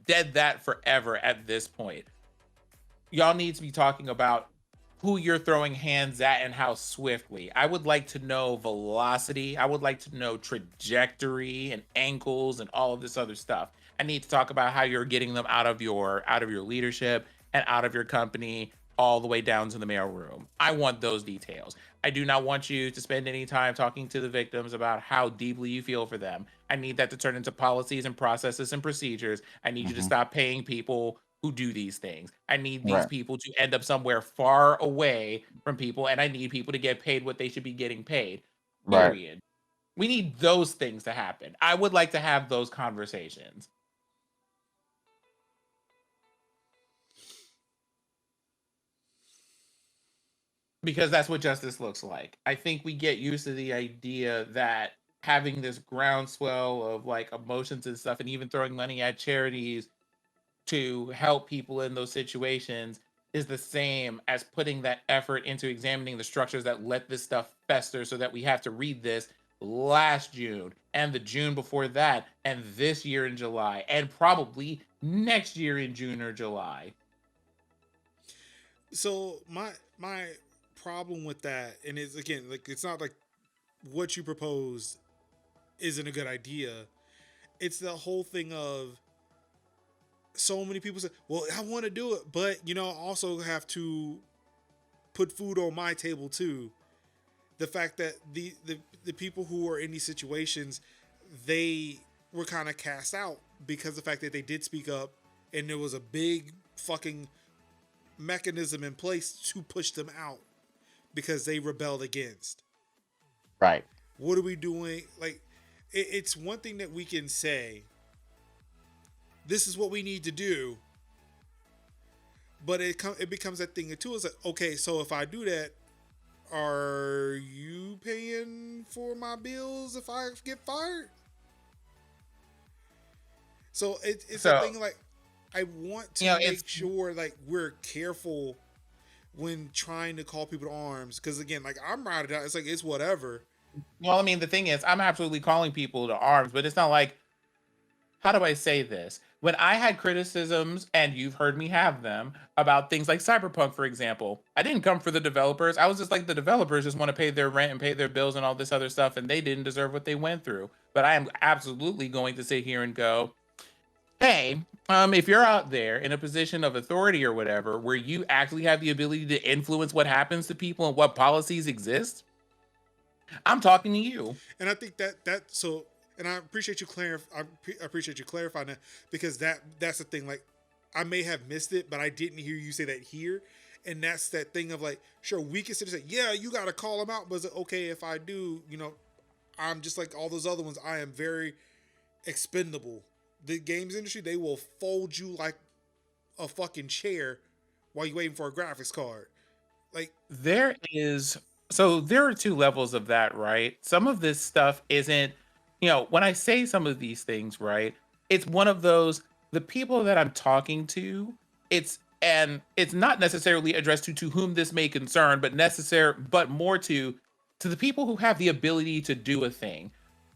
dead that forever at this point. Y'all need to be talking about who you're throwing hands at and how swiftly. I would like to know velocity. I would like to know trajectory and ankles and all of this other stuff. I need to talk about how you're getting them out of your leadership and out of your company all the way down to the mailroom. I want those details. I do not want you to spend any time talking to the victims about how deeply you feel for them. I need that to turn into policies and processes and procedures. I need you to Mm-hmm. stop paying people who do these things. I need these Right. people to end up somewhere far away from people, and I need people to get paid what they should be getting paid. Right. Period. We need those things to happen. I would like to have those conversations. Because that's what justice looks like. I think we get used to the idea that having this groundswell of like emotions and stuff, and even throwing money at charities to help people in those situations is the same as putting that effort into examining the structures that let this stuff fester so that we have to read this last June and the June before that and this year in July and probably next year in June or July. So my problem with that, and it's again like it's not like what you propose isn't a good idea. It's the whole thing of so many people say, "Well, I want to do it, but I also have to put food on my table too." The fact that the people who are in these situations, they were kind of cast out because the fact that they did speak up, and there was a big fucking mechanism in place to push them out. because they rebelled against. Right. What are we doing? Like, it's one thing that we can say, this is what we need to do, but it becomes that thing too. It's like, okay, so if I do that, are you paying for my bills if I get fired? So it's a So, thing like, I want to it's make sure like we're careful when trying to call people to arms, because again, like I'm riding out. It's like it's whatever. well, I mean, the thing is, I'm absolutely calling people to arms, but it's not like, how do I say this? When I had criticisms, and you've heard me have them, about things like Cyberpunk, for example, I didn't come for the developers. I was just like, the developers just want to pay their rent and pay their bills and all this other stuff, and they didn't deserve what they went through. But I am absolutely going to sit here and go, hey, if you're out there in a position of authority or whatever, where you actually have the ability to influence what happens to people and what policies exist, I'm talking to you. And I think that so, and I appreciate you I appreciate you clarifying that, because that's the thing. Like, I may have missed it, but I didn't hear you say that here. And that's that thing of like, sure, we can sit and say, yeah, you got to call them out, but is it okay if I do? I'm just like all those other ones. I am very expendable. The games industry, they will fold you like a fucking chair while you're waiting for a graphics card. Like, There is so there are two levels of that, right? Some of this stuff isn't, when I say some of these things, right? It's one of those, the people that I'm talking to, it's not necessarily addressed to whom this may concern, but more to the people who have the ability to do a thing,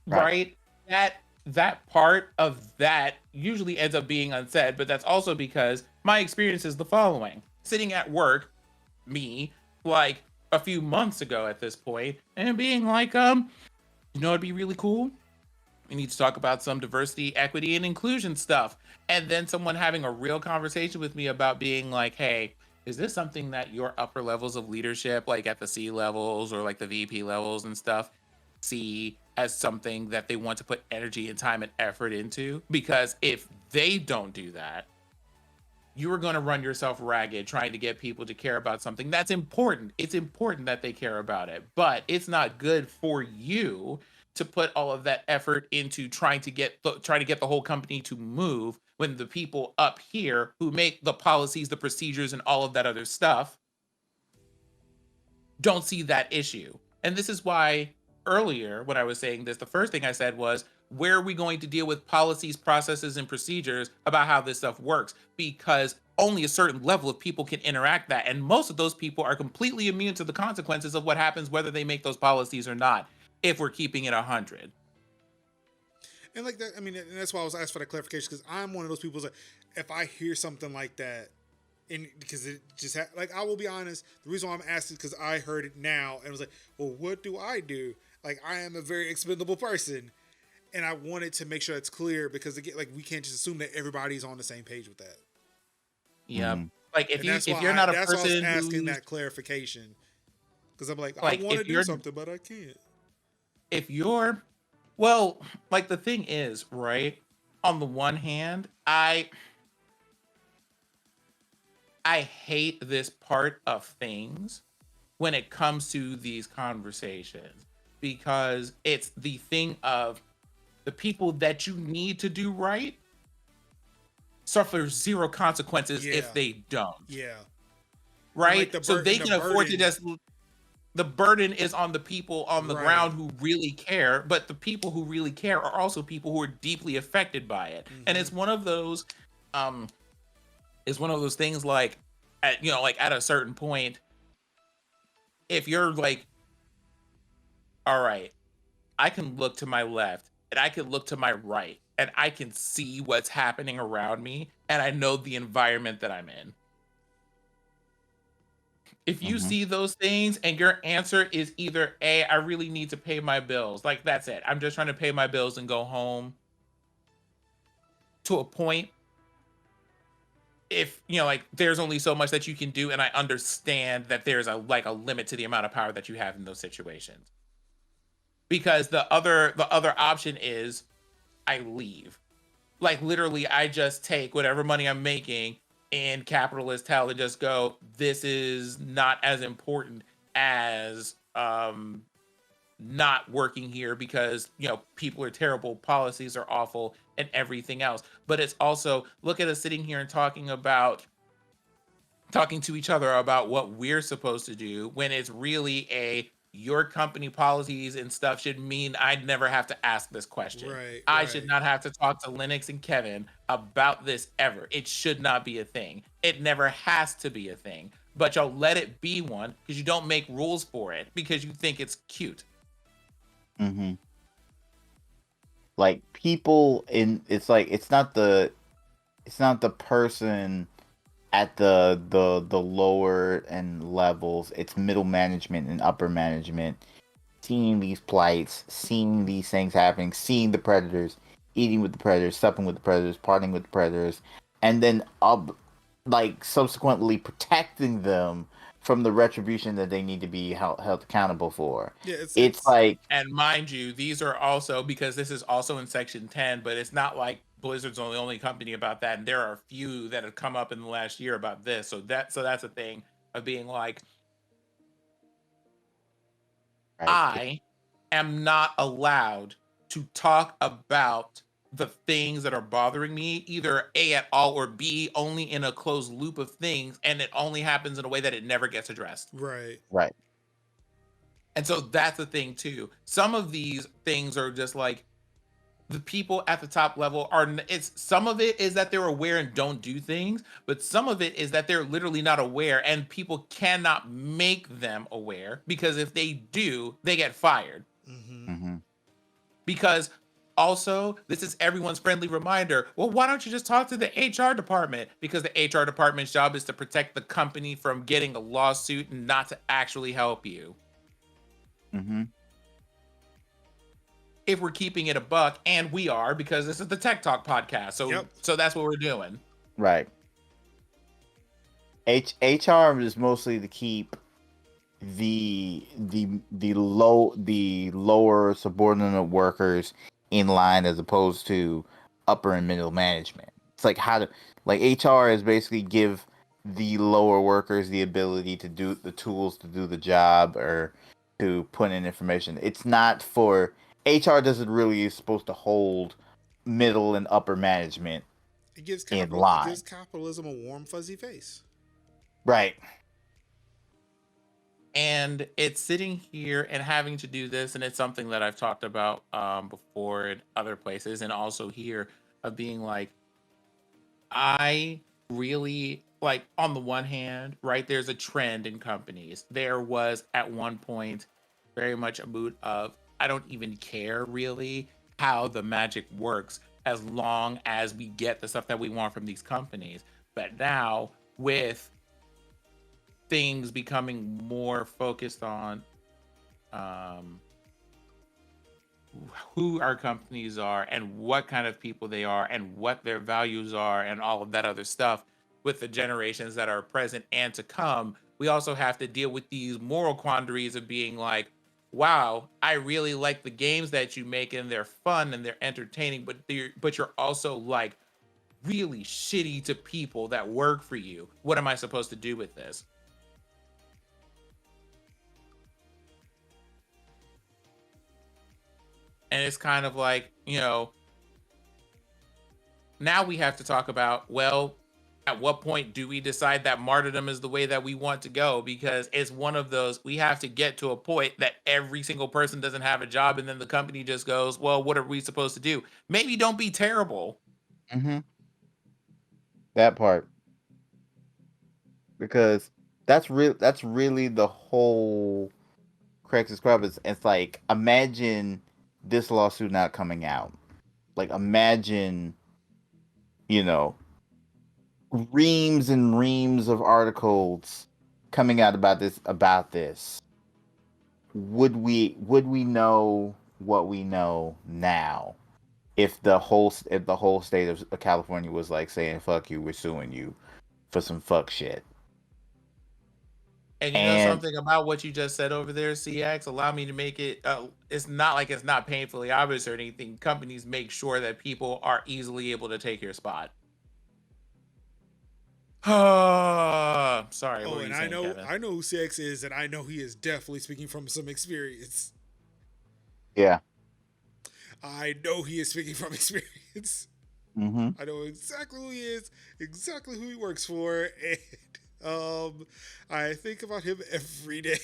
Right. right? That part of that usually ends up being unsaid, but that's also because my experience is the following. Sitting at work, me, like a few months ago at this point, and being like, it'd be really cool. We need to talk about some diversity, equity, and inclusion stuff. And then someone having a real conversation with me about being like, hey, is this something that your upper levels of leadership, like at the C levels or like the VP levels and stuff, see as something that they want to put energy and time and effort into? Because if they don't do that, you are going to run yourself ragged trying to get people to care about something that's important. It's important that they care about it, but it's not good for you to put all of that effort into trying to get the whole company to move when the people up here who make the policies, the procedures, and all of that other stuff don't see that issue. And this is why earlier, when I was saying this, the first thing I said was, where are we going to deal with policies, processes, and procedures about how this stuff works? Because only a certain level of people can interact that. And most of those people are completely immune to the consequences of what happens, whether they make those policies or not, if we're keeping it 100. and like that, I mean, and that's why I was asked for that clarification, because I'm one of those people that if I hear something like that, and because it just like, I will be honest, the reason why I'm asking is because I heard it now and was like, well, what do I do? Like, I am a very expendable person, and I wanted to make sure it's clear, because again, like, we can't just assume that everybody's on the same page with that. Yep. Mhm. Like And that's why you're not a that's why I was person asking who's that clarification, because I'm like, I like want to if do you're something, but I can't. if you're well, like the thing is, right? On the one hand, I hate this part of things when it comes to these conversations, because it's the thing of the people that you need to do right suffer zero consequences Yeah, if they don't, yeah, and like right? So they the can afford to burden, just, the burden is on the people on the right? ground who really care, but the people who really care are also people who are deeply affected by it. And Mm-hmm. um it's one of those things, like, like at a certain point, if you're like, all right, I can look to my left and I can look to my right and I can see what's happening around me and I know the environment that I'm in. If you Mhm. see those things and your answer is either A, I really need to pay my bills, like that's it. I'm just trying to pay my bills and go home to a point. If, like, there's only so much that you can do, and I understand that there's a limit to the amount of power that you have in those situations. Because the other option is I leave. Like, literally, I just take whatever money I'm making in capitalist hell and just go, this is not as important as not working here because people are terrible, policies are awful, and everything else. But it's also, look at us sitting here and talking to each other about what we're supposed to do, when it's really your company policies and stuff should mean I'd never have to ask this question. Right, I should right. not have to talk to Linux and Kevin about this ever. It should not be a thing. It never has to be a thing. But y'all let it be one because you don't make rules for it because you think it's cute. Mm-hmm. Like people in, it's like it's not the person at the lower and levels. It's middle management and upper management seeing these plights, seeing these things happening, seeing the predators, eating with the predators, supping with the predators, partying with the predators, and then like subsequently protecting them from the retribution that they need to be held accountable for. Yeah, It's like, And mind you, these are also, because this is also in section 10, but it's not like Blizzard's the only company about that. And there are a few that have come up in the last year about this. So that's a thing of being like, right, I am not allowed to talk about the things that are bothering me, either A at all or B only in a closed loop of things, and it only happens in a way that it never gets addressed. Right. right. And so that's the thing too. Some of these things are just like, the people at the top level it's some of it is that they're aware and don't do things, but some of it is that they're literally not aware and people cannot make them aware, because if they do, they get fired. Mm-hmm. Mm-hmm. Because also, this is everyone's friendly reminder, well, why don't you just talk to the HR department? Because the HR department's job is to protect the company from getting a lawsuit and not to actually help you. Mm-hmm. If we're keeping it a buck, and we are, because this is the Tech Talk podcast, Yep. so that's what we're doing. Right. HR is mostly to keep the lower subordinate workers in line, as opposed to upper and middle management. It's like HR is basically give the lower workers the ability to do the tools to do the job, or to put in information. It's not for HR doesn't really is supposed to hold middle and upper management It gives in line. capitalism a warm fuzzy face. Right. And it's sitting here and having to do this, and it's something that I've talked about before in other places, and also here, of being like, I really like, on the one hand, right, there's a trend in companies. There was at one point very much a mood of, I don't even care really how the magic works as long as we get the stuff that we want from these companies. But now, with things becoming more focused on um, who our companies are and what kind of people they are and what their values are and all of that other stuff, with the generations that are present and to come, we also have to deal with these moral quandaries of being like, wow, I really like the games that you make and they're fun and they're entertaining, but you're also like really shitty to people that work for you. What am I supposed to do with this? And it's kind of like, now we have to talk about, well, at what point do we decide that martyrdom is the way that we want to go? Because it's one of those, we have to get to a point that every single person doesn't have a job, and then the company just goes, well, what are we supposed to do? Maybe don't be terrible. Mm-hmm. That part. Because that's really the whole Craig's Scrub. It's like, imagine this lawsuit not coming out. Like, imagine, you know, reams and reams of articles coming out about this. Would we know what we know now if the whole state of California was like saying, fuck you, we're suing you for some fuck shit? And you know And something about what you just said over there, CX? Allow me to make it, it's not like it's not painfully obvious or anything. Companies make sure that people are easily able to take your spot. Sorry, what Oh, were and you saying, Kevin? I know who CX is, and I know he is definitely speaking from some experience. Yeah. I know he is speaking from experience. Mm-hmm. I know exactly who he is, exactly who he works for, and I think about him every day.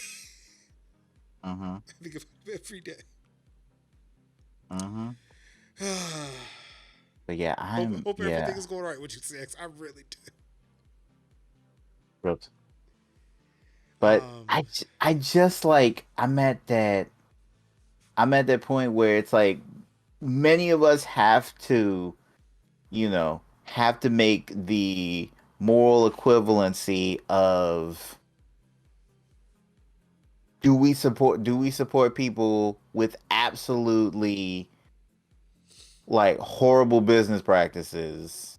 Mm-hmm. I think about him every day. Mm-hmm. But yeah, Hope everything is going right with you, CX. I really do. Ropes. But Um, I just like I'm at that point where it's like many of us have to, have to make the moral equivalency of do we support people with absolutely like horrible business practices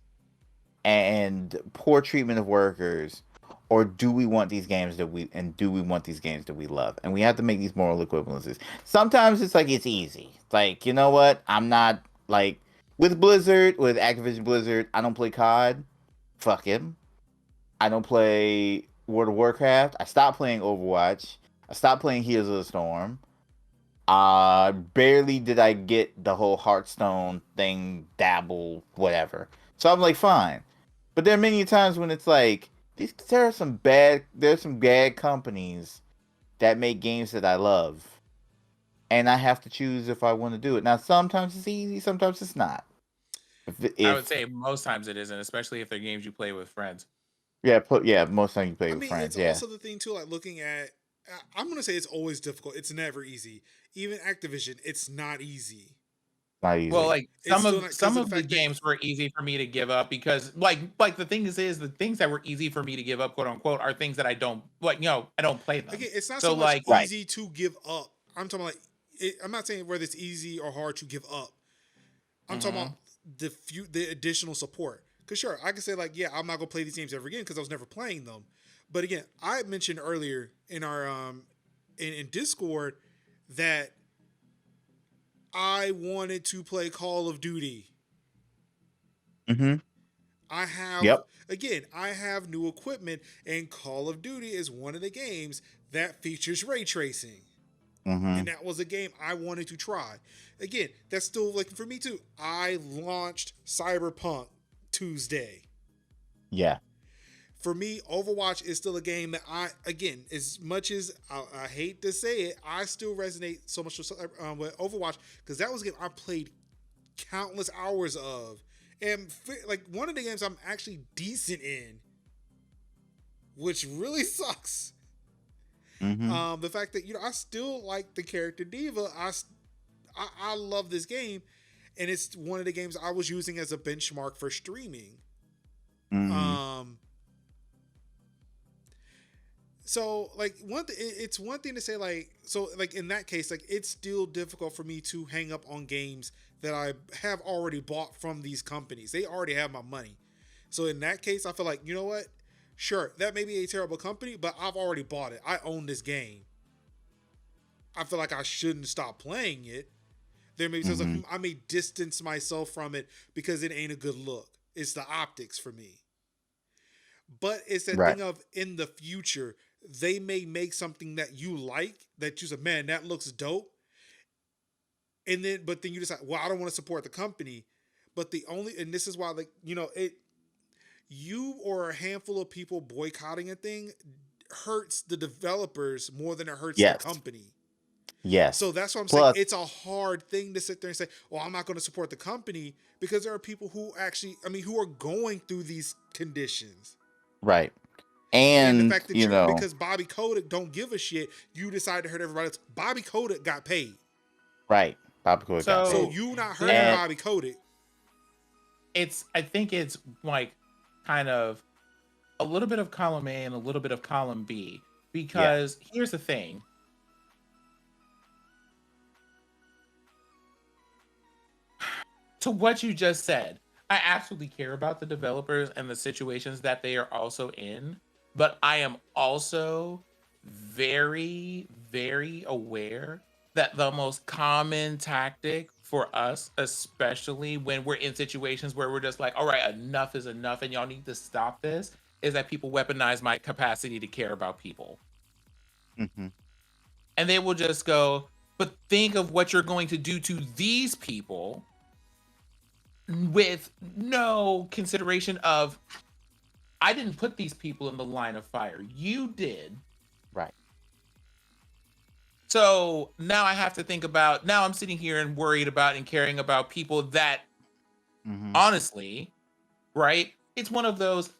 and poor treatment of workers, or do we want these games that we love, and we have to make these moral equivalencies. Sometimes it's like it's easy, like, you know what, I'm not like with Activision Blizzard, I don't play COD. Fuck him. I don't play World of Warcraft. I stopped playing Overwatch. I stopped playing Heroes of the Storm. Barely did I get the whole Hearthstone thing, dabble, whatever. So I'm like, fine. But there are many times when it's like, there's some bad companies that make games that I love. And I have to choose if I want to do it. Now, sometimes it's easy, sometimes it's not. I would If say most times it isn't, especially if they're games you play with friends. yeah, most times you play I with mean, it's friends, yeah. also the thing too. Like looking at, I'm gonna say it's always difficult. It's never easy. Even Activision, it's not easy. Not Well, easy. like It's some still of not because some of the of the fact that games were easy for me to give up because like the thing is the things that were easy for me to give up, quote unquote, are things that I don't like, I don't play them. again, it's not So so much like Right. easy to give up. I'm talking like I'm not saying whether it's easy or hard to give up. I'm talking about mhm. the additional support. Cause sure, I can say like, yeah, I'm not gonna play these games ever again because I was never playing them. But again, I mentioned earlier in our in Discord that I wanted to play Call of Duty. Mm-hmm. I have Yep. again, I have new equipment, and Call of Duty is one of the games that features ray tracing. Mm-hmm. And that was a game I wanted to try. Again, that's still like for me too. I launched Cyberpunk Tuesday. Yeah. For me, Overwatch is still a game that again, as much as I hate to say it, I still resonate so much with Overwatch because that was a game I played countless hours of. And like one of the games I'm actually decent in, which really sucks. Mm-hmm. The fact that I still like the character Diva. I love this game, and it's one of the games I was using as a benchmark for streaming. Mm-hmm. Um, so like it's one thing to say like so like in that case like it's still difficult for me to hang up on games that I have already bought from these companies. They already have my money. So in that case, I feel like you know what? Sure, that may be a terrible company, but I've already bought it. I own this game. I feel like I shouldn't stop playing it. There may be times like Mm-hmm. I may distance myself from it because it ain't a good look. It's the optics for me. But it's that Right. thing of in the future, they may make something that you like that you say, man, that looks dope. And then, but then you decide, well, I don't want to support the company. But the only, and this is why, like, you or a handful of people boycotting a thing hurts the developers more than it hurts the Yes. company. So Yes. that's what I'm saying. Plus, It's a hard thing to sit there and say, well, I'm not going to support the company because there are people who actually, who are going through these conditions. right. And the And, fact that because Bobby Kotick don't give a shit, you decide to hurt everybody else. Bobby Kotick got paid. right. Popcorn got So paid. So you not hurting there And Bobby Kotick. I think it's like kind of a little bit of column A and a little bit of column B yeah. because here's the thing. To what you just said, I absolutely care about the developers and the situations that they are also in, but I am also very, very aware that the most common tactic for us, especially when we're in situations where we're just like, all right, enough is enough and y'all need to stop this, is that people weaponize my capacity to care about people. Mm-hmm. And they will just go, but think of what you're going to do to these people with no consideration of, I didn't put these people in the line of fire. You did. Right. So now I have to think about, now I'm sitting here and worried about and caring about people that Mm-hmm. honestly, right? It's one of those,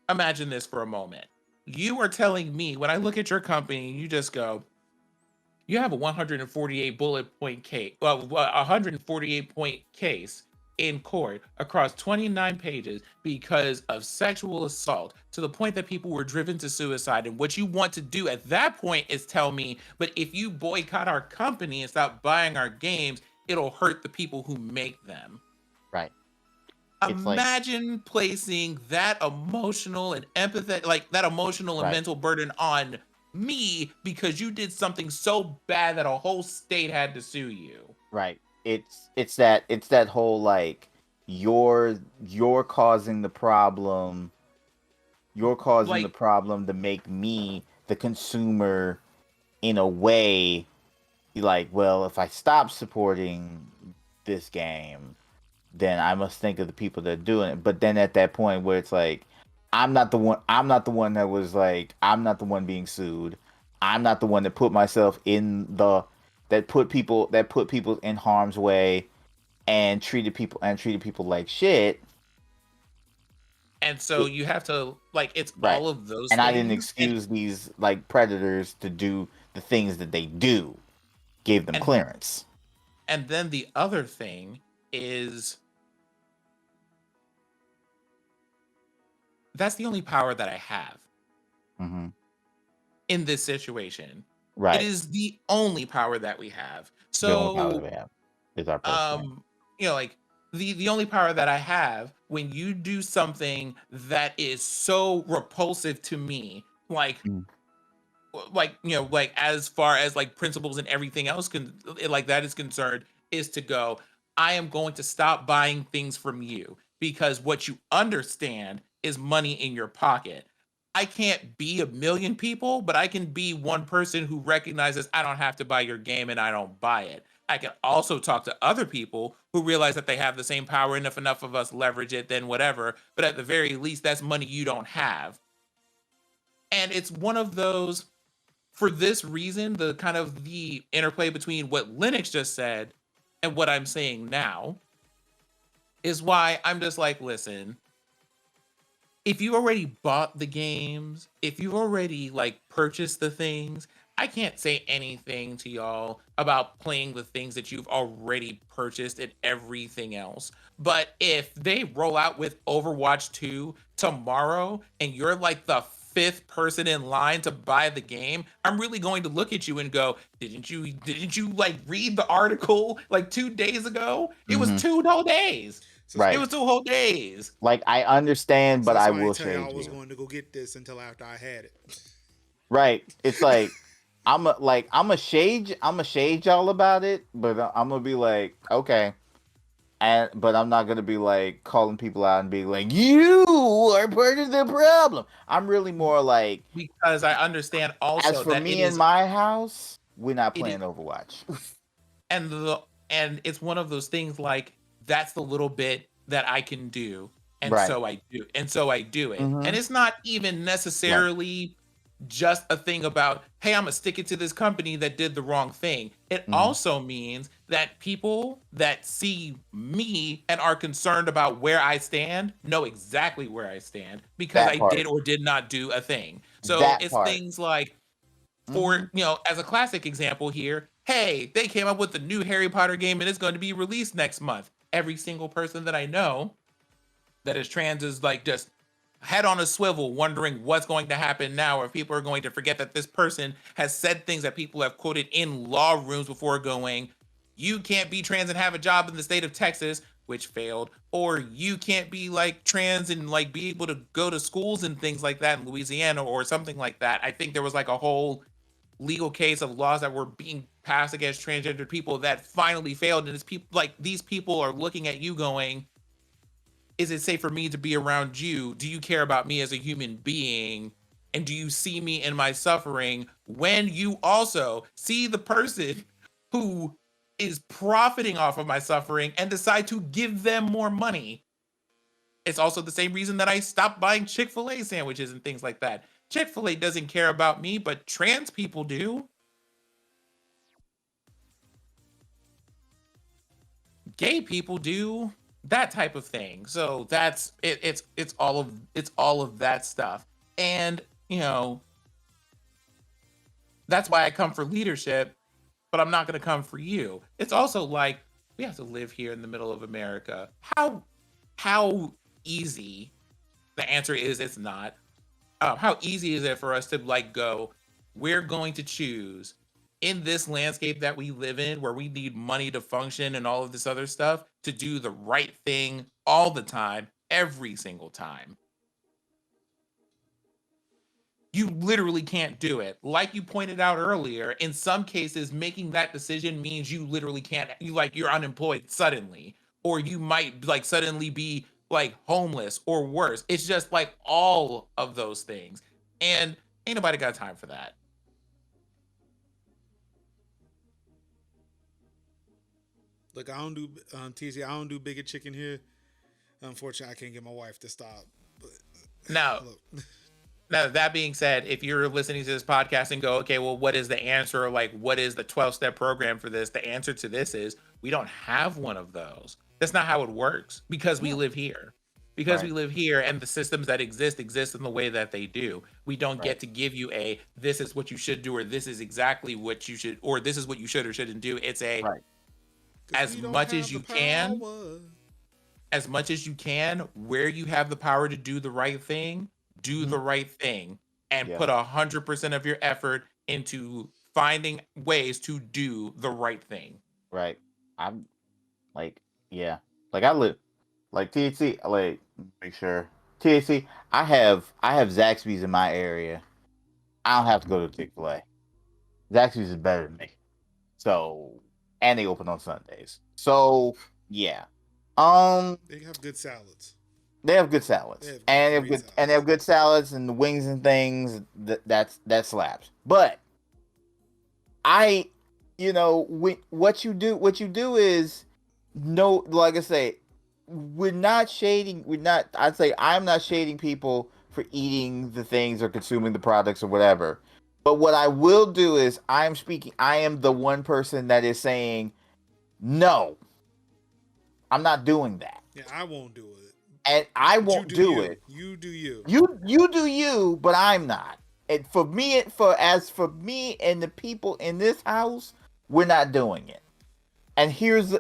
imagine this for a moment. You are telling me when I look at your company, you just go, you have a 148 bullet point case, well, 148 point case in court across 29 pages because of sexual assault to the point that people were driven to suicide. And what you want to do at that point is tell me, but if you boycott our company and stop buying our games, it'll hurt the people who make them. Right. It's like, Imagine placing that emotional and empathetic, like that emotional and right. mental burden on me because you did something so bad that a whole state had to sue you. Right. It's that whole like you're causing the problem. You're causing the Like, problem to make me the consumer in a way like, well, if I stop supporting this game, then I must think of the people that are doing it. But then at that point where it's like, I'm not the one that was like, I'm not the one being sued. I'm not the one that put myself in the that put people in harm's way and treated people like shit. and so you have to, like, it's Right. all of those And I didn't things. excuse these like predators to do the things that they do. Gave them And clearance. and then the other thing is, that's the only power that I have Mm-hmm. in this situation. It Right. is the only power that we have. The only power that So we have is our president. like the only power that I have when you do something that is so repulsive to me, Mm. like like as far as like principles and everything else like that is concerned, is to go, I am going to stop buying things from you because what you understand is money in your pocket. I can't be a million people, but I can be one person who recognizes I don't have to buy your game and I don't buy it. I can also talk to other people who realize that they have the same power, and if enough of us leverage it, then whatever. But at the very least, that's money you don't have. And it's one of those, for this reason, the kind of the interplay between what Linux just said and what I'm saying now is why I'm just like, listen, if you already bought the games, if you already like purchased the things, I can't say anything to y'all about playing the things that you've already purchased and everything else. But if they roll out with Overwatch 2 tomorrow and you're like the fifth person in line to buy the game, I'm really going to look at you and go, didn't you like read the article like 2 days ago? It was Mm-hmm. 2 whole days. So, Right. It was 2 whole days. Like I understand, so but that's I why I will tell y'all I shade was you. going to go get this until after I had it. Right. It's like I'm a shade y'all about it, but I'm gonna be like, okay. But I'm not gonna be like calling people out and be like, you are part of the problem. I'm really more like, Because I understand as also for that me and my house, we're not it is playing Overwatch. and the and it's one of those things, like, that's the little bit that I can do, and Right. so I do, and so I do it. And Mm-hmm. it's not even Right. necessarily just a thing about, hey, I'm gonna stick it to this company that did the wrong thing. It Mm-hmm. also means that people that see me and are concerned about where I stand know exactly where I stand because That I did part. or did not do a thing. So That it's part. things like, Mm-hmm. for as a classic example here, hey, they came up with the new Harry Potter game and it's going to be released next month. Every single person that I know that is trans is like just head on a swivel, wondering what's going to happen now, or if people are going to forget that this person has said things that people have quoted in law rooms before, going, you can't be trans and have a job in the state of Texas, which failed, or you can't be like trans and like be able to go to schools and things like that in Louisiana or something like that. I think there was like a whole legal case of laws that were being passed against transgendered people that finally failed, and it's people like these people are looking at you going, is it safe for me to be around you? Do you care about me as a human being? And do you see me in my suffering when you also see the person who is profiting off of my suffering and decide to give them more money? It's also the same reason that I stopped buying Chick-fil-A sandwiches and things like that. Chick-fil-A doesn't care about me, but trans people do. Gay people do. That type of thing. So that's it, it's all of that stuff. And, you know, that's why I come for leadership, but I'm not going to come for you. It's also like we have to live here in the middle of America. How easy? The answer is it's not. How easy is it for us to like go? We're going to choose in this landscape that we live in, where we need money to function and all of this other stuff, to do the right thing all the time, every single time. You literally can't do it. Like you pointed out earlier, in some cases, making that decision means you literally can't, you're unemployed suddenly, or you might like suddenly be like homeless or worse. It's just like all of those things. And ain't nobody got time for that. Look, I don't do TC. I don't do bigger chicken here. Unfortunately, I can't get my wife to stop. But Now, look. now that being said, if you're listening to this podcast and go, okay, well, what is the answer? Or like, what is the 12-step program for this? The answer to this is we don't have one of those. That's not how it works because we live here. Because Right. we live here and the systems that exist in the way that they do. We don't Right. get to give you a this is what you should do, or this is exactly what you should, or this is what you should or shouldn't do. It's a Right. 'Cause as we don't much have as the you can, power. as much as you can, where you have the power to do the right thing, do the right thing, and Yeah. put 100% of your effort into finding ways to do the right thing. Right. I'm like, yeah. Like I live like THC. Like make sure THC. I have Zaxby's in my area. I don't have to go to Chick-fil-A. Zaxby's is better than me. So and they open on Sundays. So yeah. They have good salads. They have good salads. They have And they have great good salads. and they have good salads and the wings and things that slaps. But I what you do is no, like I say, I'd say I'm not shading people for eating the things or consuming the products or whatever. But what I will do is I am the one person that is saying no, I'm not doing that. Yeah, I won't do it. And I But won't you do you. it. You do you. You do you, but I'm not. And for me and the people in this house, we're not doing it. And here's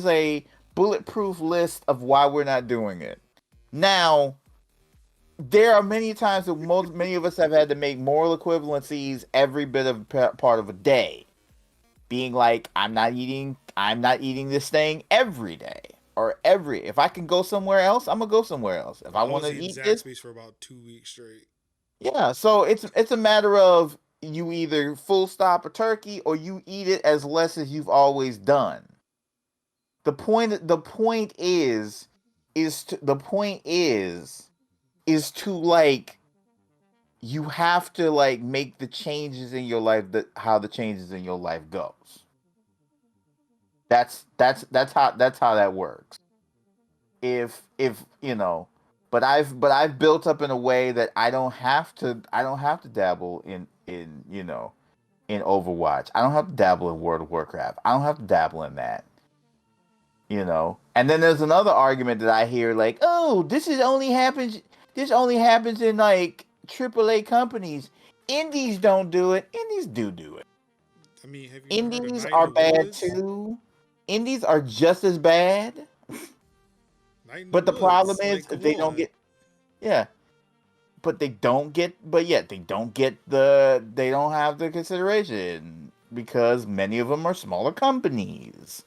a bulletproof list of why we're not doing it. Now, there are many times that many of us have had to make moral equivalencies every bit of part of a day, being like, I'm not eating this thing every day, or if I can go somewhere else, I'm gonna go somewhere else. If I want was to eating eat this, Zaxby's for about 2 weeks straight. yeah. So it's a matter of you either full stop a turkey or you eat it as less as you've always done. The point is like you have to like make the changes in your life how the changes in your life goes. That's how that works. If but I've built up in a way that I don't have to dabble in Overwatch. I don't have to dabble in World of Warcraft. I don't have to dabble in that. And then there's another argument that I hear like, oh, this only happens in like AAA companies. Indies don't do it. Indies do it. I mean, have you ever heard of Indies Night are in the bad Woods? too. Indies are just as bad. Night in the But the problem Woods. is Like, if come they don't on. get, yeah, but they don't have the consideration because many of them are smaller companies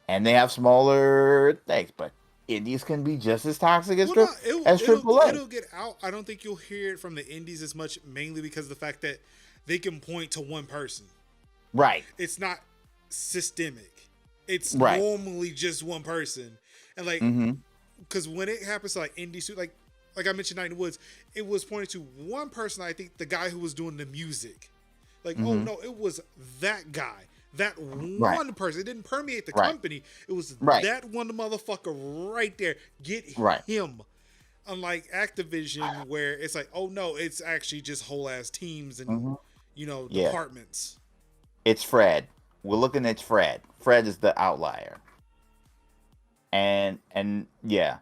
and they have smaller things. But indies can be just as toxic as Well, no, as AAA. it'll get out. I don't think you'll hear it from the indies as much, mainly because of the fact that they can point to one person. Right. It's not systemic. It's Right. normally just one person, and like Mm-hmm. because when it happens to like indie suit, like I mentioned, Night in the Woods, it was pointed to one person. I think the guy who was doing the music. Like, oh Mhm. no, it was that guy, that Right. one person. It didn't permeate the Right. company. It was Right. that one motherfucker right there. Get Right. him. Unlike Activision, where it's like, oh no, it's actually just whole ass teams and Mhm. Yeah. departments. It's Fred. We're looking at Fred. Fred is the outlier. And yeah,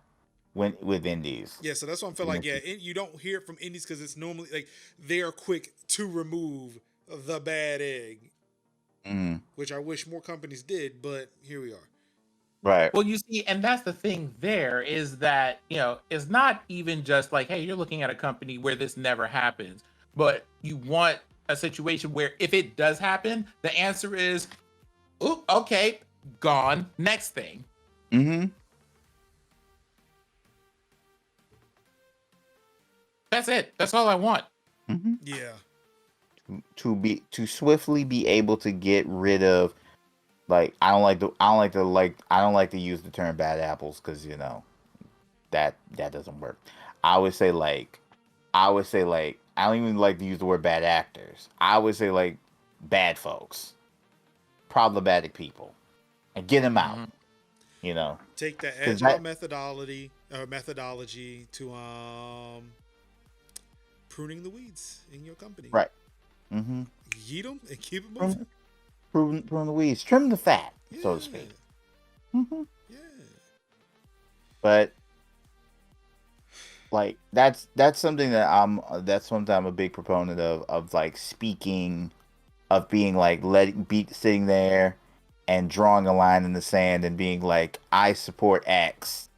when with indies. Yeah, so that's why I feel like you don't hear it from indies because it's normally like they are quick to remove the bad egg, Mhm. which I wish more companies did, but here we are. Right. Well, you see, and that's the thing there is that, it's not even just like, hey, you're looking at a company where this never happens, but you want a situation where if it does happen, the answer is, oh, okay, gone, next thing. Mhm. That's it. That's all I want. Mhm. Yeah. To swiftly be able to get rid of, like, I don't like to use the term bad apples because that doesn't work. I would say like I don't even like to use the word bad actors. I would say like bad folks, problematic people, and get them out. Mhm. Take that Because agile methodology to pruning the weeds in your company. right. Mm-hmm. Yeet them and keep it moving. Prune the weeds, trim the fat, so to Yeah. speak. Mm-hmm. Yeah. But like that's something that I'm a big proponent of like speaking, of being like sitting there and drawing a line in the sand and being like, I support X,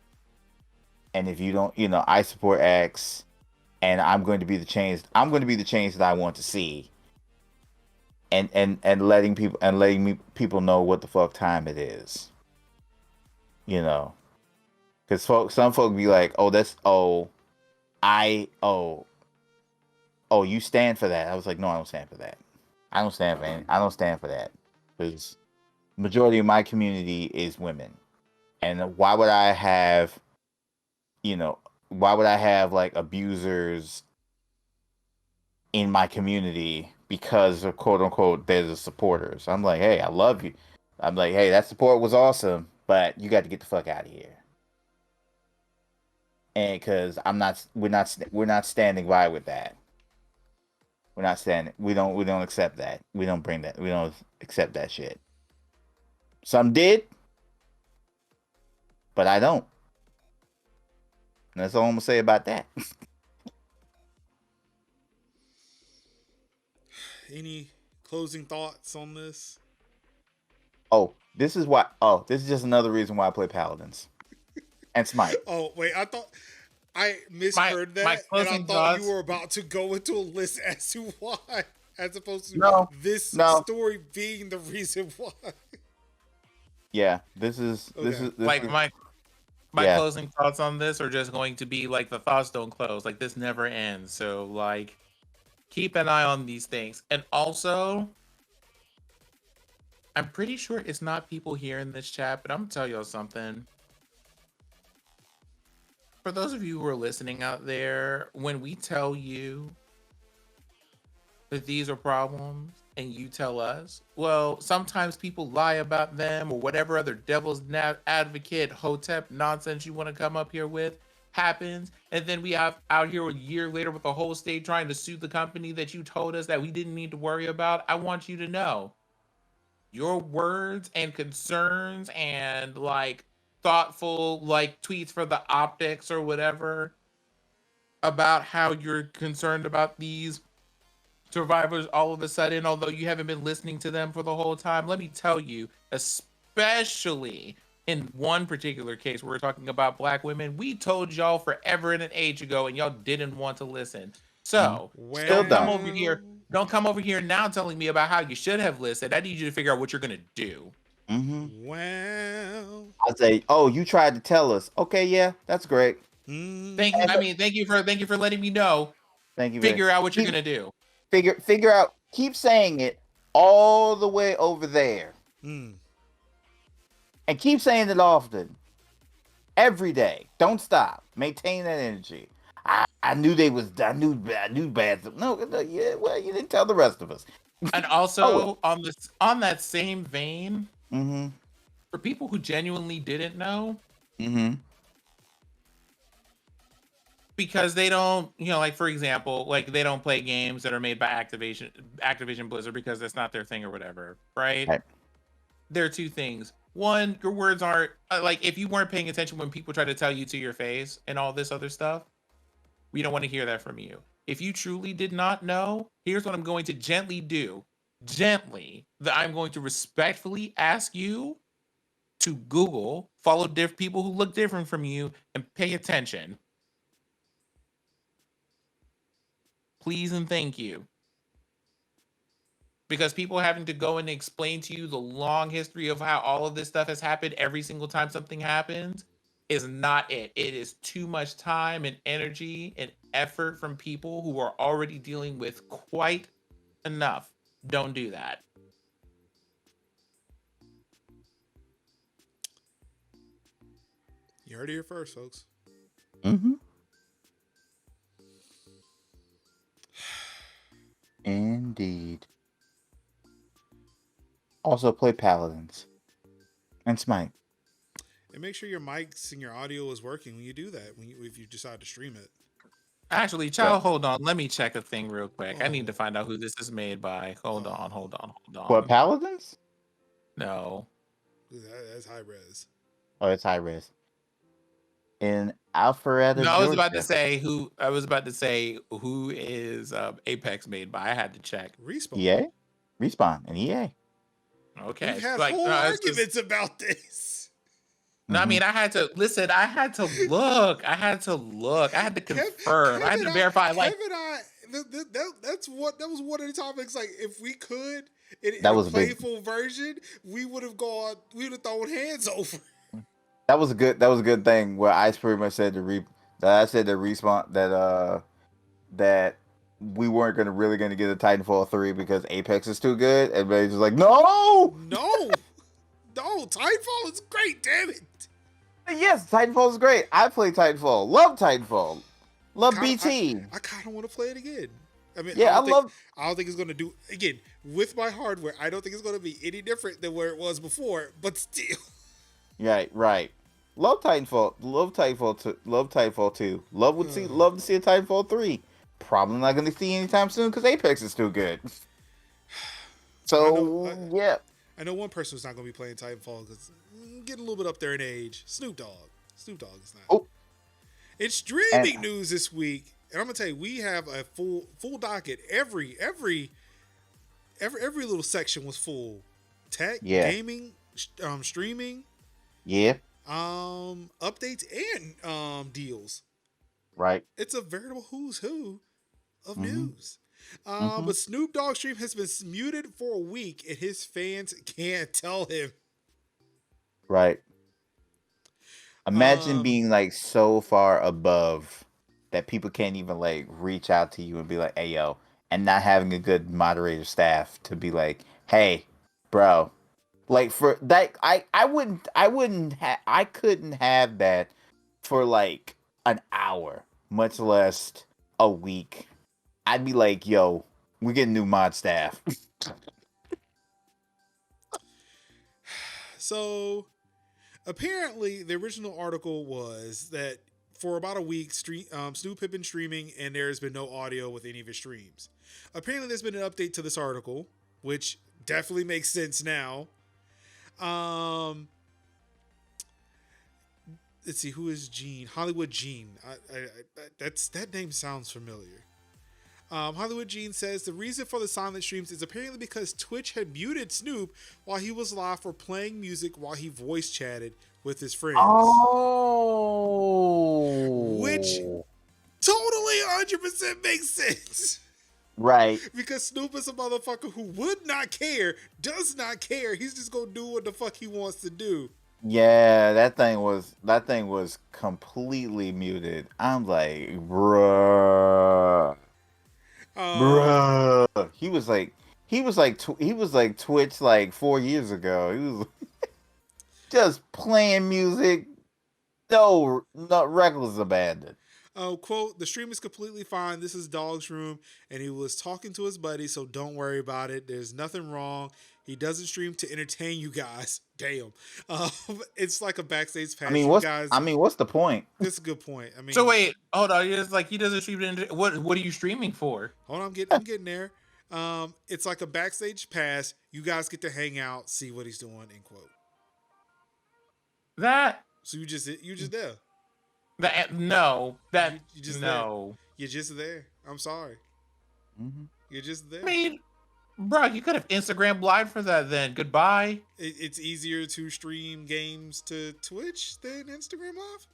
and if you don't, I support X, and I'm going to be the change that I want to see, and letting people know what the fuck time it is, because some folk be like, you stand for that. I was like, no, I don't stand for that. I don't stand for that, because majority of my community is women, and why would I have like abusers in my community because of quote unquote they're the supporters? I'm like, hey, I love you. I'm like, hey, that support was awesome, but you got to get the fuck out of here. And because we're not standing by with that. We're not standing. We don't accept that. We don't bring that. We don't accept that shit. Some did, but I don't. And that's all I'm gonna say about that. Any closing thoughts on this? This is just another reason why I play Paladins and Smite. Oh wait, I thought I misheard My that, and I closing thought you thoughts. were about to go into a list as to why, as opposed to No, this no. story being the reason why. Yeah, this is Like my yeah. closing thoughts on this are just going to be like the thoughts don't close. Like this never ends. So like keep an eye on these things. And also, I'm pretty sure it's not people here in this chat, but I'm gonna tell y'all something. For those of you who are listening out there, when we tell you that these are problems and you tell us, well, sometimes people lie about them or whatever other devil's advocate hotep nonsense you want to come up here with happens, and then we have out here a year later with the whole state trying to sue the company that you told us that we didn't need to worry about. I want you to know your words and concerns and like thoughtful like tweets for the optics or whatever about how you're concerned about these survivors all of a sudden, although you haven't been listening to them for the whole time. Let me tell you, especially in one particular case where we're talking about Black women, we told y'all forever and an age ago and y'all didn't want to listen. So Still don't come don't. over here. Don't come over here now telling me about how you should have listened. I need you to figure out what you're gonna do. Mm-hmm. Well, I say, you tried to tell us. Okay, yeah, that's great. Thank you. I mean, thank you for letting me know. Thank you. Figure out what you're Keep, gonna do. figure out. Keep saying it all the way over there, and keep saying it often. every day. Don't stop. Maintain that energy. I knew they was. I knew bad. No, yeah. Well, you didn't tell the rest of us. And Oh well. also on that same vein, Mm-hmm. for people who genuinely didn't know, Mm-hmm. because they don't, like for example, like they don't play games that are made by Activision Blizzard because that's not their thing or whatever, right? Right. There are two things. One, your words aren't like if you weren't paying attention when people try to tell you to your face and all this other stuff, we don't want to hear that from you. If you truly did not know, here's what I'm going to gently do. Gently, that I'm going to respectfully ask you to Google, follow people who look different from you, and pay attention. Please and thank you. Because people having to go and explain to you the long history of how all of this stuff has happened every single time something happens is not it. It is too much time and energy and effort from people who are already dealing with quite enough. Don't do that. You heard it here first, folks. Mm-hmm. Indeed. Also play Paladins and Smite. And make sure your mics and your audio is working when you do that. If you decide to stream it. Actually, child, hold on. Let me check a thing real quick. I need to Oh. find out who this is made by. Hold on. What, Paladins? No. That's high res. Oh, it's high res. In Alpharetta, No, I was about to Georgia. say who. I was about to say who is Apex made by. I had to check. Respawn. EA? Respawn and EA. Okay, We've had like whole no, arguments about this. No, I mean, I had to listen. I had to look. I had to confirm. I had to verify. Like, that was one of the topics. Like, if we could, in That a was a big- playful version, we would have thrown hands over. That was a good thing where I pretty much said that Respawn that we weren't really gonna get a Titanfall 3 because Apex is too good. Everybody's just like, no! No, Titanfall is great. Damn it. Yes, Titanfall is great. I play Titanfall. Love Titanfall. Love BT. I kind of want to play it again. I mean, Yeah, I don't think it's going to do again with my hardware. I don't think it's going to be any different than where it was before. But still, Right. Love Titanfall. Love Titanfall 2. Love Titanfall 2. Love to see a Titanfall 3. Probably not going to see anytime soon because Apex is too good. So yeah. I know one person who's not going to be playing Titanfall because getting a little bit up there in age. Snoop Dogg is not. Oh. It's streaming news this week, and I'm gonna tell you, we have a full docket. Every little section was full. Tech, gaming, streaming, updates and deals. Right. It's a veritable who's who of news. But Snoop Dogg's stream has been muted for a week, and his fans can't tell him. Right. Imagine being like so far above that people can't even like reach out to you and be like, "Hey, yo," and not having a good moderator staff to be like, "Hey, bro," like for that, I couldn't have that for like an hour, much less a week. I'd be like, "Yo, we get new mod staff." So, apparently, the original article was that for about a week, Snoop had been streaming, and there has been no audio with any of his streams. Apparently, there's been an update to this article, which definitely makes sense now. Let's see, who is Gene? Hollywood Gene. That name sounds familiar. Hollywood Gene says the reason for the silent streams is apparently because Twitch had muted Snoop while he was live for playing music while he voice chatted with his friends. Oh. Which totally 100% makes sense. Right. Because Snoop is a motherfucker who would not care, does not care. He's just gonna do what the fuck he wants to do. Yeah, that thing was completely muted. I'm like, bruh. Bruh. He was like Twitch like 4 years ago. He was just playing music. no reckless abandon. Quote, the stream is completely fine. This is Dog's room, and he was talking to his buddy, so don't worry about it. There's nothing wrong. He doesn't stream to entertain you guys. Damn. It's like a backstage pass. You guys, what's the point? that's a good point. I mean, So wait, hold on. It's like he doesn't stream it. What are you streaming for? hold on, I'm getting there. It's like a backstage pass. You guys get to hang out, see what he's doing, end quote. That So you just there. no, that You just no. there. You're just there. I'm sorry. Mm-hmm. You're just there. I mean, bro, you could have Instagram live for that then. Goodbye. It's easier to stream games to Twitch than Instagram Live.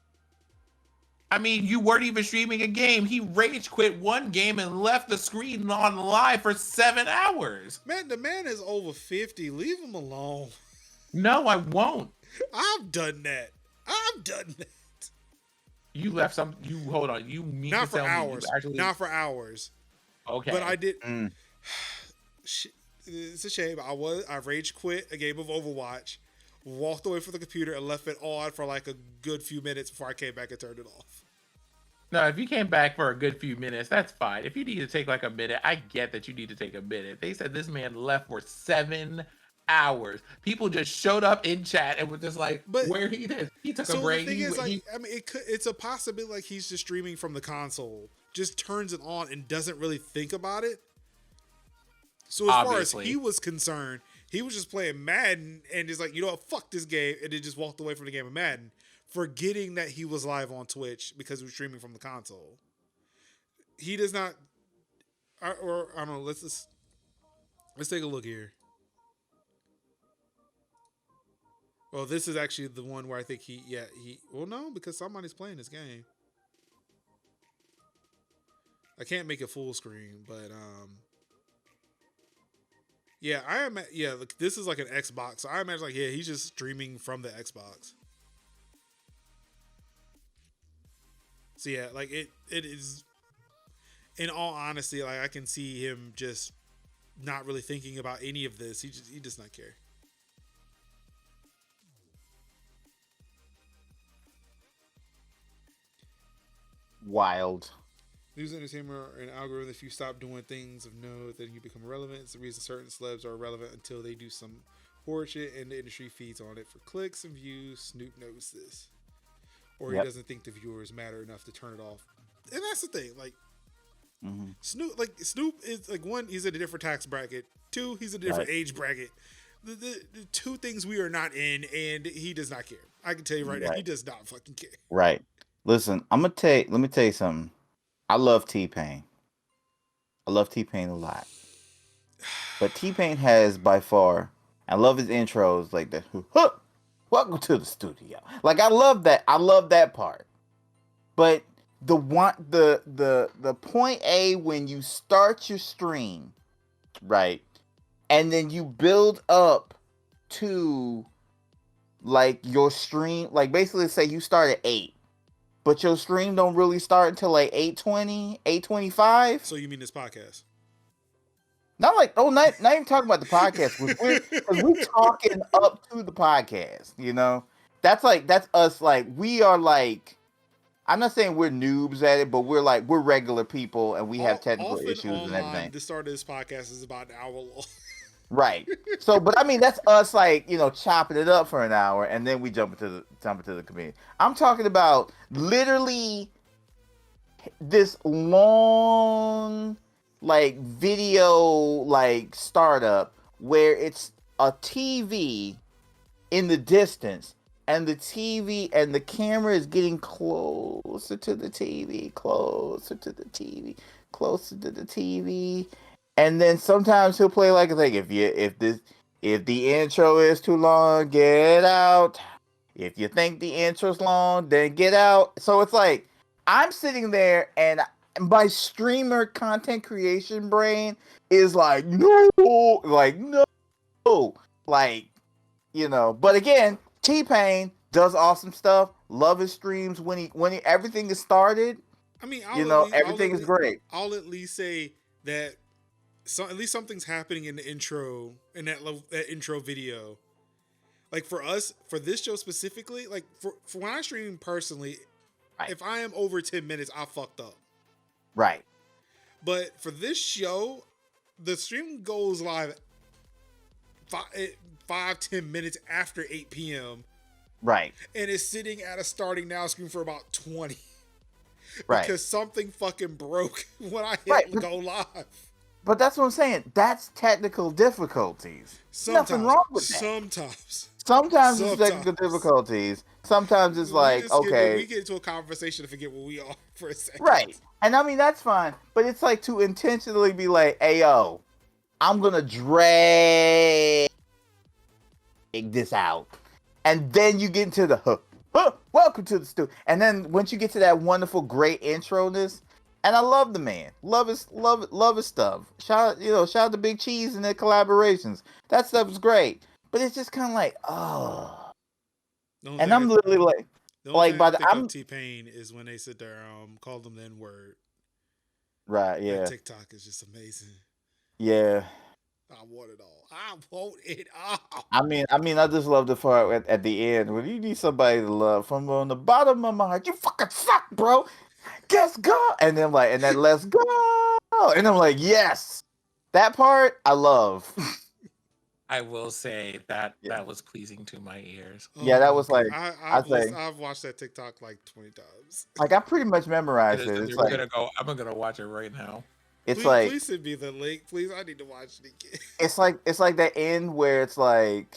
I mean, you weren't even streaming a game. He rage quit one game and left the screen on live for 7 hours. Man, the man is over 50. Leave him alone. No, I won't. I've done that. You left some. You hold on. You mean Not to for tell hours. me you actually? Not for hours. Okay. But I did. Mm. It's a shame. I rage quit a game of Overwatch, walked away from the computer, and left it on for like a good few minutes before I came back and turned it off. No, if you came back for a good few minutes, that's fine. If you need to take like a minute, I get that you need to take a minute. They said this man left for 7 hours. People just showed up in chat and were just like, But- "Where he is? He took a So break." the thing He- is, like, he- I mean, it's a possibility like he's just streaming from the console, just turns it on and doesn't really think about it. So as Obviously. far as he was concerned, he was just playing Madden and is like, you know what, fuck this game, and then just walked away from the game of Madden, forgetting that he was live on Twitch because he was streaming from the console. He does not, or I don't know. Let's take a look here. Well, this is actually the one where I think well, no, because somebody's playing this game. I can't make it full screen, but yeah, look, this is like an Xbox. So I imagine like, yeah, he's just streaming from the Xbox. So yeah, like it is, in all honesty, like I can see him just not really thinking about any of this. He does not care. Wild. News entertainment are an algorithm. If you stop doing things of note, then you become irrelevant. It's the reason certain celebs are irrelevant until they do some horror shit and the industry feeds on it for clicks and views. Snoop knows this. Or he doesn't think the viewers matter enough to turn it off. And that's the thing. Like, Snoop is like, one, he's in a different tax bracket. Two, he's in a different age bracket. The two things we are not in, and he does not care. I can tell you right now, he does not fucking care. Right. Listen, let me tell you something. I love T-Pain. I love T-Pain a lot. But T-Pain has by far, I love his intros like the welcome to the studio. Like I love that. I love that part. But the point A when you start your stream, right? And then you build up to like your stream, like basically say you start at 8. But your stream don't really start until like 8:20, 8:25. So you mean this podcast? Not even talking about the podcast. Because we're talking up to the podcast, you know? That's us, like, we are like, I'm not saying we're noobs at it, but we're regular people and we have technical issues and everything. The start of this podcast is about an hour long. Right. So, but I mean, that's us, like, you know, chopping it up for an hour and then we jump into the community. I'm talking about literally this long, like, video, like, startup where it's a TV in the distance and the TV and the camera is getting closer to the TV, closer to the TV, closer to the TV. And then sometimes he'll play like a thing. If the intro is too long, get out. If you think the intro's long, then get out. So it's like I'm sitting there and my streamer content creation brain is like, no, like, you know. But again, T-Pain does awesome stuff. Love his streams when he everything is started. I mean, everything is great. I'll at least say that. So at least something's happening in the intro, in that intro video. like for us, for this show specifically, like for when I stream personally, Right. if I am over 10 minutes, I fucked up. Right. But for this show, the stream goes live 5-10 minutes after 8 p.m. Right. and is sitting at a starting now screen for about 20. Right. Because something fucking broke when I hit Right. go live. But that's what I'm saying. That's technical difficulties. Nothing wrong with that. Sometimes it's technical difficulties. Sometimes it's like, okay. We get into a conversation and forget where we are for a second. Right. And I mean, that's fine. But it's like to intentionally be like, hey, yo, I'm going to drag this out. And then you get into the, welcome to the studio. And then once you get to that wonderful, great intro-ness, and I love the man. Love his stuff. Shout out to Big Cheese and their collaborations. That stuff is great. But it's just kind of like, oh. And I'm literally like, I'm T-Pain is when they sit there, call them the N-word. Right, yeah. That TikTok is just amazing. Yeah. I want it all. I want it all. I mean, I just love the part at the end when you need somebody to love from on the bottom of my heart. You fucking suck, bro. Let's go. And then and then let's go. And I'm like, yes. That part I love. I will say that was pleasing to my ears. Yeah, that was like I've watched that TikTok like 20 times. Like I pretty much memorized it. It's like I'm gonna watch it right now. It's please send me the link, please. I need to watch it again. It's like that end where it's like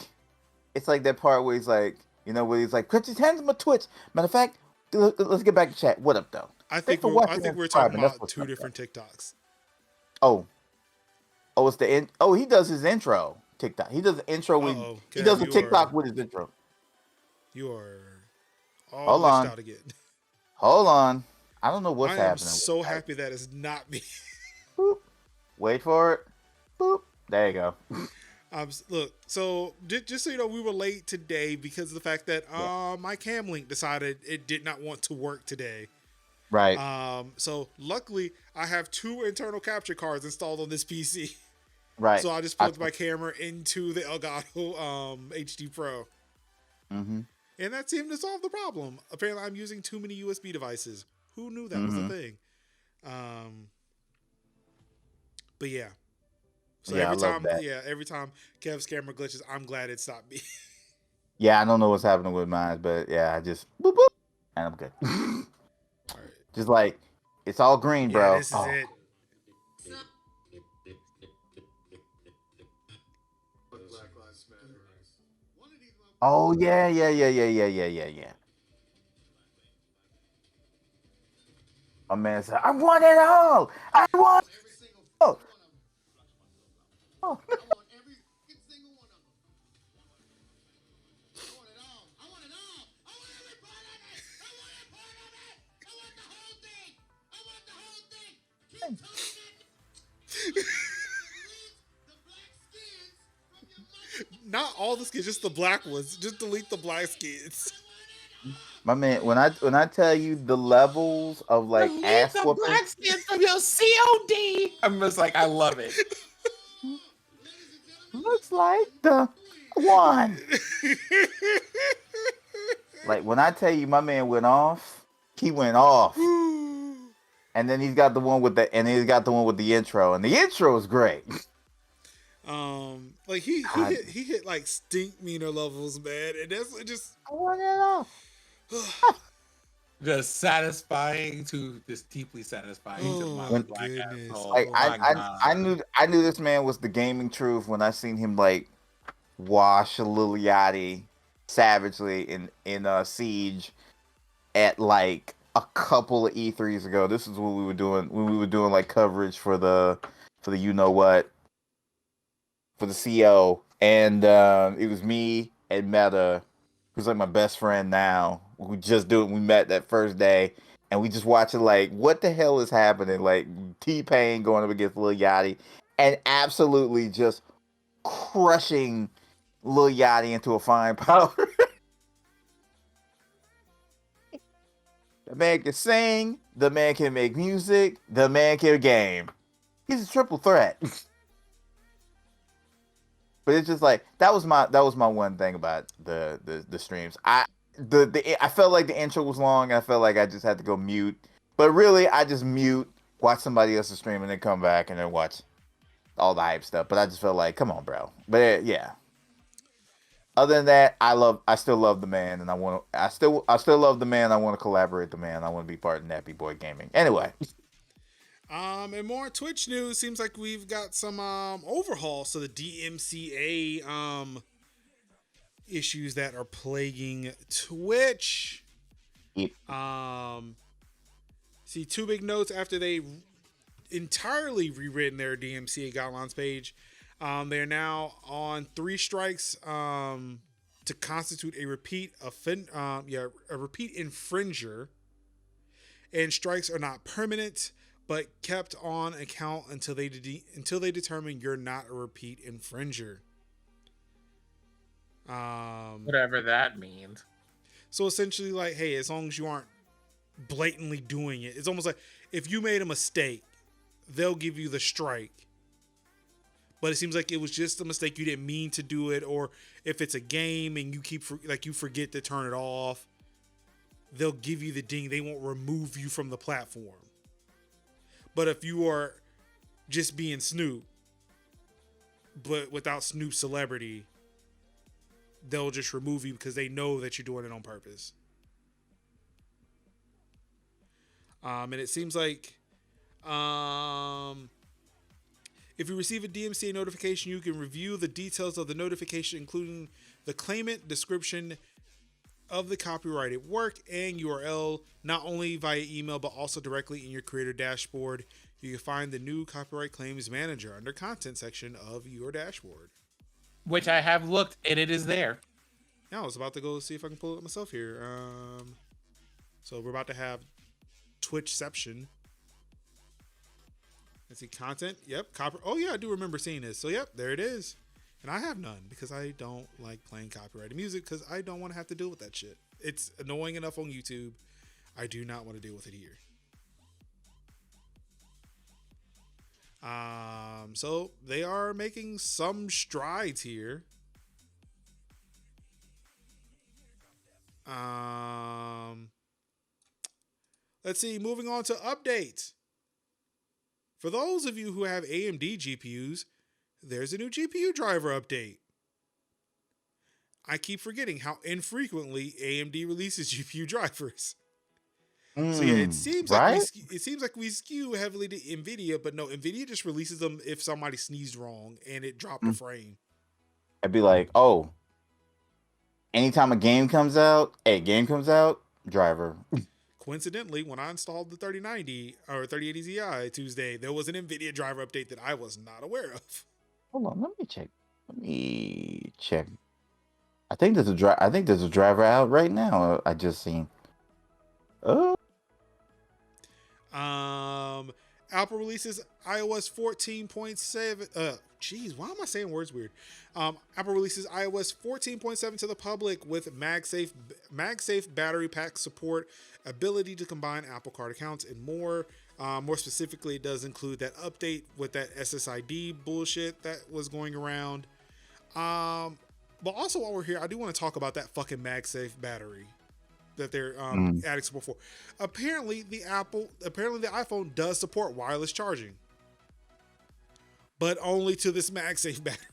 that part where he's like, where he's like, put your hands on my Twitch. Matter of fact, let's get back to chat. What up, though? I think we're talking about two different TikToks. Oh, it's the end. Oh, he does his intro TikTok. He does the intro with. He does a TikTok with his intro. You are all glitched out again. Hold on. I don't know what's happening. I'm so happy that it's not me. Boop. Wait for it. Boop. There you go. Look, so just so you know, we were late today because of the fact that my cam link decided it did not want to work today. Right. So luckily, I have 2 internal capture cards installed on this PC. Right. So I just plugged my camera into the Elgato HD Pro. Mm-hmm. And that seemed to solve the problem. Apparently, I'm using too many USB devices. Who knew that was a thing? But yeah. So every time Kev's camera glitches, I'm glad it's not me. Yeah, I don't know what's happening with mine, but yeah, I just boop boop, and I'm good. All right. Just like it's all green, bro. Yeah, this is it. Oh yeah. A man said, "I want it all. I want it all." I want every single one of them. I want it all. I want it all. I want every part of it. I want every part of it. I want the whole thing. I want the whole thing. Keep telling that. The black skins from your mother. Not all the skins, just the black ones. Just delete the black skins. My man, when I tell you the levels of like ass the whooping, black skin from your COD. I'm just like, I love it. looks like the one. Like when I tell you my man went off, he went off. And then he's got the one with the intro, and the intro is great. Like he hit like stink meaner levels, man, and that's just I want it all. Just satisfying to just deeply satisfying to my black goodness. asshole. Like I knew this man was the gaming truth when I seen him like wash Lil Yachty savagely in Siege at like a couple of E3s ago. This is what we were doing when we were doing like coverage for the you know what, for the CO, and it was me and Meta, who's like my best friend now. We met that first day, and we just watching like what the hell is happening, like T-Pain going up against Lil Yachty and absolutely just crushing Lil Yachty into a fine powder. The man can sing, the man can make music, the man can game. He's a triple threat. But it's just like that was my one thing about the streams. I felt like the intro was long. I felt like I just had to go mute. But really, I just mute, watch somebody else's stream, and then come back and then watch all the hype stuff. But I just felt like, come on, bro. But yeah. Other than that, I still love the man, and I still love the man. I want to collaborate with the man. I want to be part of Nappy Boy Gaming. Anyway. And more Twitch news. Seems like we've got some overhauls to the DMCA issues that are plaguing Twitch. Yep. See two big notes after they entirely rewritten their DMCA guidelines page. They're now on 3 strikes to constitute a repeat infringer, and strikes are not permanent but kept on account until they determine you're not a repeat infringer. Whatever that means. So essentially, like, hey, as long as you aren't blatantly doing it, it's almost like if you made a mistake, they'll give you the strike. But it seems like it was just a mistake, you didn't mean to do it, or if it's a game and you forget to turn it off, they'll give you the ding. They won't remove you from the platform. But if you are just being Snoop, but without Snoop's celebrity, they'll just remove you because they know that you're doing it on purpose. And it seems like if you receive a DMCA notification, you can review the details of the notification, including the claimant, description of the copyrighted work, and URL, not only via email, but also directly in your creator dashboard. You can find the new copyright claims manager under content section of your dashboard. Which I have looked, and it is there. Now I was about to go see if I can pull it myself here. So we're about to have Twitchception. Let's see, content. Yep, oh yeah, I do remember seeing this. So yep, there it is. And I have none because I don't like playing copyrighted music because I don't want to have to deal with that shit. It's annoying enough on YouTube. I do not want to deal with it here. So they are making some strides here. Let's see, moving on to updates. For those of you who have AMD GPUs, there's a new GPU driver update. I keep forgetting how infrequently AMD releases GPU drivers. So yeah, it seems like we skew heavily to Nvidia, but no, Nvidia just releases them if somebody sneezed wrong and it dropped a frame. I'd be like, oh, anytime a game comes out, driver. Coincidentally, when I installed the 3090 or 3080 Ti Tuesday, there was an Nvidia driver update that I was not aware of. Hold on, let me check. I think there's a driver out right now. I just seen. Oh. Apple releases iOS 14.7. Jeez, why am I saying words weird? Apple releases iOS 14.7 to the public with MagSafe battery pack support, ability to combine Apple Card accounts, and more. More specifically, it does include that update with that SSID bullshit that was going around. But also, while we're here, I do want to talk about that fucking MagSafe battery that they're adding support for. Apparently, the iPhone does support wireless charging, but only to this MagSafe battery.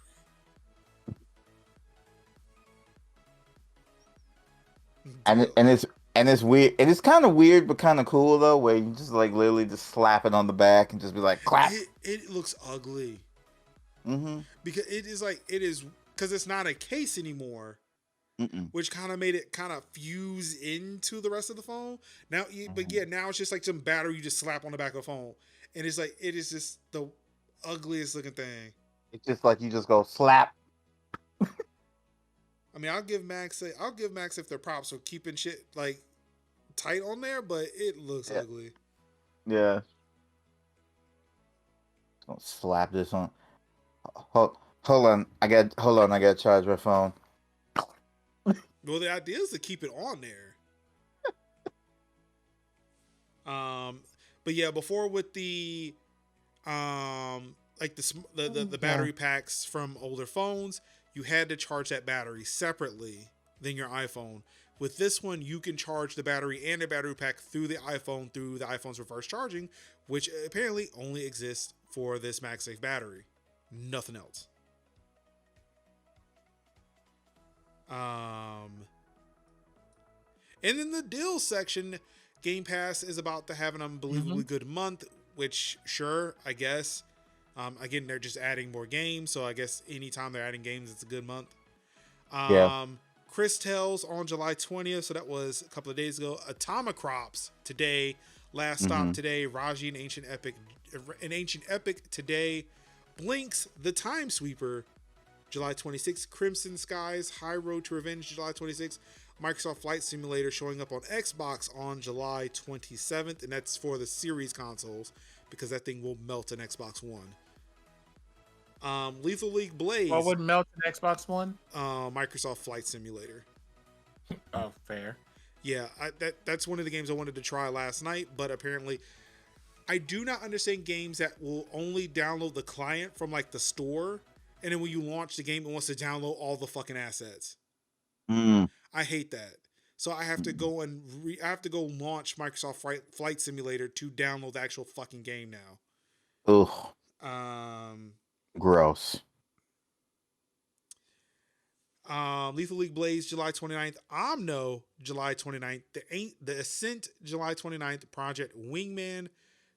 And it's weird. It is kind of weird, but kind of cool though, where you just like literally just slap it on the back and just be like, clap. It looks ugly. Because because it's not a case anymore. Which kind of made it kind of fuse into the rest of the phone. Now, but yeah, now it's just like some battery you just slap on the back of the phone, and it's like it is just the ugliest looking thing. It's just like you just go slap. I mean, I'll give MagSafe their props for keeping shit like tight on there, but it looks ugly. Yeah. Don't slap this on. Hold on, I got to charge my phone. Well, the idea is to keep it on there. But yeah, before with the like the battery packs from older phones, you had to charge that battery separately than your iPhone. With this one, you can charge the battery and the battery pack through the iPhone's reverse charging, which apparently only exists for this MagSafe battery. Nothing else. And in the deals section, Game Pass is about to have an unbelievably good month, which, sure, I guess. Again, they're just adding more games, so I guess anytime they're adding games, it's a good month. Yeah. Chris Tells on July 20th, so that was a couple of days ago. Atomicrops today. Last Stop today. Raji and Ancient Epic today. Blinks the Time Sweeper July 26th. Crimson Skies High Road to Revenge July 26th. Microsoft Flight Simulator showing up on Xbox on July 27th, and that's for the Series consoles because that thing will melt an Xbox One. Lethal League Blaze. What would melt an Xbox One? Microsoft Flight Simulator. Oh, fair. Yeah, that's one of the games I wanted to try last night, but apparently I do not understand games that will only download the client from like the store, and then when you launch the game, it wants to download all the fucking assets. I hate that. So I have to go and launch Microsoft Flight Simulator to download the actual fucking game now. Ugh. Gross. Lethal League Blaze July 29th. Omno July 29th. The Ascent July 29th. Project Wingman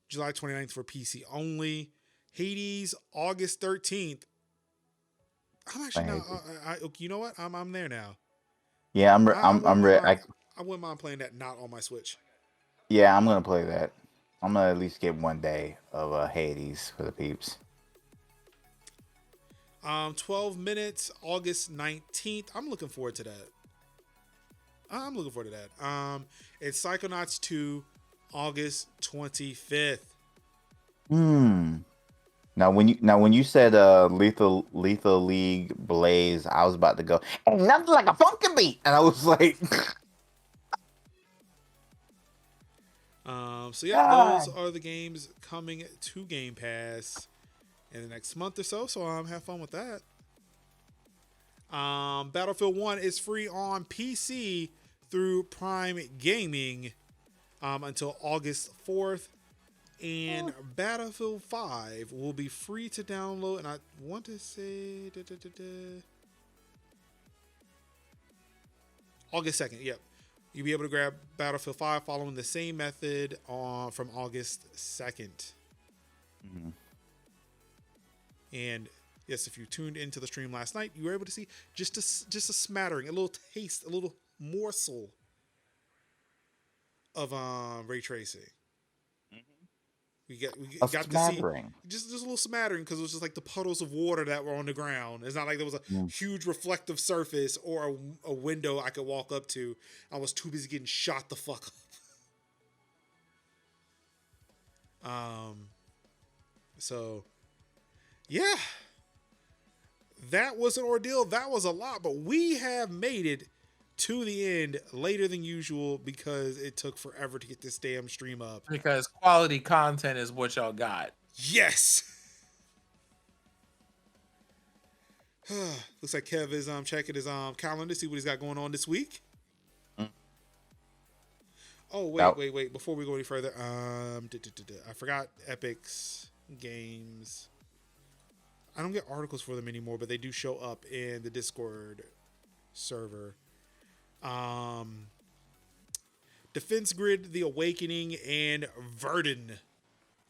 July 29th for PC only. Hades August 13th. I'm actually not. You know what? I'm there now. Yeah, I'm ready. I wouldn't mind playing that not on my Switch. Yeah, I'm gonna play that. I'm gonna at least get one day of Hades for the peeps. 12 minutes, August 19th. I'm looking forward to that. It's Psychonauts 2, August 25th. Now when you said Lethal League Blaze, I was about to go, ain't nothing like a funky beat, and I was like, so yeah, those are the games coming to Game Pass in the next month or so. So have fun with that. Battlefield 1 is free on PC through Prime Gaming until August 4th. And Battlefield 5 will be free to download. And I want to say August 2nd. Yep. You'll be able to grab Battlefield 5 following the same method from August 2nd. And yes, if you tuned into the stream last night, you were able to see just a smattering, a little taste, a little morsel of ray tracing. We got to see just a little smattering because it was just like the puddles of water that were on the ground. It's not like there was a huge reflective surface or a window I could walk up to. I was too busy getting shot the fuck up. So yeah, that was an ordeal. That was a lot, but we have made it to the end later than usual because it took forever to get this damn stream up. Because quality content is what y'all got. Yes. Looks like Kev is checking his calendar, see what he's got going on this week. Oh wait! Before we go any further, I forgot Epic's games. I don't get articles for them anymore, but they do show up in the Discord server. Defense Grid, The Awakening, and Verdun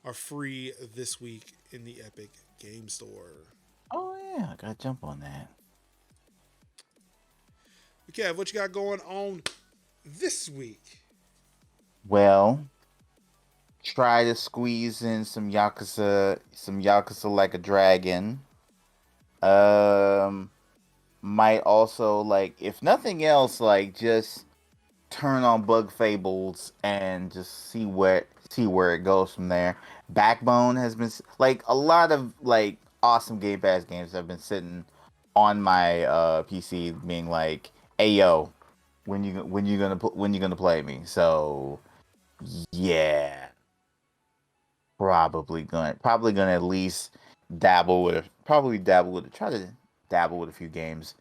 are free this week in the Epic Game Store. Oh yeah, I gotta jump on that. Okay, what you got going on this week? Well, try to squeeze in some Yakuza Like a Dragon. Might also, like, if nothing else, like, just turn on Bug Fables and just see where it goes from there. Backbone has been, like, a lot of, like, awesome Game Pass games have been sitting on my PC being like, hey yo, when you gonna play me? So yeah, probably gonna at least try to dabble with a few games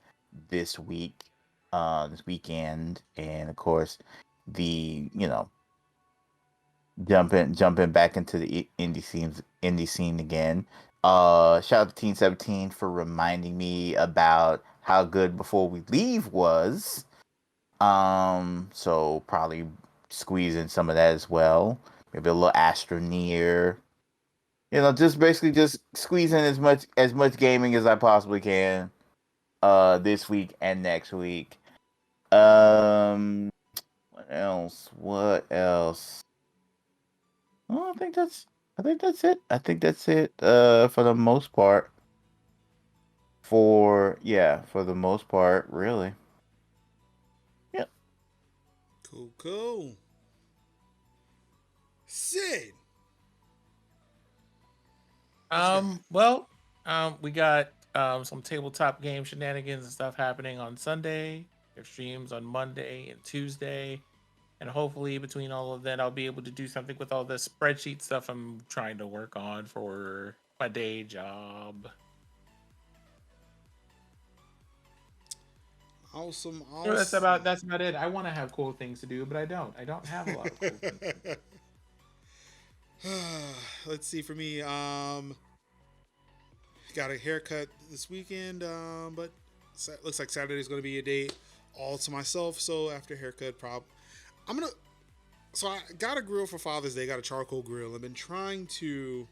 this week, this weekend, and of course, the jumping back into the indie scene again. Shout out to Teen 17 for reminding me about how good Before We Leave was. So probably squeeze in some of that as well. Maybe a little Astroneer. Just basically just squeeze in as much gaming as I possibly can. This week and next week. Um, what else? What else? Well, I think that's it. I think that's it. For the most part. For the most part, really. Yep. Cool. Sid. Well, we got some tabletop game shenanigans and stuff happening on Sunday. There's streams on Monday and Tuesday. And hopefully between all of that, I'll be able to do something with all the spreadsheet stuff I'm trying to work on for my day job. Awesome. So that's about it. I want to have cool things to do, but I don't. I don't have a lot of cool things to do. Let's see, for me, got a haircut this weekend, but looks like Saturday's going to be a day all to myself. So after haircut, so I got a grill for Father's Day, got a charcoal grill. I've been trying to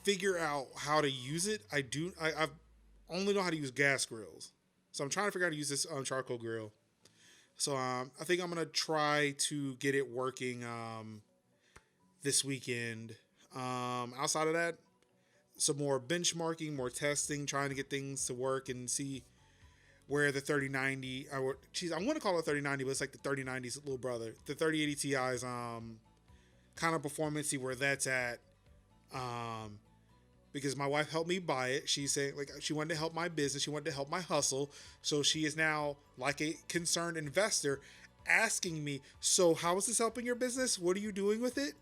figure out how to use it. I only know how to use gas grills. So I'm trying to figure out how to use this charcoal grill. So I think I'm going to try to get it working this weekend. Outside of that, some more benchmarking, more testing, trying to get things to work and see where the 3090, I want to call it 3090, but it's like the 3090's little brother. The 3080 Ti's kind of performance, see where that's at. Because my wife helped me buy it. She said, like, she wanted to help my business. She wanted to help my hustle. So she is now, like a concerned investor, asking me, so how is this helping your business? What are you doing with it?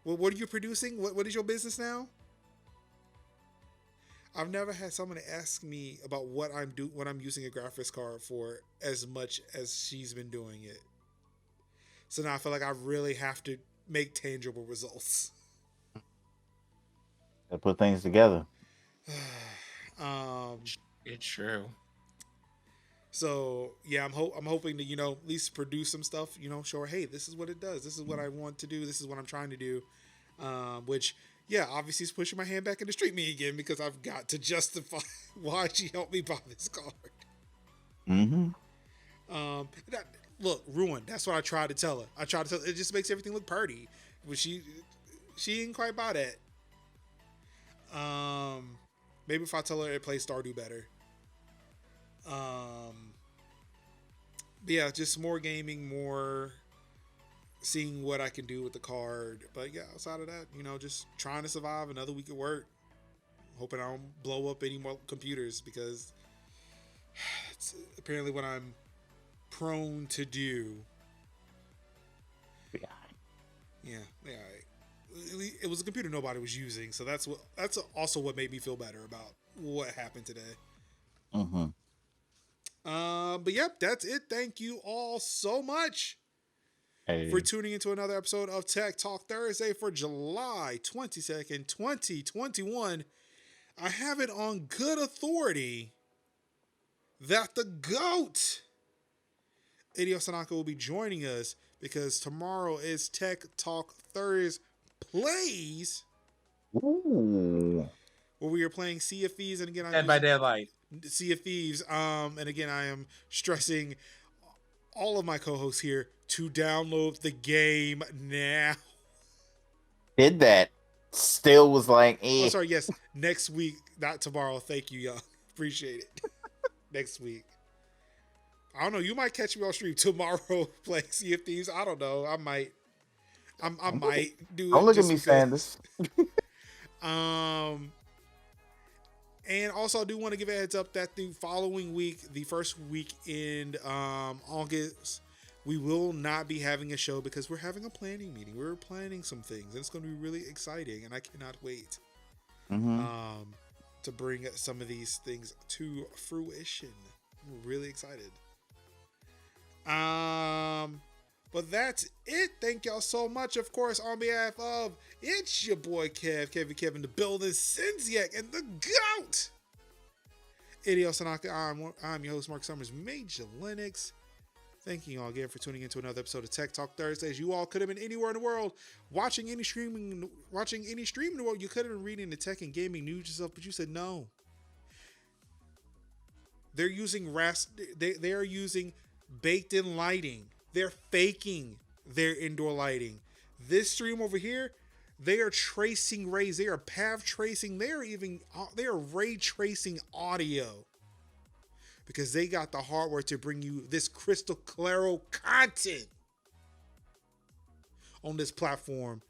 What are you producing? What is your business now? I've never had someone ask me about what I'm using a graphics card for as much as she's been doing it. So now I feel like I really have to make tangible results. Gotta put things together. It's true. So yeah, I'm hoping to at least produce some stuff. Show her, hey, this is what it does. This is what I want to do. This is what I'm trying to do. Which yeah, obviously is pushing my hand back into street me again because I've got to justify why she helped me buy this card. Mm-hmm. Look, ruined. That's what I tried to tell her. It just makes everything look pretty, but she didn't quite buy that. Maybe if I tell her it plays Stardew better. But yeah, just more gaming, more seeing what I can do with the card. But yeah, outside of that, just trying to survive another week at work. Hoping I don't blow up any more computers because it's apparently what I'm prone to do. Yeah. It was a computer nobody was using, so that's also what made me feel better about what happened today. Mm-hmm. But yep, that's it. Thank you all so much for tuning into another episode of Tech Talk Thursday for July 22nd, 2021. I have it on good authority that the GOAT, Hideo Sanaka, will be joining us because tomorrow is Tech Talk Thursday Plays. Ooh. Where we are playing Sea of Thieves, and again, Dead by Daylight. Sea of Thieves. And again, I am stressing all of my co-hosts here to download the game now. Did that. Still was like, Oh, sorry. Yes, next week, not tomorrow. Thank you, y'all. Appreciate it. Next week. I don't know. You might catch me on stream tomorrow playing Sea of Thieves. I don't know. I might do it. Don't look at me, because. Sanders. And also, I do want to give a heads up that the following week, the first week in August, we will not be having a show because we're having a planning meeting. We're planning some things, and it's going to be really exciting, and I cannot wait. Mm-hmm. To bring some of these things to fruition. We're really excited. But that's it. Thank y'all so much. Of course, on behalf of it's your boy Kevin the building, Sinziak, and the GOAT. Idio Sanaka, I'm your host, Mark Summers, Major Linux. Thank you all again for tuning into another episode of Tech Talk Thursdays. You all could have been anywhere in the world, watching any stream in the world. You could have been reading the tech and gaming news yourself, but you said no. They're using they are using baked-in lighting. They're faking their indoor lighting. This stream over here, they are tracing rays. They are path tracing. They are ray tracing audio. Because they got the hardware to bring you this crystal claro content on this platform.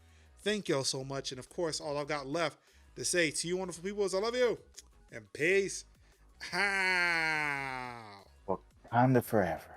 Thank y'all so much. And of course, all I've got left to say to you wonderful people is I love you. And peace. How? Wakanda forever.